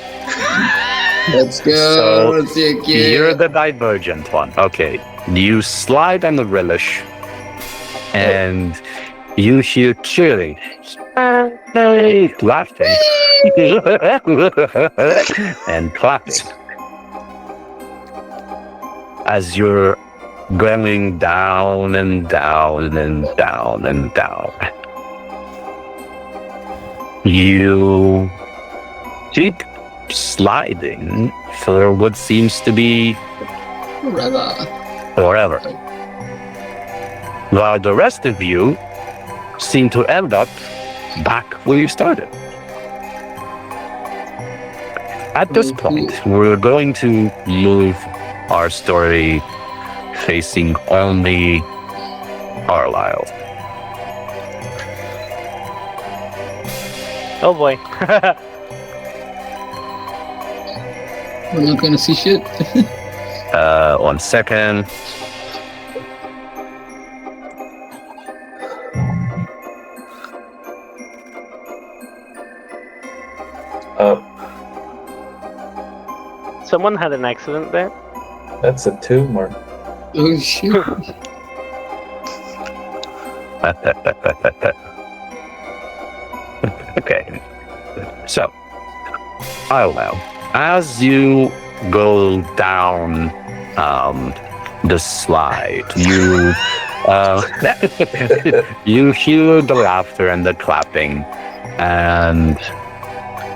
Speaker 3: Let's go.
Speaker 7: So,
Speaker 3: Let's see again.
Speaker 7: You're the divergent one. Okay. You slide on the relish, and you hear cheering. Laughing. And clapping. As you're going down and down and down and down. You keep sliding for what seems to be forever. While the rest of you seem to end up back where you started. At this point, we're going to move our story facing only Carlisle.
Speaker 6: Oh boy.
Speaker 3: We're not gonna see shit.
Speaker 7: 1 second.
Speaker 6: Someone had an accident there.
Speaker 9: That's a tumor.
Speaker 3: Oh shit.
Speaker 7: Okay. So, Carlisle, as you go down the slide, you you hear the laughter and the clapping, and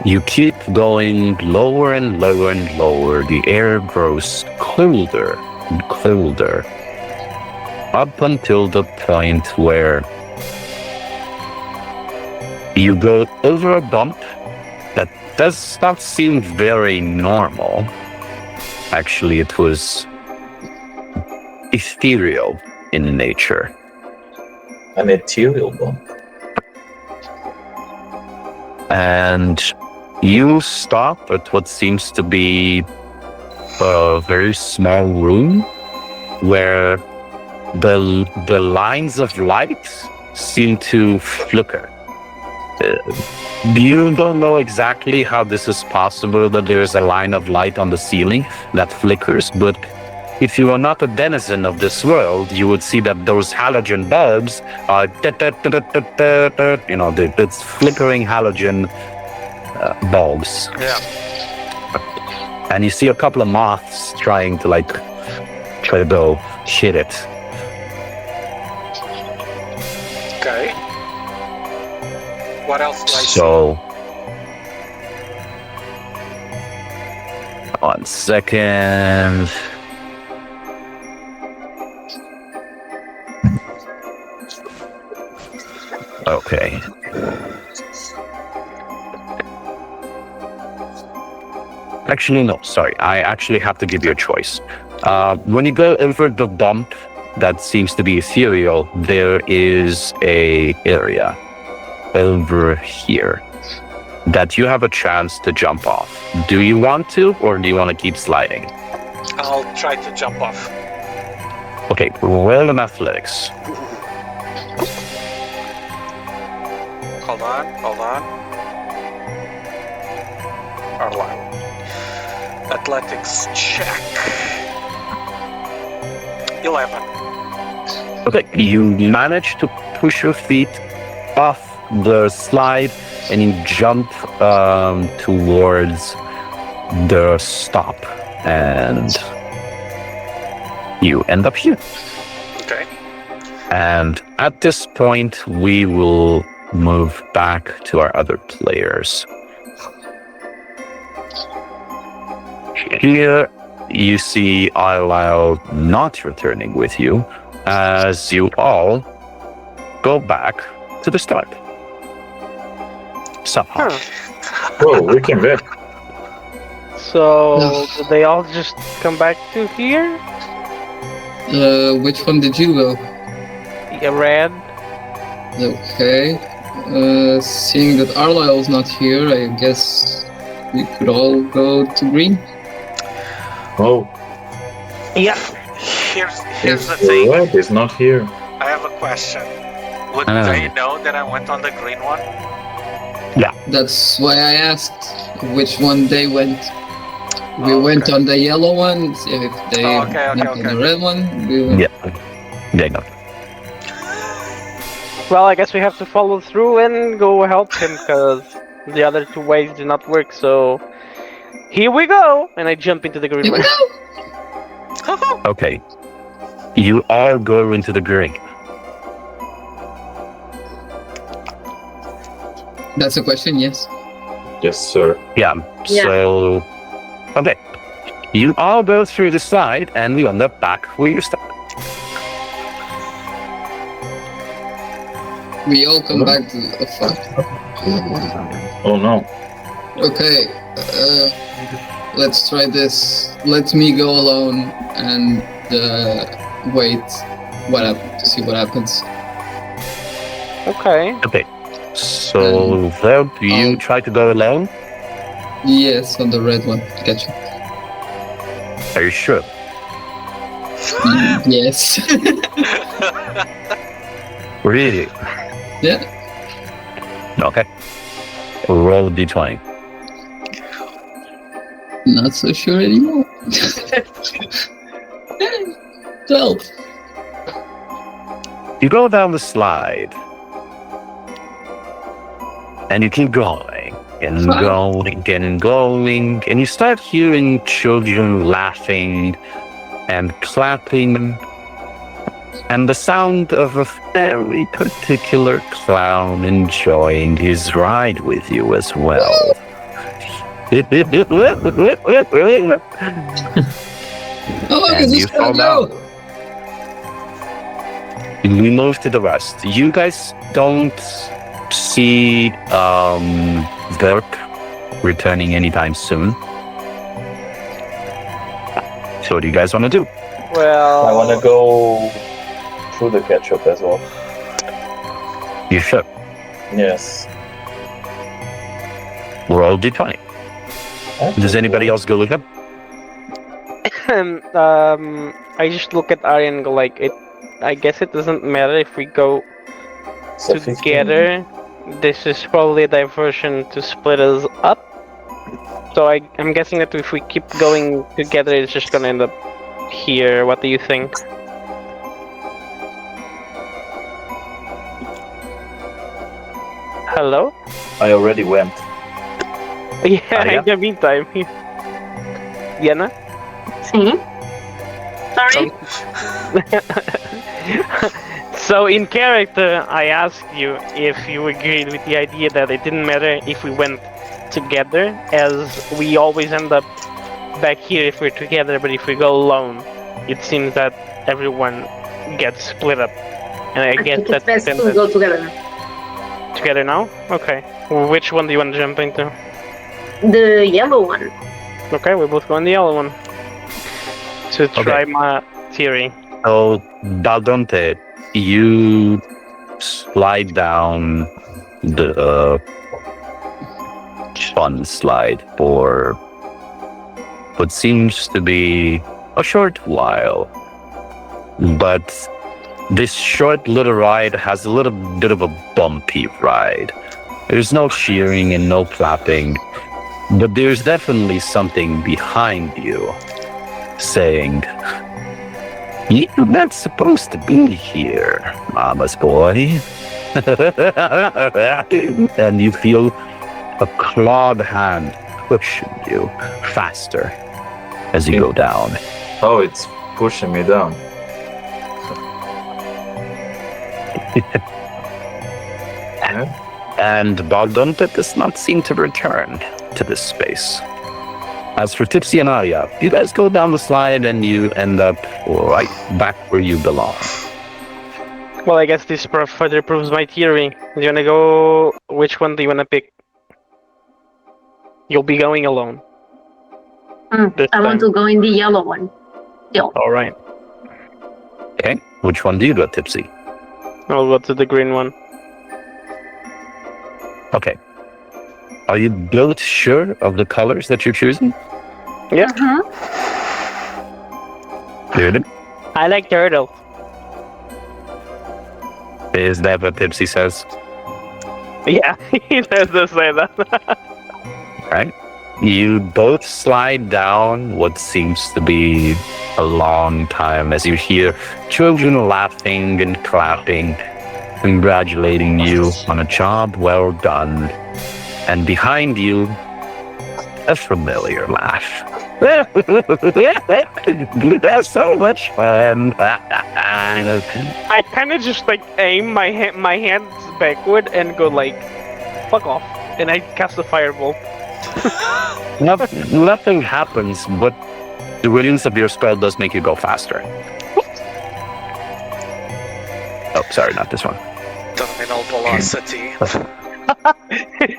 Speaker 7: you keep going lower and lower and lower. The air grows colder and colder, up until the point where you go over a bump that does not seem very normal. Actually, it was ethereal in nature.
Speaker 9: An ethereal bump.
Speaker 7: And you stop at what seems to be a very small room where the lines of light seem to flicker. You don't know exactly how this is possible, that there is a line of light on the ceiling that flickers, but if you are not a denizen of this world, you would see that those halogen bulbs are, it's flickering halogen bulbs.
Speaker 6: Yeah.
Speaker 7: And you see a couple of moths trying to go hit it.
Speaker 5: Okay. What else do I
Speaker 7: So, 1 second. Okay. Actually, no, sorry. I actually have to give you a choice. When you go over the bump that seems to be ethereal, there is a area over here that you have a chance to jump off. Do you want to, or do you want to keep sliding?
Speaker 5: I'll try to jump off.
Speaker 7: Okay, roll in athletics.
Speaker 5: Hold on. Arline. Athletics check. 11.
Speaker 7: Okay, you manage to push your feet off the slide and you jump towards the stop, and you end up here.
Speaker 5: Okay.
Speaker 7: And at this point, we will move back to our other players. Here, you see Carlisle not returning with you, as you all go back to the start. Somehow.
Speaker 9: Whoa, we came back.
Speaker 6: So did they all just come back to here?
Speaker 3: Which one did you go?
Speaker 6: Yeah, red.
Speaker 3: Okay. Seeing that Arlyle's not here, I guess we could all go to green.
Speaker 9: Oh,
Speaker 6: Yeah.
Speaker 5: Here's the thing.
Speaker 9: red is not here.
Speaker 5: I have a question. Would they know that I went on the green one?
Speaker 3: That's why I asked which one they went. We
Speaker 5: Oh,
Speaker 3: went
Speaker 5: okay.
Speaker 3: on the yellow one. So if they
Speaker 5: Okay,
Speaker 3: went on
Speaker 5: okay.
Speaker 3: the red one, we went.
Speaker 7: Yeah, no.
Speaker 6: Well, I guess we have to follow through and go help him because the other two ways did not work. So here we go, and I jump into the green
Speaker 3: Here we
Speaker 6: one.
Speaker 3: go.
Speaker 7: Okay. You all go into the green.
Speaker 3: That's a question, yes.
Speaker 9: Yes, sir.
Speaker 7: Yeah.
Speaker 8: Yeah.
Speaker 7: So, okay. You all go through the side, and we end up back where you started.
Speaker 3: We all come back to. Oh, fuck.
Speaker 9: Oh no.
Speaker 3: Okay, let's try this. Let me go alone and wait. To see what happens.
Speaker 6: Okay.
Speaker 7: Okay. So, Verb, you
Speaker 3: I'll-
Speaker 7: try to go alone?
Speaker 3: Yes, on the red one. Gotcha.
Speaker 7: Are you sure?
Speaker 3: Yes.
Speaker 7: Really?
Speaker 3: Yeah.
Speaker 7: Okay. Roll d20.
Speaker 3: Not so sure anymore. 12.
Speaker 7: You go down the slide. And you keep going and going and going. And you start hearing children laughing and clapping. And the sound of a very particular clown enjoying his ride with you as well.
Speaker 3: How long
Speaker 7: And
Speaker 3: is
Speaker 7: you
Speaker 3: this gonna
Speaker 7: fall
Speaker 3: go?
Speaker 7: down. We move to the rest. You guys don't see Verk returning anytime soon. So what do you guys want to do?
Speaker 6: Well,
Speaker 9: I want to go through the ketchup as well.
Speaker 7: You should.
Speaker 9: Yes.
Speaker 7: Roll d20. Does anybody else go with him?
Speaker 6: I just look at Arya and go like, it. I guess it doesn't matter if we go
Speaker 9: So 15.
Speaker 6: together. This is probably a diversion to split us up. So I'm guessing that if we keep going together, it's just gonna end up here. What do you think? Hello?
Speaker 9: I already went.
Speaker 6: Yeah,
Speaker 7: Arya?
Speaker 6: in the meantime. Yana?
Speaker 8: Sim. Sorry.
Speaker 6: So in character, I asked you if you agreed with the idea that it didn't matter if we went together, as we always end up back here if we're together, but if we go alone, it seems that everyone gets split up. And I guess
Speaker 8: think it's
Speaker 6: that's
Speaker 8: best to go together.
Speaker 6: together now? Okay. Well, which one do you want to jump into?
Speaker 8: The yellow one.
Speaker 6: Okay, we both go on the yellow one. To try my theory.
Speaker 7: So, Daldonte, you slide down the fun slide for what seems to be a short while. But this short little ride has a little bit of a bumpy ride. There's no cheering and no clapping, but there's definitely something behind you saying, "You're not supposed to be here, Mama's boy." And you feel a clawed hand pushing you faster as you go down.
Speaker 9: Oh, it's pushing me down.
Speaker 7: And Baldonte does not seem to return to this space. As for Tipsy and Arya, you guys go down the slide and you end up right back where you belong.
Speaker 6: Well, I guess this further proves my theory. Do you wanna go? Which one do you wanna pick? You'll be going alone. This
Speaker 8: I want
Speaker 6: time.
Speaker 8: to go in the yellow one. Still.
Speaker 6: All right.
Speaker 7: Okay, which one do you go, Tipsy?
Speaker 6: I'll go to the green one.
Speaker 7: Okay. Are you both sure of the colors that you're choosing?
Speaker 6: Yeah.
Speaker 7: Good.
Speaker 6: I like turtle.
Speaker 7: Is that what Tipsy says?
Speaker 6: Yeah, he does say that.
Speaker 7: Right? You both slide down what seems to be a long time as you hear children laughing and clapping, congratulating you on a job well done. And behind you, a familiar laugh. That's so much fun.
Speaker 6: I kind of just like aim my hands backward and go like, fuck off, and I cast a firebolt.
Speaker 7: Nothing happens, but the brilliance of your spell does make you go faster. Oh, sorry, not this one.
Speaker 5: Terminal velocity.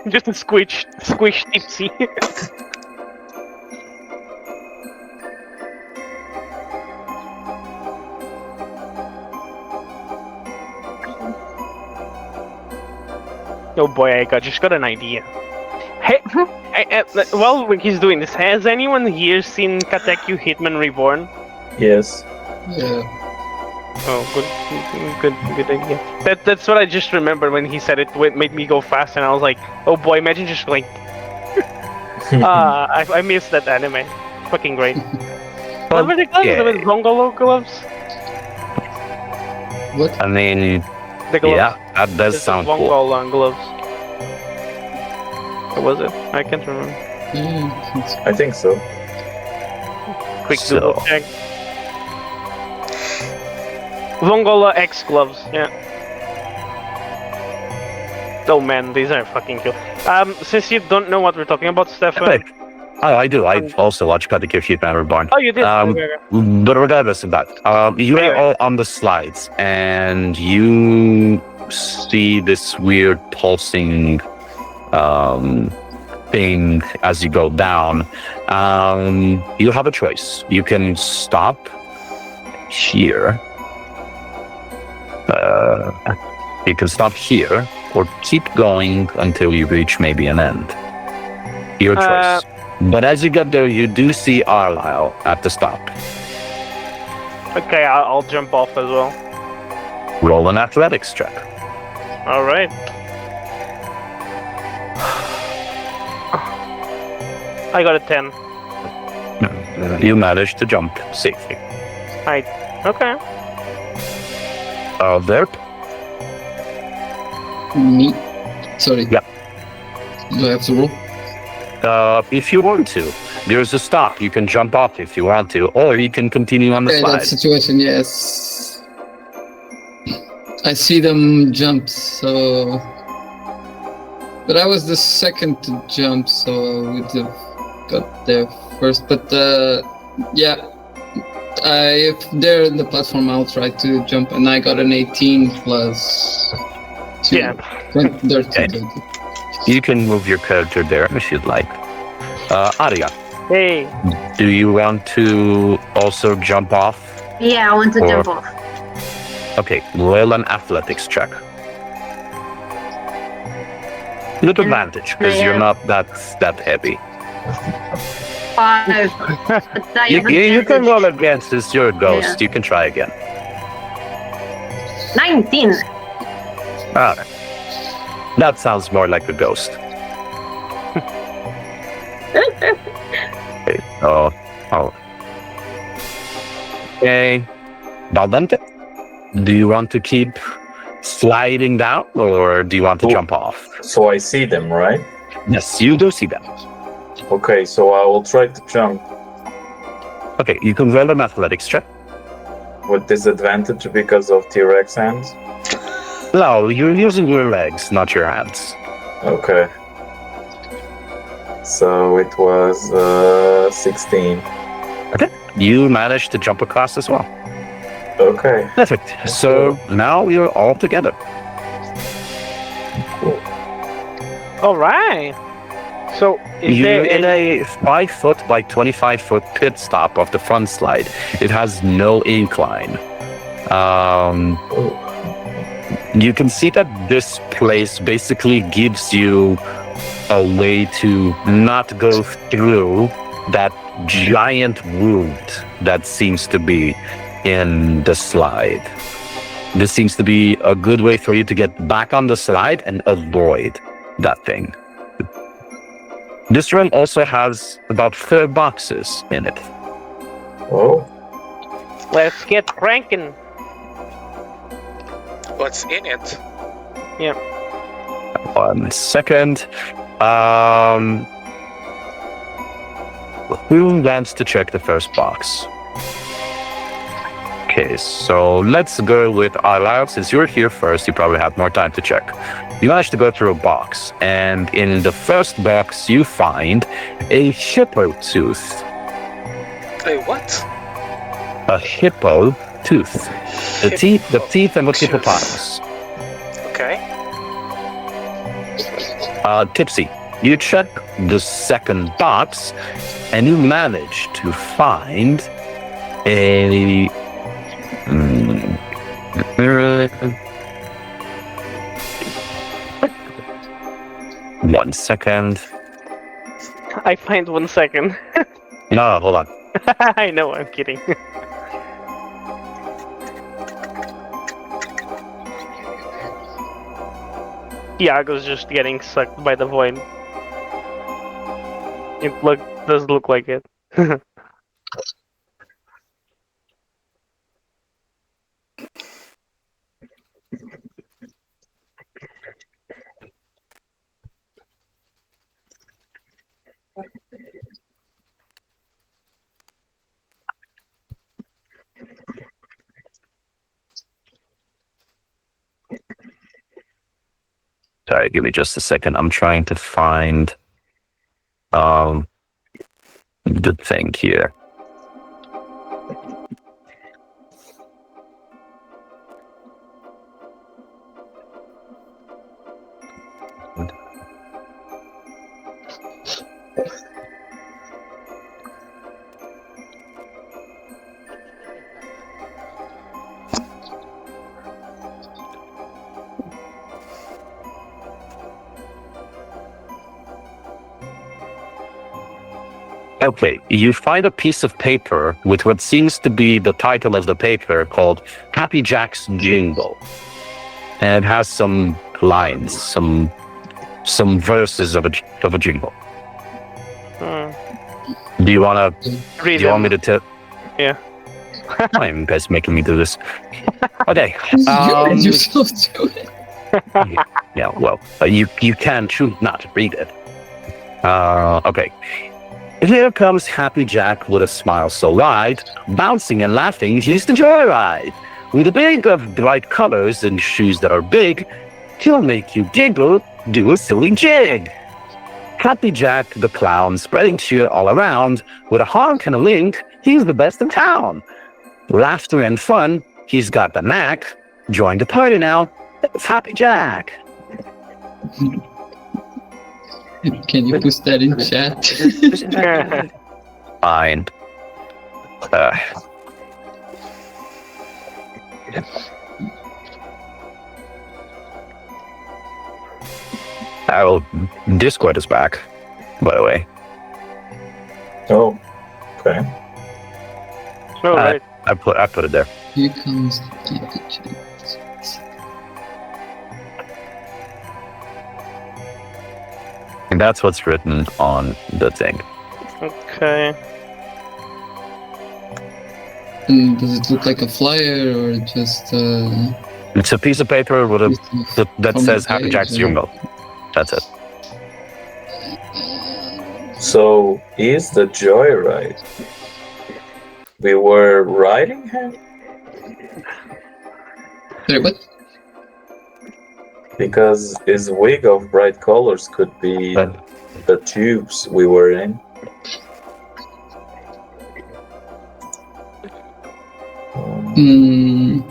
Speaker 6: Just a squish tipsy. Oh boy, just got an idea. Hey, while he's doing this, has anyone here seen Katekyu Hitman Reborn?
Speaker 9: Yes.
Speaker 3: Yeah.
Speaker 6: Oh, good idea. That's what I just remembered when he said it. It made me go fast, and I was like, oh boy, imagine just like. I missed that anime. Fucking great. What were the gloves?
Speaker 7: Okay.
Speaker 6: The Zongolo gloves?
Speaker 3: What?
Speaker 7: I mean,
Speaker 6: The gloves.
Speaker 7: yeah, that does
Speaker 6: The
Speaker 7: sound cool.
Speaker 6: Zongolo gloves. What was it? I can't remember.
Speaker 9: I think so.
Speaker 6: Quick
Speaker 7: So-
Speaker 6: double check. Vongola X gloves, yeah. Oh man, these are fucking cool. Since you don't know what we're talking about, Stefan.
Speaker 7: Hey, I do. I also watched Katekyo Hitman Reborn.
Speaker 6: Oh, you did?
Speaker 7: But regardless of that, you are
Speaker 6: Anyway.
Speaker 7: all on the slides, and you see this weird pulsing thing as you go down. You have a choice. You can stop here. You can stop here, or keep going until you reach maybe an end. Your choice. But as you get there, you do see Arlisle at the stop.
Speaker 6: Okay, I'll jump off as well.
Speaker 7: Roll an athletics check.
Speaker 6: Alright. I got a 10.
Speaker 7: You managed to jump safely.
Speaker 6: Okay.
Speaker 7: Derp?
Speaker 3: Me? Sorry.
Speaker 7: Yeah.
Speaker 3: Do I have to roll?
Speaker 7: If you want to, there's a stop. You can jump off if you want to, or you can continue on the
Speaker 3: Okay,
Speaker 7: slide.
Speaker 3: that situation, yes. I see them jump, so. But I was the second to jump, so I would have got there first. But yeah, if they're in the platform, I'll try to jump, and I got an 18 plus 2.
Speaker 6: Yeah.
Speaker 7: Okay. You can move your character there if you'd like. Aria,
Speaker 6: Hey.
Speaker 7: do you want to also jump off?
Speaker 8: Yeah, I want to
Speaker 7: Or-
Speaker 8: jump off.
Speaker 7: Okay, roll an athletics check. With advantage, because you're not that heavy.
Speaker 8: 5. But I
Speaker 7: You
Speaker 8: have
Speaker 7: can
Speaker 8: advantage.
Speaker 7: roll against this. You're a ghost.
Speaker 8: Yeah.
Speaker 7: You can try again.
Speaker 8: 19.
Speaker 7: Alright. That sounds more like a ghost. Okay. Oh. Okay. Valdente, do you want to keep sliding down, or do you want to
Speaker 9: Oh.
Speaker 7: jump off?
Speaker 9: So I see them, right?
Speaker 7: Yes, you do see them.
Speaker 9: Okay, so I will try to jump
Speaker 7: Okay, you can roll an athletics check.
Speaker 9: with disadvantage because of T-Rex hands.
Speaker 7: No, you're using your legs, not your hands.
Speaker 9: Okay. So it was 16.
Speaker 7: You managed to jump across as well.
Speaker 9: Okay.
Speaker 7: Perfect. So now you're all together.
Speaker 6: Alright. So, is
Speaker 7: You're
Speaker 6: there
Speaker 7: in a 5 foot by 25 foot pit stop of the front slide. It has no incline. You can see that this place basically gives you a way to not go through that giant wound that seems to be in the slide. This seems to be a good way for you to get back on the slide and avoid that thing. This room also has about 4 boxes in it.
Speaker 9: Oh.
Speaker 6: Let's get cranking.
Speaker 5: What's in it?
Speaker 7: 1 second. Who wants to check the first box? Okay, so let's go with Arlisle. Since you're here first, you probably have more time to check. You managed to go through a box, and in the first box, you find a hippo tooth.
Speaker 5: Wait, what?
Speaker 7: A hippo tooth. The teeth of a hippopotamus.
Speaker 5: Okay.
Speaker 7: Tipsy, you check the second box, and you manage to find a. One second.
Speaker 6: I find 1 second.
Speaker 7: No, hold on.
Speaker 6: I know, I'm kidding. Iago's just getting sucked by the void. It does look like it.
Speaker 7: Sorry, give me just a second. I'm trying to find the thing here. Okay, you find a piece of paper with what seems to be the title of the paper called Happy Jack's Jingle. And it has some lines, some verses of a jingle. Do you want me to tell?
Speaker 6: Yeah.
Speaker 7: Why are you guys making me do this? Okay.
Speaker 3: You're supposed to do it.
Speaker 7: Yeah, well, you can choose not to read it. Okay. Here comes Happy Jack with a smile so wide, bouncing and laughing, he's the joyride. With a bag of bright colors and shoes that are big, he'll make you giggle, do a silly jig. Happy Jack the clown, spreading cheer all around, with a honk and a link, he's the best in town. Laughter and fun, he's got the knack. Join the party now, it's Happy Jack.
Speaker 3: Can you post that in chat?
Speaker 7: Fine. Discord is back, by the way.
Speaker 9: Oh, okay.
Speaker 6: Oh, right.
Speaker 7: I put it there.
Speaker 3: Here comes Happy Jack.
Speaker 7: And that's what's written on the thing.
Speaker 6: Okay.
Speaker 3: And does it look like a flyer or just
Speaker 7: It's a piece of paper with that
Speaker 3: from
Speaker 7: says
Speaker 3: the
Speaker 7: Happy
Speaker 3: page,
Speaker 7: Jack's
Speaker 3: or-
Speaker 7: Jingle. That's it.
Speaker 9: So is the joyride? We were riding him
Speaker 3: Sorry, what?
Speaker 9: because his wig of bright colors could be the tubes we were in.
Speaker 3: And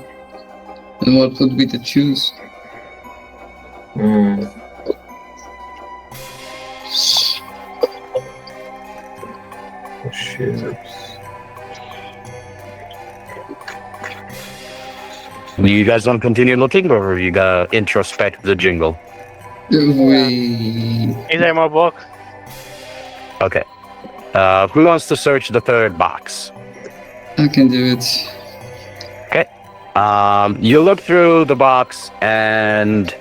Speaker 3: what would be the choose?
Speaker 9: Shoes.
Speaker 7: Do you guys want to continue looking, or are you gonna introspect the jingle?
Speaker 3: We...
Speaker 6: Is there more box?
Speaker 7: Okay. Who wants to search the third box?
Speaker 3: I can do it.
Speaker 7: Okay. You look through the box and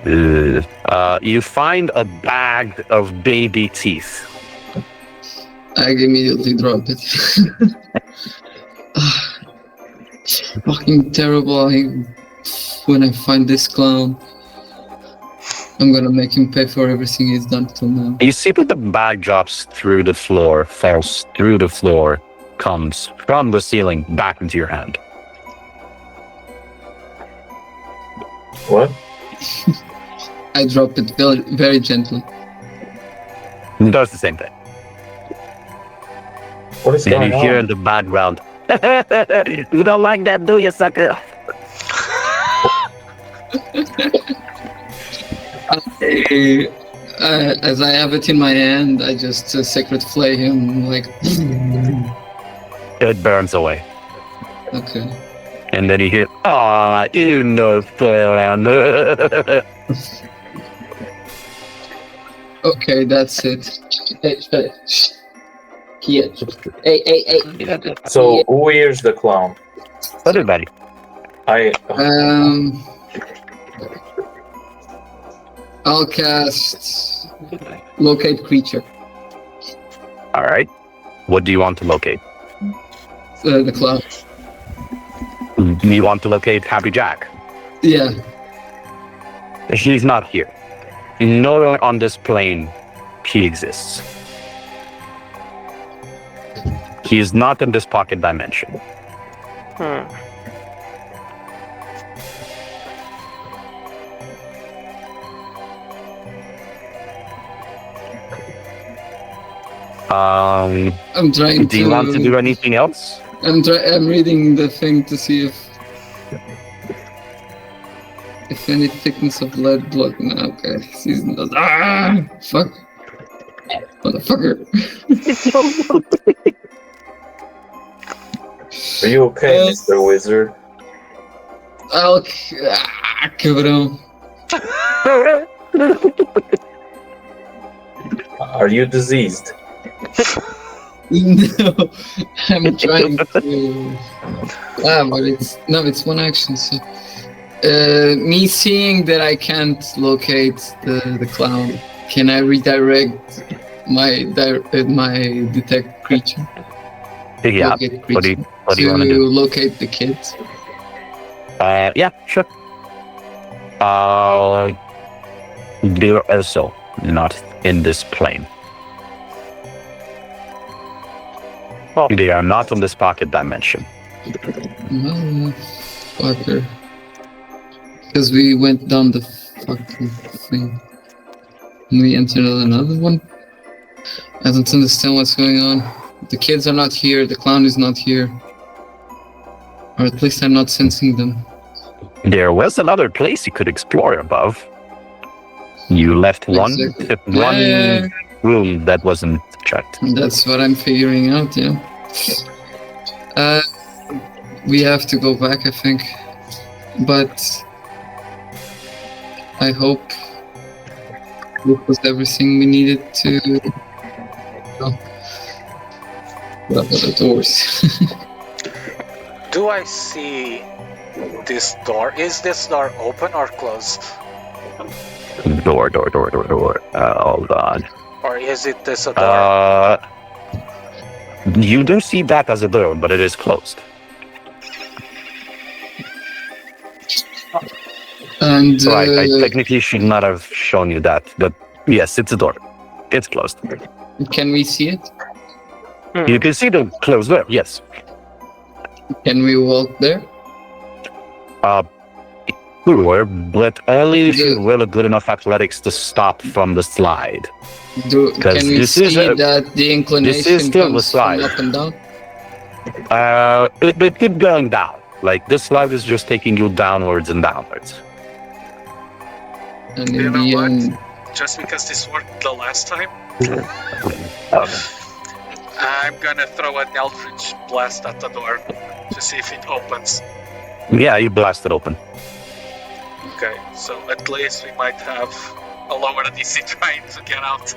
Speaker 7: you find a bag of baby teeth.
Speaker 3: I immediately drop it. Fucking terrible. When I find this clown, I'm gonna make him pay for everything he's done till now.
Speaker 7: You see that the bag drops through the floor, falls through the floor, comes from the ceiling back into your hand.
Speaker 9: What?
Speaker 3: I drop it very, very gently.
Speaker 7: It does the same thing.
Speaker 9: What is
Speaker 7: And
Speaker 9: going
Speaker 7: you hear
Speaker 9: on?
Speaker 7: in the background, "You don't like that, do you, sucker?"
Speaker 3: As I have it in my hand, I just sacred flay him like.
Speaker 7: It burns away.
Speaker 3: Okay.
Speaker 7: And then you hear, "Ah, you know, Flan."
Speaker 3: Okay, that's it. Hey, shh. Here. Hey.
Speaker 9: So who hears the clown?
Speaker 7: Everybody.
Speaker 3: I'll cast locate creature.
Speaker 7: All right. What do you want to locate?
Speaker 3: The clown.
Speaker 7: You want to locate Happy Jack?
Speaker 3: Yeah.
Speaker 7: He's not here. Nowhere on this plane he exists. He is not in this pocket dimension.
Speaker 3: I'm trying
Speaker 7: Do you want to do anything else?
Speaker 3: I'm reading the thing to see if any thickness of lead blood. No, okay. Season does. Fuck. Motherfucker.
Speaker 9: Are you okay, Mr. Wizard?
Speaker 3: I'll give it on.
Speaker 9: Are you diseased?
Speaker 3: No, I'm trying to. But it's one action. So, me seeing that I can't locate the clown, can I redirect my detect creature?
Speaker 7: Yeah.
Speaker 3: Locate
Speaker 7: What do you want to
Speaker 3: to
Speaker 7: do?
Speaker 3: locate the kids.
Speaker 7: Yeah, sure. They're also not in this plane.
Speaker 6: Oh.
Speaker 7: They are not on this pocket dimension.
Speaker 3: Motherfucker. Because we went down the fucking thing. And we entered another one? I don't understand what's going on. The kids are not here, the clown is not here. Or at least I'm not sensing them.
Speaker 7: There was another place you could explore above. You left one room that wasn't checked.
Speaker 3: That's what I'm figuring out, yeah. We have to go back, I think. But I hope this was everything we needed to. What about the doors?
Speaker 5: Do I see this door? Is this door open or closed?
Speaker 7: Door. Hold on.
Speaker 5: Or is it this a door?
Speaker 7: You do see that as a door, but it is closed.
Speaker 3: And
Speaker 7: Right, I technically should not have shown you that. But yes, it's a door. It's closed.
Speaker 3: can we see it?
Speaker 7: You can see the closed door, yes.
Speaker 3: Can we walk there?
Speaker 7: Sure, but only if you roll a good enough athletics to stop from the slide.
Speaker 3: Can we see that the inclination
Speaker 7: this is still the
Speaker 3: comes
Speaker 7: slide.
Speaker 3: from up and down?
Speaker 7: It keep going down. Like this slide is just taking you downwards and downwards.
Speaker 3: And
Speaker 5: You
Speaker 3: in
Speaker 5: know
Speaker 3: the
Speaker 5: what?
Speaker 3: end,
Speaker 5: Just because this worked the last time, I'm gonna throw an Eldritch Blast at the door to see if it opens.
Speaker 7: Yeah, you blast it open.
Speaker 5: Okay, so at least we might have a lower DC trying to get out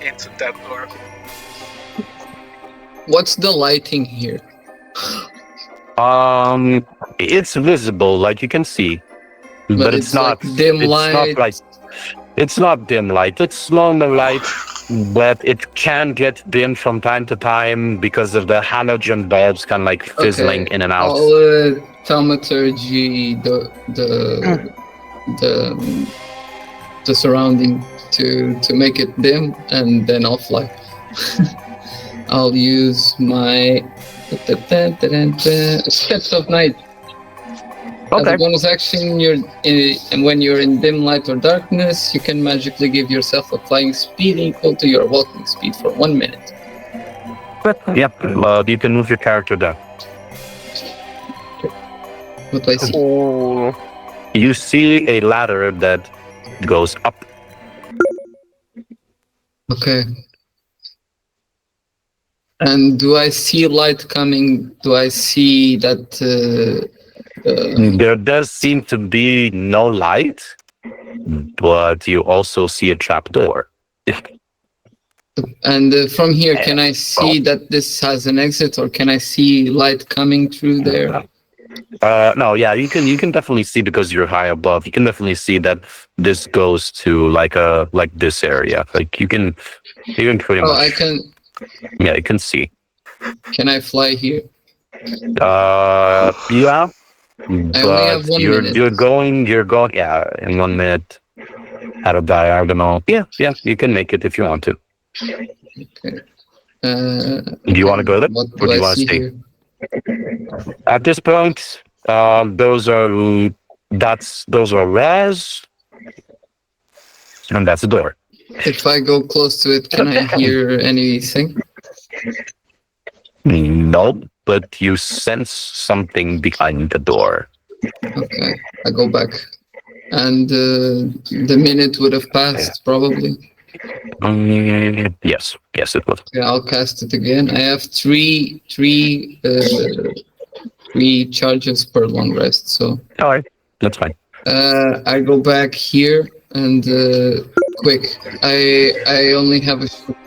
Speaker 5: into that door.
Speaker 3: what's the lighting here?
Speaker 7: It's visible, like you can see, but it's not
Speaker 3: like dim light.
Speaker 7: It's not dim light. It's longer light, but it can get dim from time to time because of the halogen bulbs kind of like fizzling in and out.
Speaker 3: Thaumaturgy, the surrounding to make it dim and then off light. I'll use my Steps of Night. As a bonus action, and when you're in dim light or darkness, you can magically give yourself a flying speed equal to your walking speed for 1 minute.
Speaker 7: Yep, you can move your character down.
Speaker 3: What do I see?
Speaker 6: Oh.
Speaker 7: You see a ladder that goes up.
Speaker 3: Okay. And do I see light coming? Do I see that?
Speaker 7: There does seem to be no light, but you also see a trapdoor.
Speaker 3: And from here, can I see that this has an exit, or can I see light coming through there?
Speaker 7: No, yeah, you can definitely see because you're high above. You can definitely see that this goes to like this area. Like you can pretty much.
Speaker 3: I can.
Speaker 7: Yeah, you can see.
Speaker 3: Can I fly here?
Speaker 7: Yeah.
Speaker 3: I only have 1 minute.
Speaker 7: You're going. Yeah, in 1 minute. At a diagonal. Yeah, you can make it if you want to.
Speaker 3: Okay.
Speaker 7: Do you want to go there?
Speaker 3: What
Speaker 7: Or do
Speaker 3: do
Speaker 7: you
Speaker 3: I
Speaker 7: want to
Speaker 3: see
Speaker 7: stay?
Speaker 3: here?
Speaker 7: At this point, those are res, and that's the door.
Speaker 3: If I go close to it, can I hear anything?
Speaker 7: Nope, but you sense something behind the door.
Speaker 3: Okay, I go back. And the minute would have passed, probably.
Speaker 7: Yes, it would.
Speaker 3: Yeah, I'll cast it again. I have three charges per long rest, so.
Speaker 7: All right, that's fine.
Speaker 3: I go back here and quick. I only have a short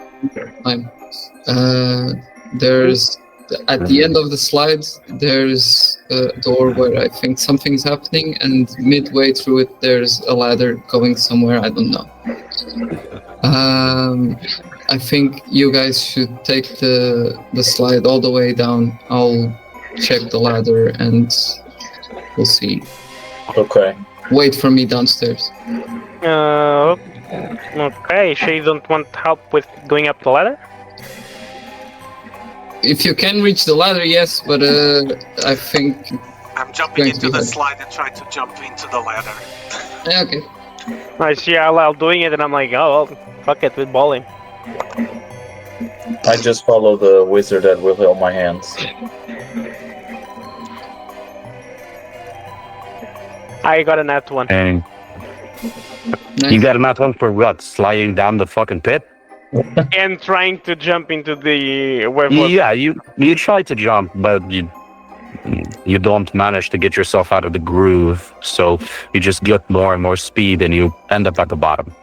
Speaker 3: time. There's at the end of the slides. There's a door where I think something's happening, and midway through it, there's a ladder going somewhere. I don't know. I think you guys should take the slide all the way down. I'll check the ladder and we'll see.
Speaker 9: Okay.
Speaker 3: Wait for me downstairs.
Speaker 6: Okay, so you don't want help with going up the ladder?
Speaker 3: If you can reach the ladder, yes, but I think.
Speaker 5: I'm jumping into the
Speaker 3: hard.
Speaker 5: slide and trying to jump into the ladder.
Speaker 3: Yeah, okay.
Speaker 6: I see Al doing it, and I'm like, oh, well, fuck it, with balling.
Speaker 9: I just follow the wizard that will hold my hands.
Speaker 6: I got a nat 1.
Speaker 7: And
Speaker 3: Nice.
Speaker 7: you got a nat one for what? Sliding down the fucking pit?
Speaker 6: And trying to jump into the...
Speaker 7: Yeah, you try to jump, but you don't manage to get yourself out of the groove, so you just get more and more speed, and you end up at the bottom.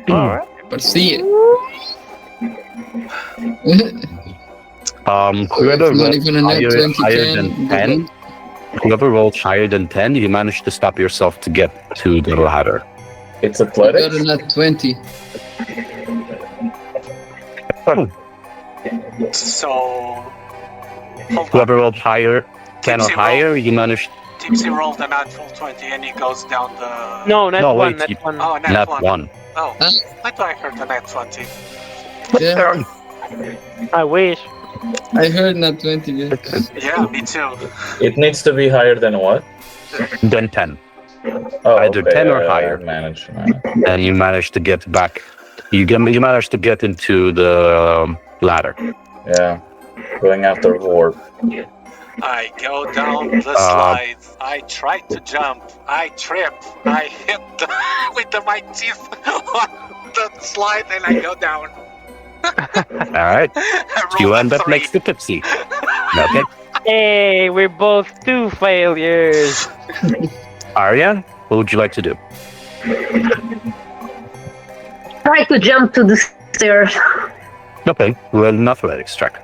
Speaker 6: Alright.
Speaker 3: But see it.
Speaker 7: Whoever
Speaker 3: It's not
Speaker 7: rolled
Speaker 3: even a net 20
Speaker 7: higher than 10, whoever rolled higher than 10, you managed to stop yourself to get to the ladder.
Speaker 9: It's
Speaker 3: I got
Speaker 9: athletics?
Speaker 3: a net 20.
Speaker 5: So. Hold
Speaker 7: Whoever
Speaker 5: on.
Speaker 7: rolled higher, 10 or
Speaker 5: Tipsy
Speaker 7: higher, you managed.
Speaker 5: Tipsy rolled a natural 20 and he goes down the.
Speaker 6: No, net
Speaker 7: No,
Speaker 6: 1,
Speaker 7: wait,
Speaker 6: net 1.
Speaker 5: Oh, net
Speaker 7: Not
Speaker 5: 1.
Speaker 7: one.
Speaker 5: Oh,
Speaker 3: Huh?
Speaker 5: I thought I heard the net 20.
Speaker 3: Yeah,
Speaker 6: I wish.
Speaker 3: I heard net 20. Yeah.
Speaker 5: Yeah, me too.
Speaker 9: It needs to be higher than what?
Speaker 7: Then 10.
Speaker 9: Oh,
Speaker 7: Either 10 or higher.
Speaker 9: Manage.
Speaker 7: And you managed to get back. You managed to get into the ladder.
Speaker 9: Yeah. Going after Vorp.
Speaker 5: I go down the slides. I try to jump. I trip. I hit with my teeth on the slide and I go down.
Speaker 7: All right.
Speaker 5: I roll
Speaker 7: You
Speaker 5: a
Speaker 7: end up
Speaker 5: 3.
Speaker 7: next to Tipsy. Okay.
Speaker 6: Hey, we're both 2 failures.
Speaker 7: Arya, what would you like to do?
Speaker 8: Try to jump to the stairs.
Speaker 7: Okay. Well, an athletics check.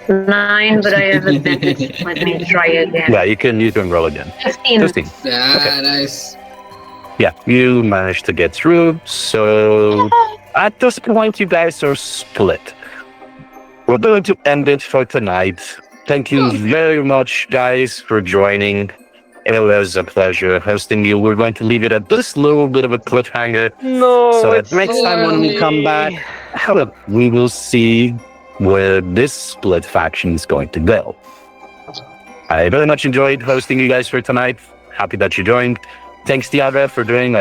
Speaker 8: 9, but I have advantage. Let me try again.
Speaker 7: Yeah, you can roll again.
Speaker 8: 15.
Speaker 7: 15.
Speaker 3: Ah, nice.
Speaker 7: Yeah, you managed to get through. So at this point, you guys are split. We're going to end it for tonight. Thank you very much, guys, for joining. It was a pleasure hosting you. We're going to leave it at this little bit of a cliffhanger.
Speaker 6: No,
Speaker 7: So
Speaker 6: it's
Speaker 7: that next time when we come back, we will see where this split faction is going to go. I very much enjoyed hosting you guys for tonight. Happy that you joined. Thanks, Tiara, for doing.